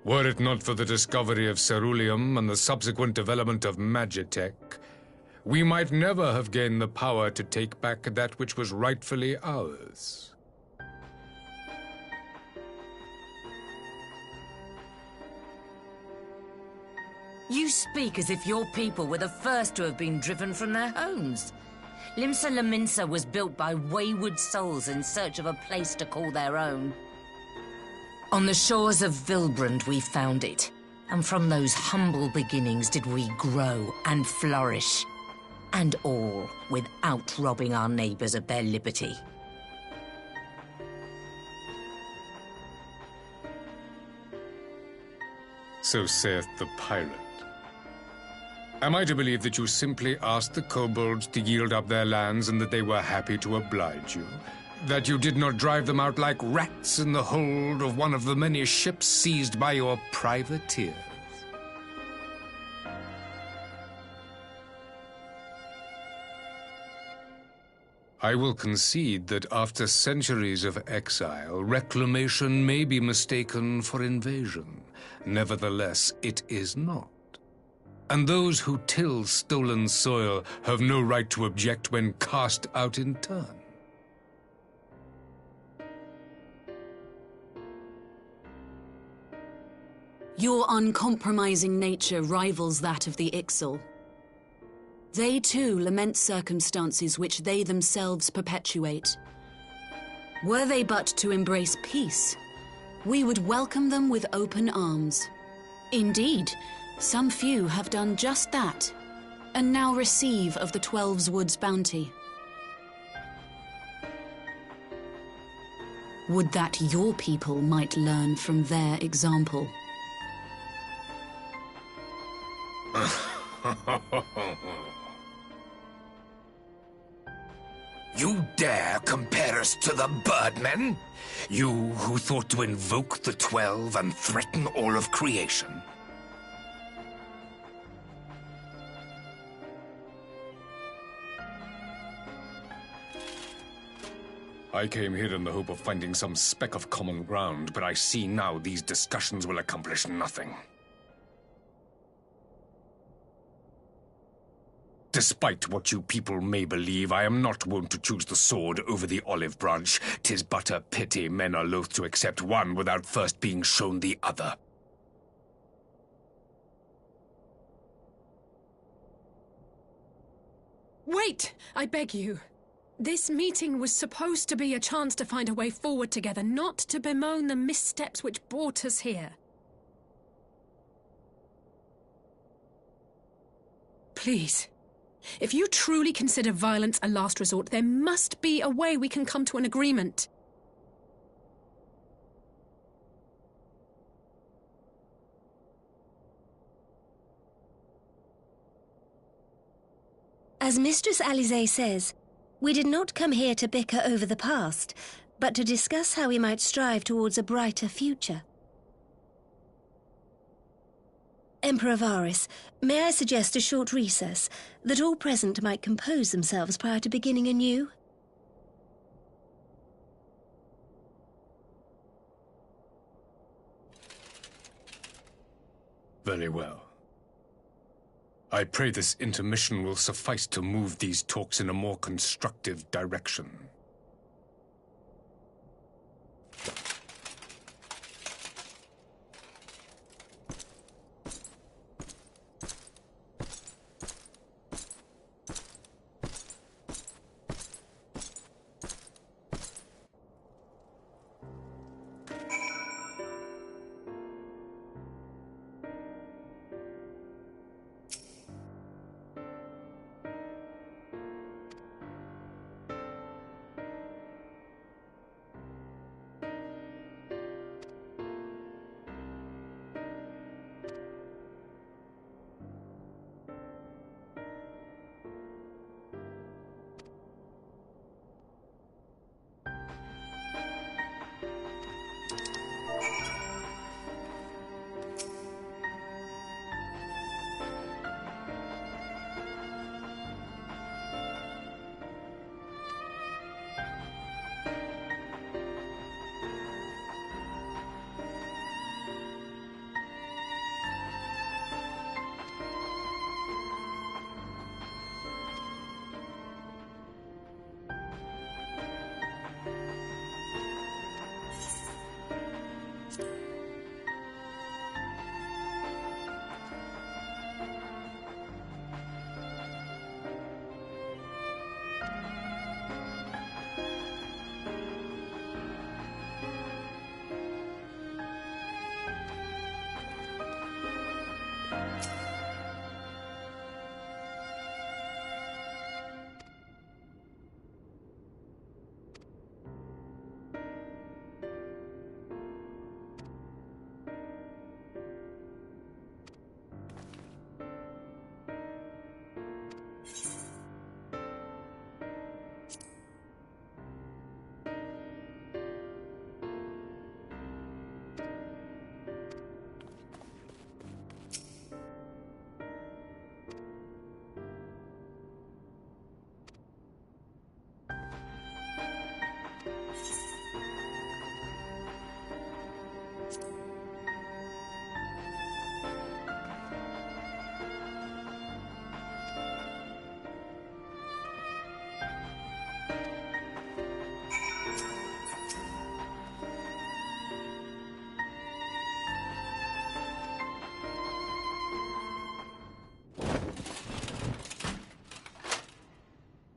Were it not for the discovery of ceruleum and the subsequent development of Magitech, we might never have gained the power to take back that which was rightfully ours. You speak as if your people were the first to have been driven from their homes. Limsa Lominsa was built by wayward souls in search of a place to call their own. On the shores of Vilbrand we found it, and from those humble beginnings did we grow and flourish. And all without robbing our neighbors of their liberty. So saith the pirate. Am I to believe that you simply asked the kobolds to yield up their lands and that they were happy to oblige you? That you did not drive them out like rats in the hold of one of the many ships seized by your privateers? I will concede that after centuries of exile, reclamation may be mistaken for invasion. Nevertheless, it is not. And those who till stolen soil have no right to object when cast out in turn. Your uncompromising nature rivals that of the Ixal. They too lament circumstances which they themselves perpetuate. Were they but to embrace peace, we would welcome them with open arms. Indeed, some few have done just that, and now receive of the Twelve's Wood's bounty. Would that your people might learn from their example. You dare compare us to the Birdmen? You who thought to invoke the 12 and threaten all of creation? I came here in the hope of finding some speck of common ground, but I see now these discussions will accomplish nothing. Despite what you people may believe, I am not wont to choose the sword over the olive branch. 'Tis but a pity men are loath to accept one without first being shown the other. Wait! I beg you. This meeting was supposed to be a chance to find a way forward together, not to bemoan the missteps which brought us here. Please. If you truly consider violence a last resort, there must be a way we can come to an agreement. As Mistress Alisaie says, we did not come here to bicker over the past, but to discuss how we might strive towards a brighter future. Emperor Varys, may I suggest a short recess, that all present might compose themselves prior to beginning anew? Very well. I pray this intermission will suffice to move these talks in a more constructive direction.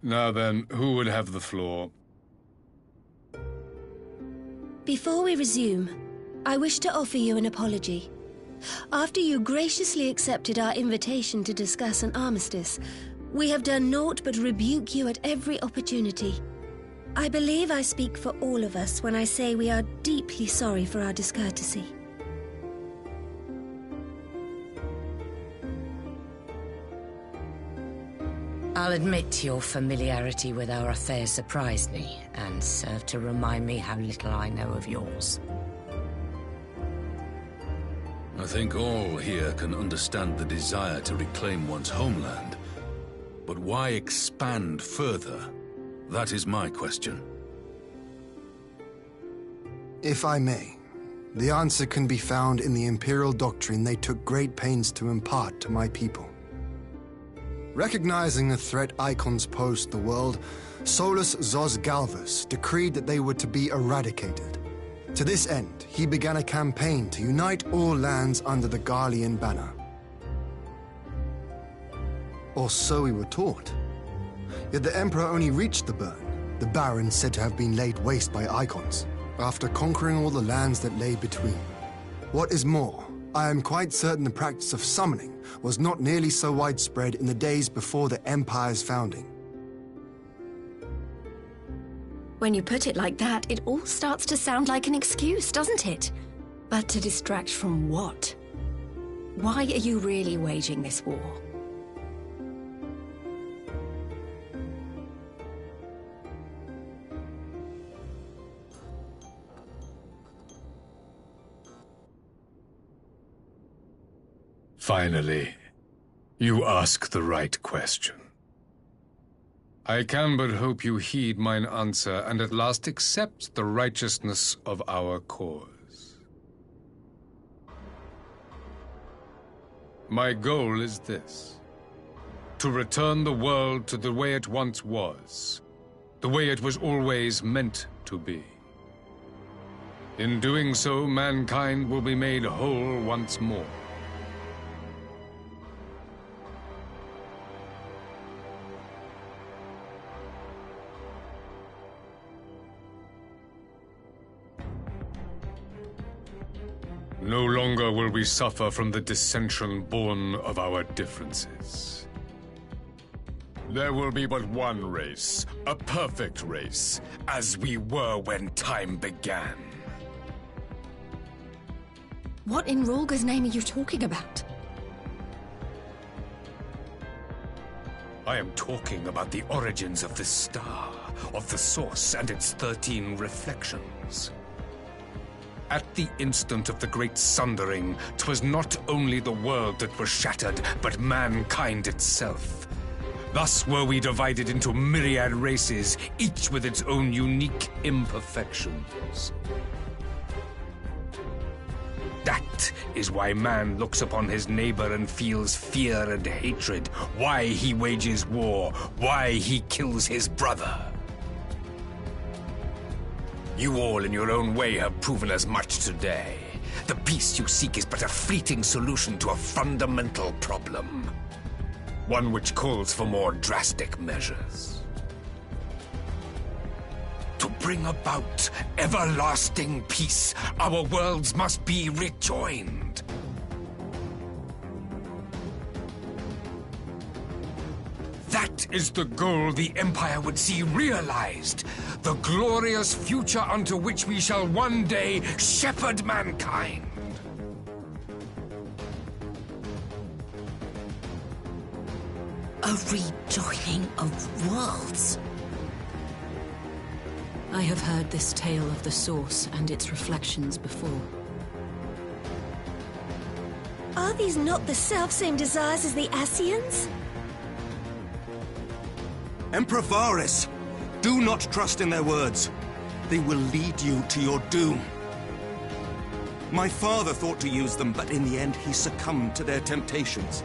Now then, who would have the floor? Before we resume, I wish to offer you an apology. After you graciously accepted our invitation to discuss an armistice, we have done naught but rebuke you at every opportunity. I believe I speak for all of us when I say we are deeply sorry for our discourtesy. I'll admit your familiarity with our affairs surprised me, and served to remind me how little I know of yours. I think all here can understand the desire to reclaim one's homeland. But why expand further? That is my question. If I may, the answer can be found in the Imperial doctrine they took great pains to impart to my people. Recognizing the threat icons posed to the world, Solus Zos Galvus decreed that they were to be eradicated. To this end, he began a campaign to unite all lands under the Garlean banner. Or so we were taught. Yet the Emperor only reached the burn, the Baron said to have been laid waste by icons, after conquering all the lands that lay between. What is more, I am quite certain the practice of summoning was not nearly so widespread in the days before the Empire's founding. When you put it like that, it all starts to sound like an excuse, doesn't it? But to distract from what? Why are you really waging this war? Finally, you ask the right question. I can but hope you heed mine answer and at last accept the righteousness of our cause. My goal is this: to return the world to the way it once was, the way it was always meant to be. In doing so, mankind will be made whole once more. No longer will we suffer from the dissension born of our differences. There will be but one race, a perfect race, as we were when time began. What in Rhalga's name are you talking about? I am talking about the origins of the star, of the source and its 13 reflections. At the instant of the great sundering, 'twas not only the world that was shattered, but mankind itself. Thus were we divided into myriad races, each with its own unique imperfections. That is why man looks upon his neighbor and feels fear and hatred, why he wages war, why he kills his brother. You all in your own way have proven as much today. The peace you seek is but a fleeting solution to a fundamental problem. One which calls for more drastic measures. To bring about everlasting peace, our worlds must be rejoined. That is the goal the Empire would see realized. The glorious future unto which we shall one day shepherd mankind. A rejoining of worlds. I have heard this tale of the Source and its reflections before. Are these not the self-same desires as the Ascians? Emperor Varys, do not trust in their words. They will lead you to your doom. My father thought to use them, but in the end he succumbed to their temptations.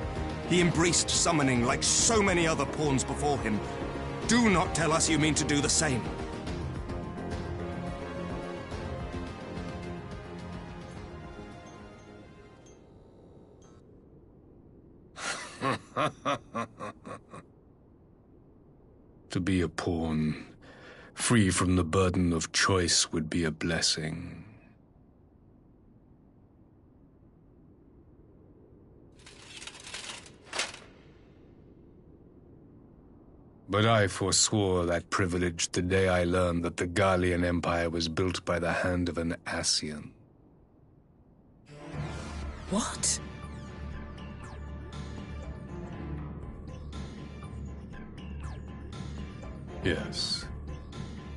He embraced summoning like so many other pawns before him. Do not tell us you mean to do the same. To be a pawn, free from the burden of choice, would be a blessing. But I forswore that privilege the day I learned that the Garlean Empire was built by the hand of an Ascian. What? Yes.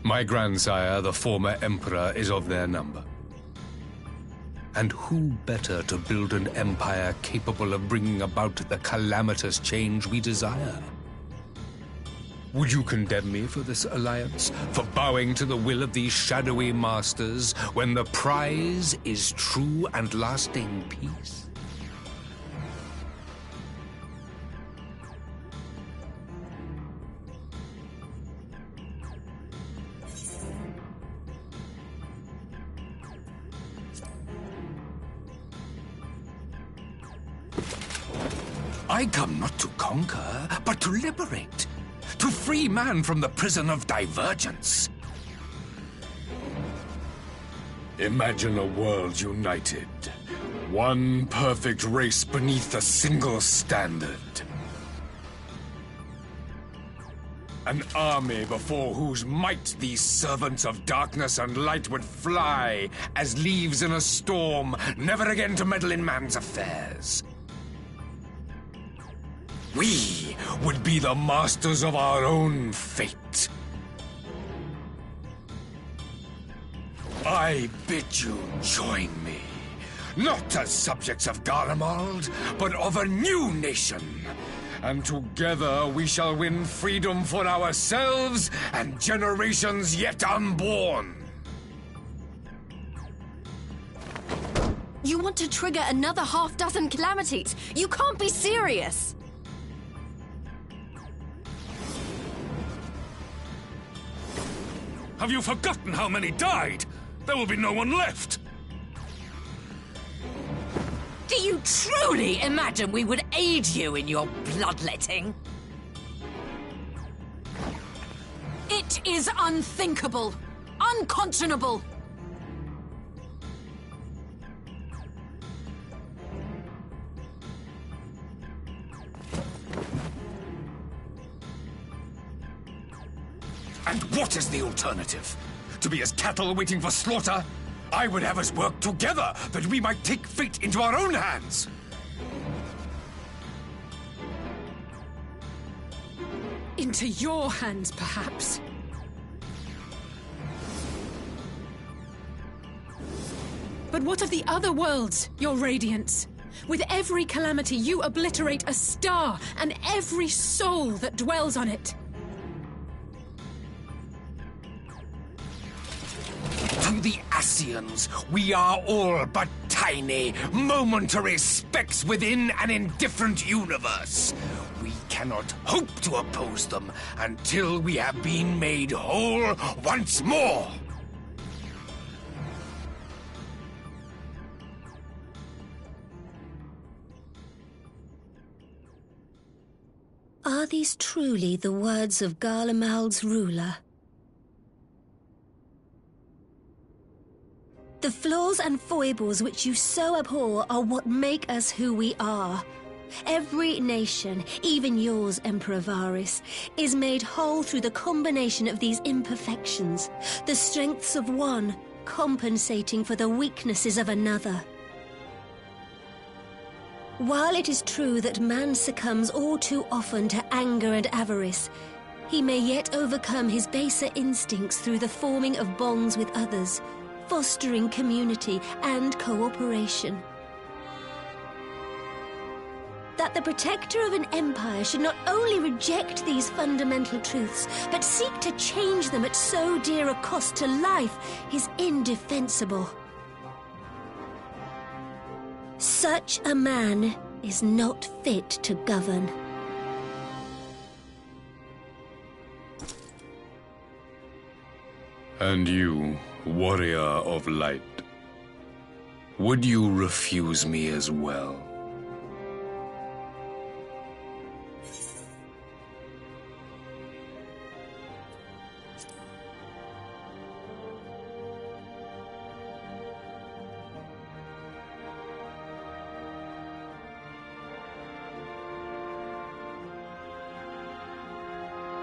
My grandsire, the former Emperor, is of their number. And who better to build an empire capable of bringing about the calamitous change we desire? Would you condemn me for this alliance? For bowing to the will of these shadowy masters, when the prize is true and lasting peace? I come not to conquer, but to liberate. To free man from the prison of divergence. Imagine a world united. One perfect race beneath a single standard. An army before whose might these servants of darkness and light would fly as leaves in a storm, never again to meddle in man's affairs. We would be the masters of our own fate. I bid you join me, not as subjects of Garlemald, but of a new nation. And together we shall win freedom for ourselves and generations yet unborn. You want to trigger another half-dozen calamities? You can't be serious! Have you forgotten how many died? There will be no one left! Do you truly imagine we would aid you in your bloodletting? It is unthinkable! Unconscionable! And what is the alternative? To be as cattle waiting for slaughter? I would have us work together, that we might take fate into our own hands. Into your hands, perhaps. But what of the other worlds, your radiance? With every calamity, you obliterate a star and every soul that dwells on it. To the Ascians, we are all but tiny, momentary specks within an indifferent universe. We cannot hope to oppose them until we have been made whole once more. Are these truly the words of Garlemald's ruler? The flaws and foibles which you so abhor are what make us who we are. Every nation, even yours, Emperor Varys, is made whole through the combination of these imperfections, the strengths of one compensating for the weaknesses of another. While it is true that man succumbs all too often to anger and avarice, he may yet overcome his baser instincts through the forming of bonds with others, fostering community and cooperation. That the protector of an empire should not only reject these fundamental truths, but seek to change them at so dear a cost to life is indefensible. Such a man is not fit to govern. And you, warrior of light, would you refuse me as well?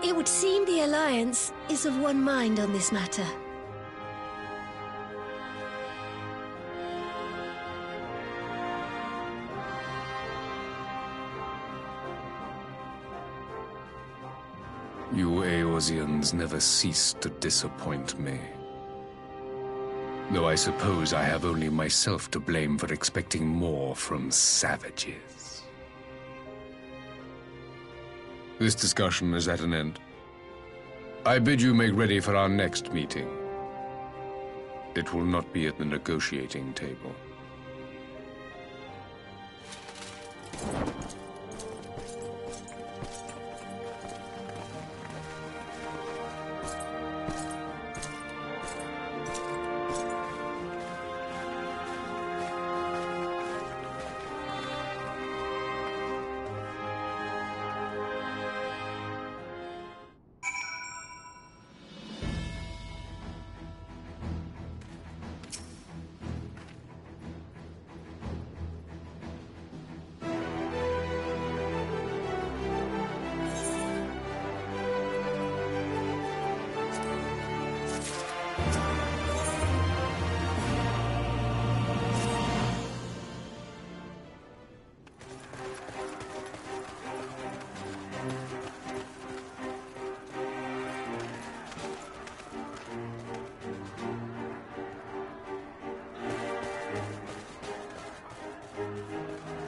It would seem the Alliance is of one mind on this matter. You Eorzeans never cease to disappoint me. Though I suppose I have only myself to blame for expecting more from savages. This discussion is at an end. I bid you make ready for our next meeting. It will not be at the negotiating table.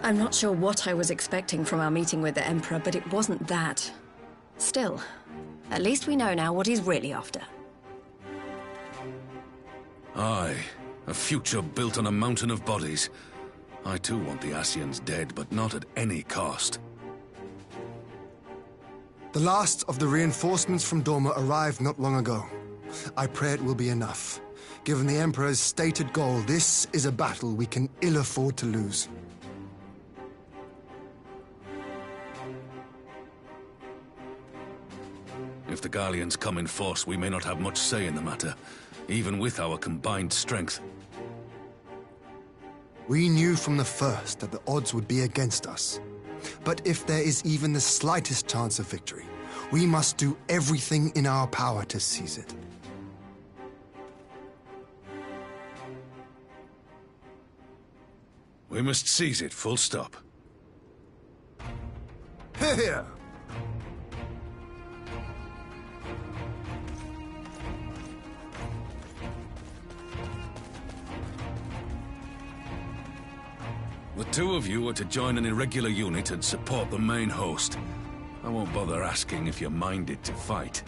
I'm not sure what I was expecting from our meeting with the Emperor, but it wasn't that. Still, at least we know now what he's really after. Aye, a future built on a mountain of bodies. I too want the Ascians dead, but not at any cost. The last of the reinforcements from Doma arrived not long ago. I pray it will be enough. Given the Emperor's stated goal, this is a battle we can ill afford to lose. If the Garleans come in force, we may not have much say in the matter, even with our combined strength. We knew from the first that the odds would be against us. But if there is even the slightest chance of victory, we must do everything in our power to seize it. We must seize it, full stop. Here! The two of you are to join an irregular unit and support the main host. I won't bother asking if you're minded to fight.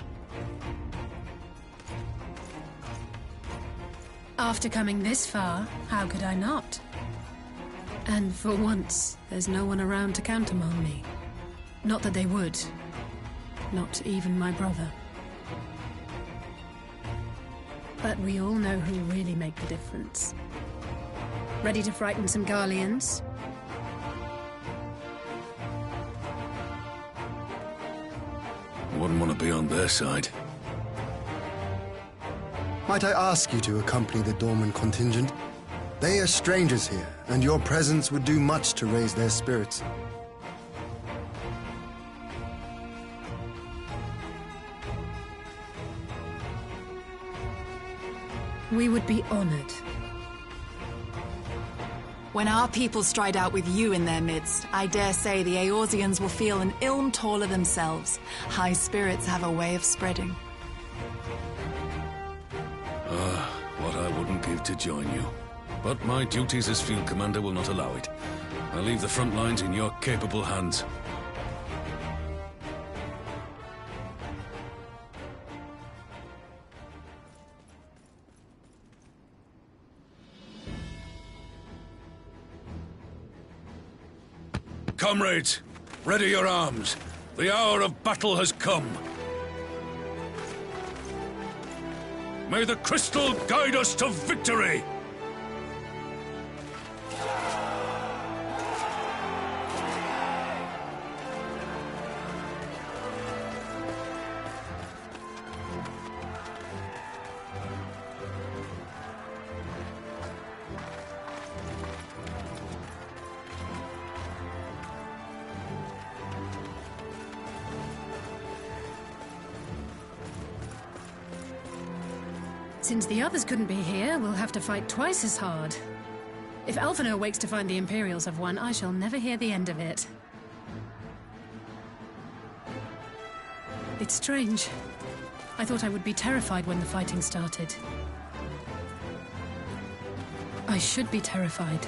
After coming this far, how could I not? And for once, there's no one around to countermand me. Not that they would. Not even my brother. But we all know who really make the difference. Ready to frighten some Garleans? Wouldn't want to be on their side. Might I ask you to accompany the Dorman contingent? They are strangers here, and your presence would do much to raise their spirits. We would be honored. When our people stride out with you in their midst, I dare say the Eorzeans will feel an ilm taller themselves. High spirits have a way of spreading. What I wouldn't give to join you. But my duties as field commander will not allow it. I'll leave the front lines in your capable hands. Comrades, ready your arms. The hour of battle has come. May the crystal guide us to victory! Since the others couldn't be here, we'll have to fight twice as hard. If Alphino wakes to find the Imperials have won, I shall never hear the end of it. It's strange. I thought I would be terrified when the fighting started. I should be terrified.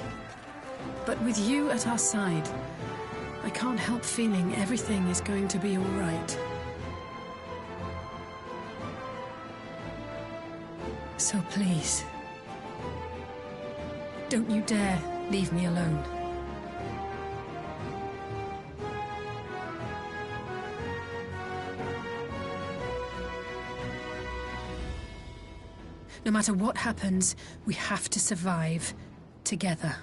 But with you at our side, I can't help feeling everything is going to be all right. So please, don't you dare leave me alone. No matter what happens, we have to survive together.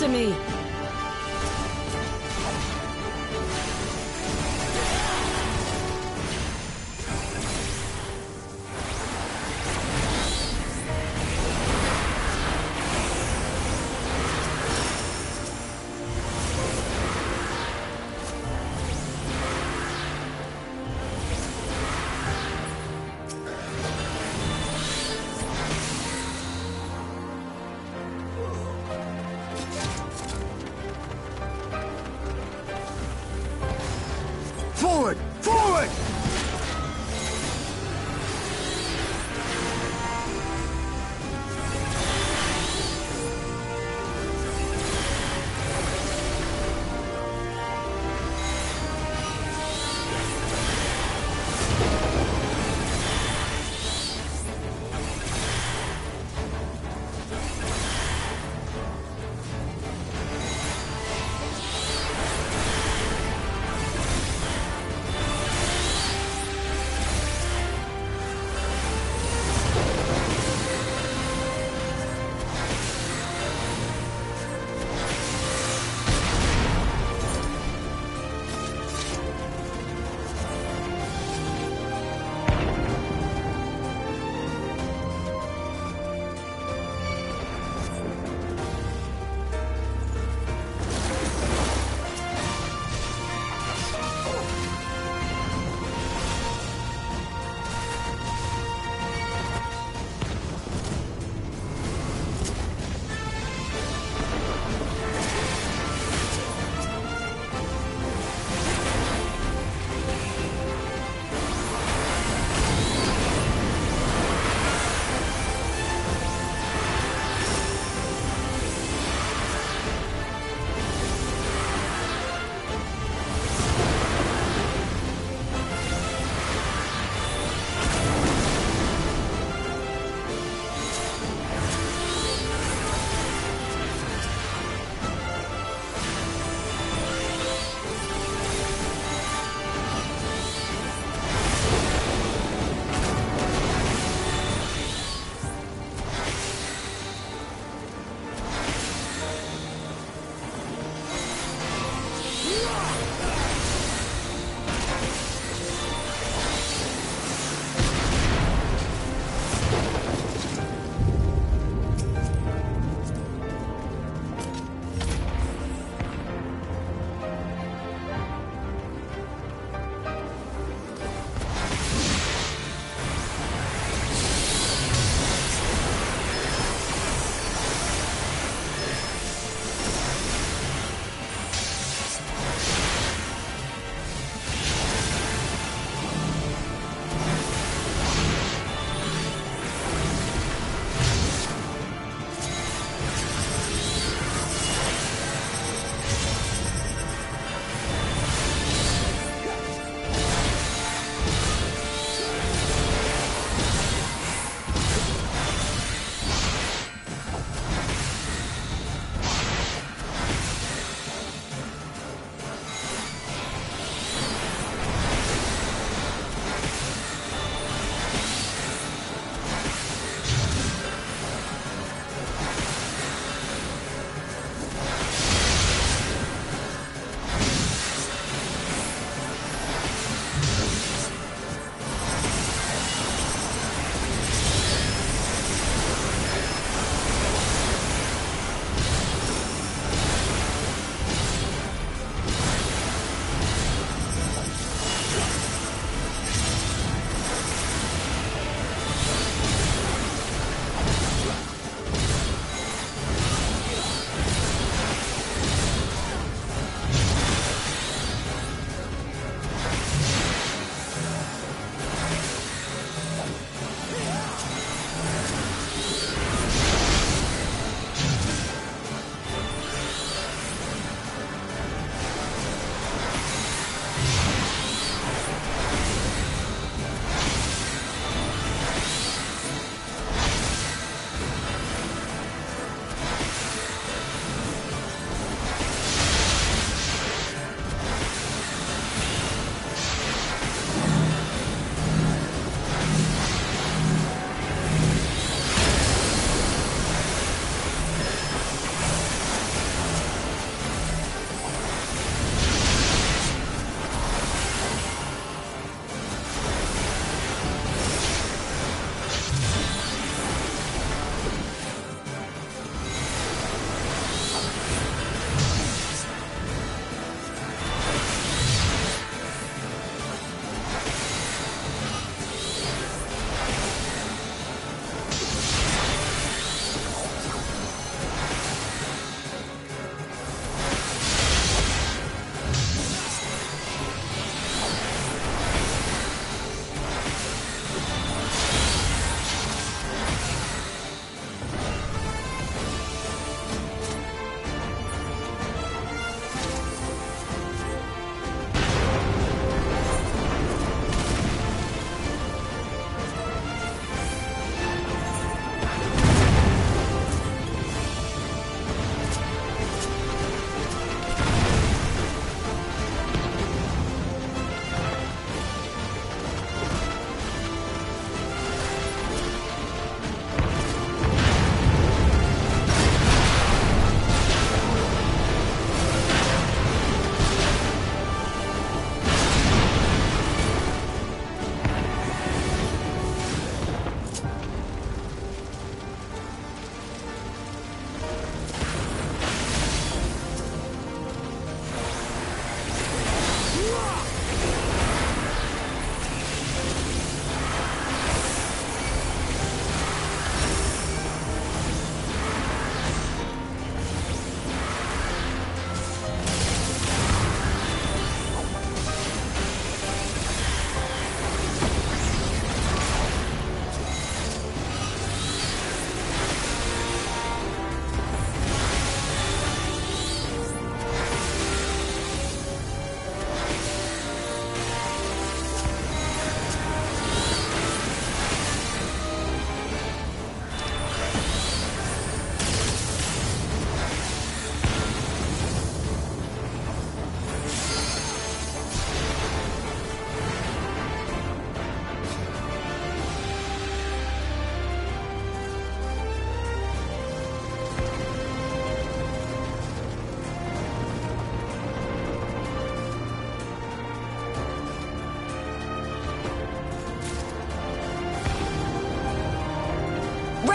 after me!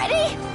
ready?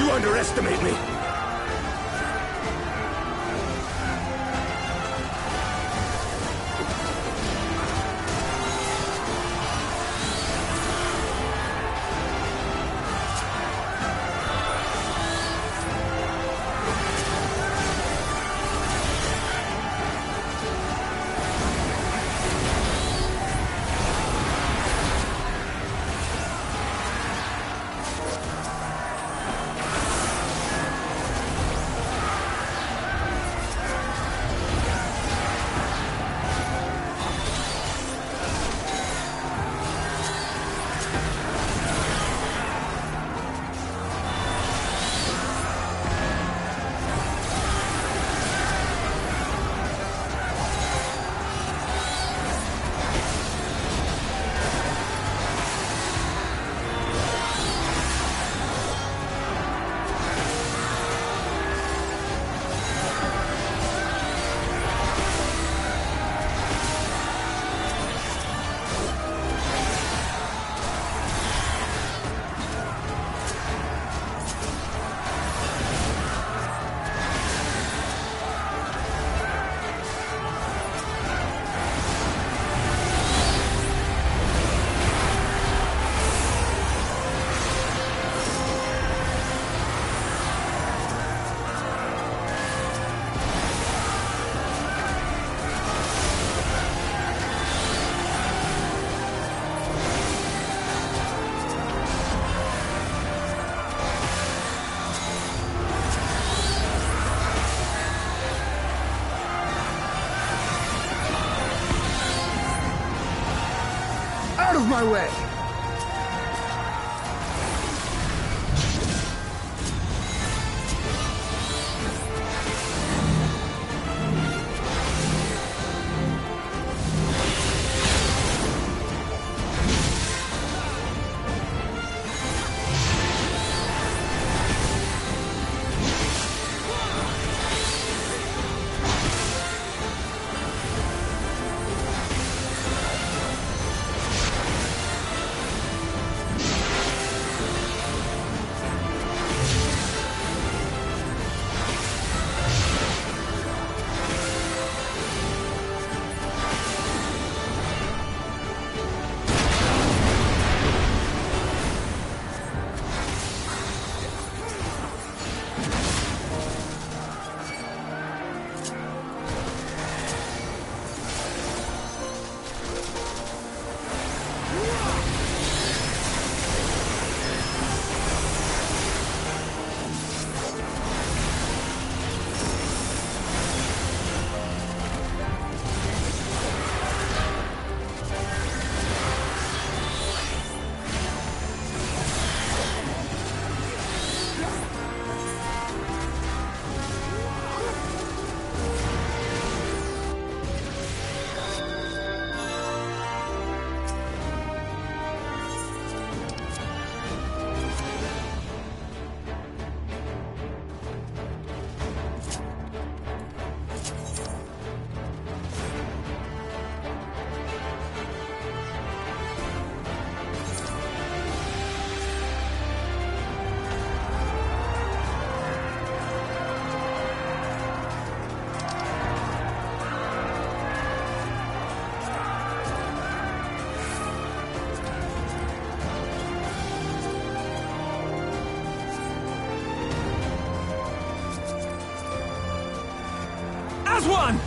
You underestimate me! of my way! As one!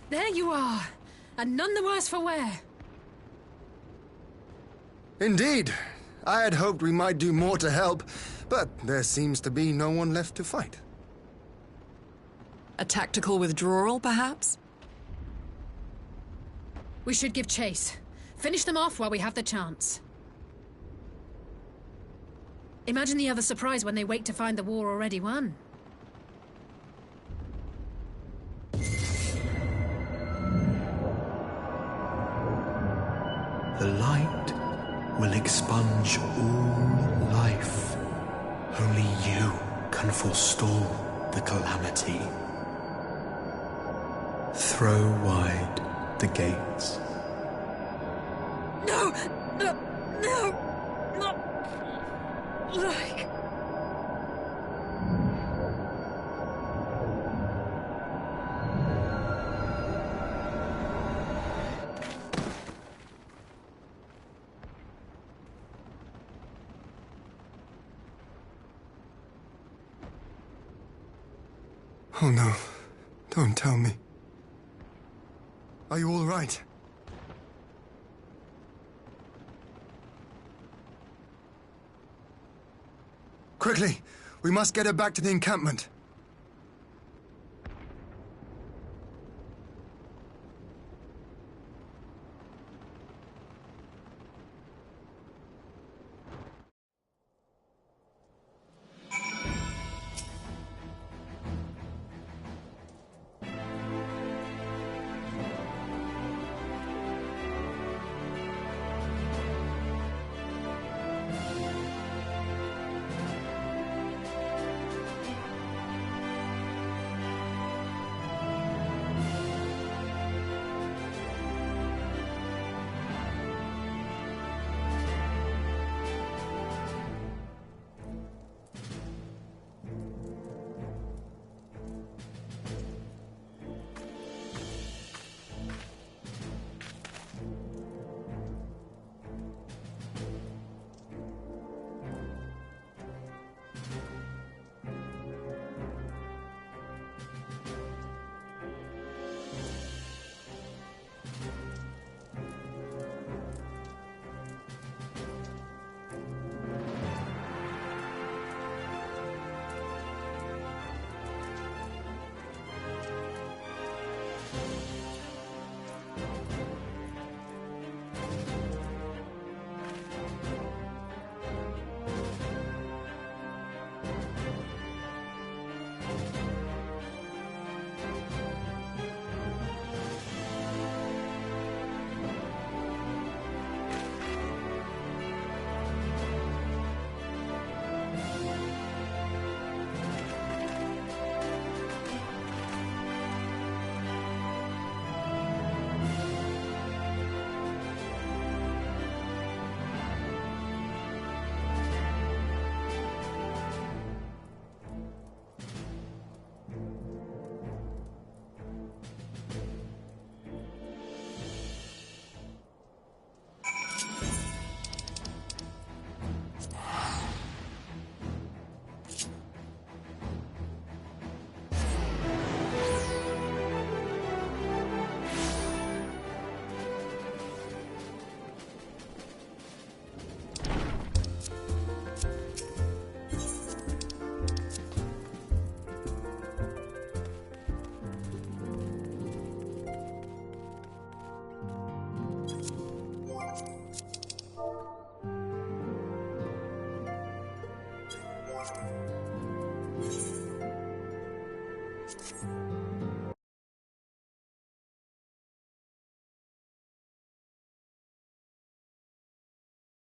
There you are, and none the worse for wear. Indeed. I had hoped we might do more to help, but there seems to be no one left to fight. A tactical withdrawal, perhaps? We should give chase. Finish them off while we have the chance. Imagine the other surprise when they wake to find the war already won. The light will expunge all life. Only you can forestall the calamity. Throw wide the gates. No! No! No! Not... like... Oh no. Don't tell me. Are you all right? Quickly! We must get her back to the encampment.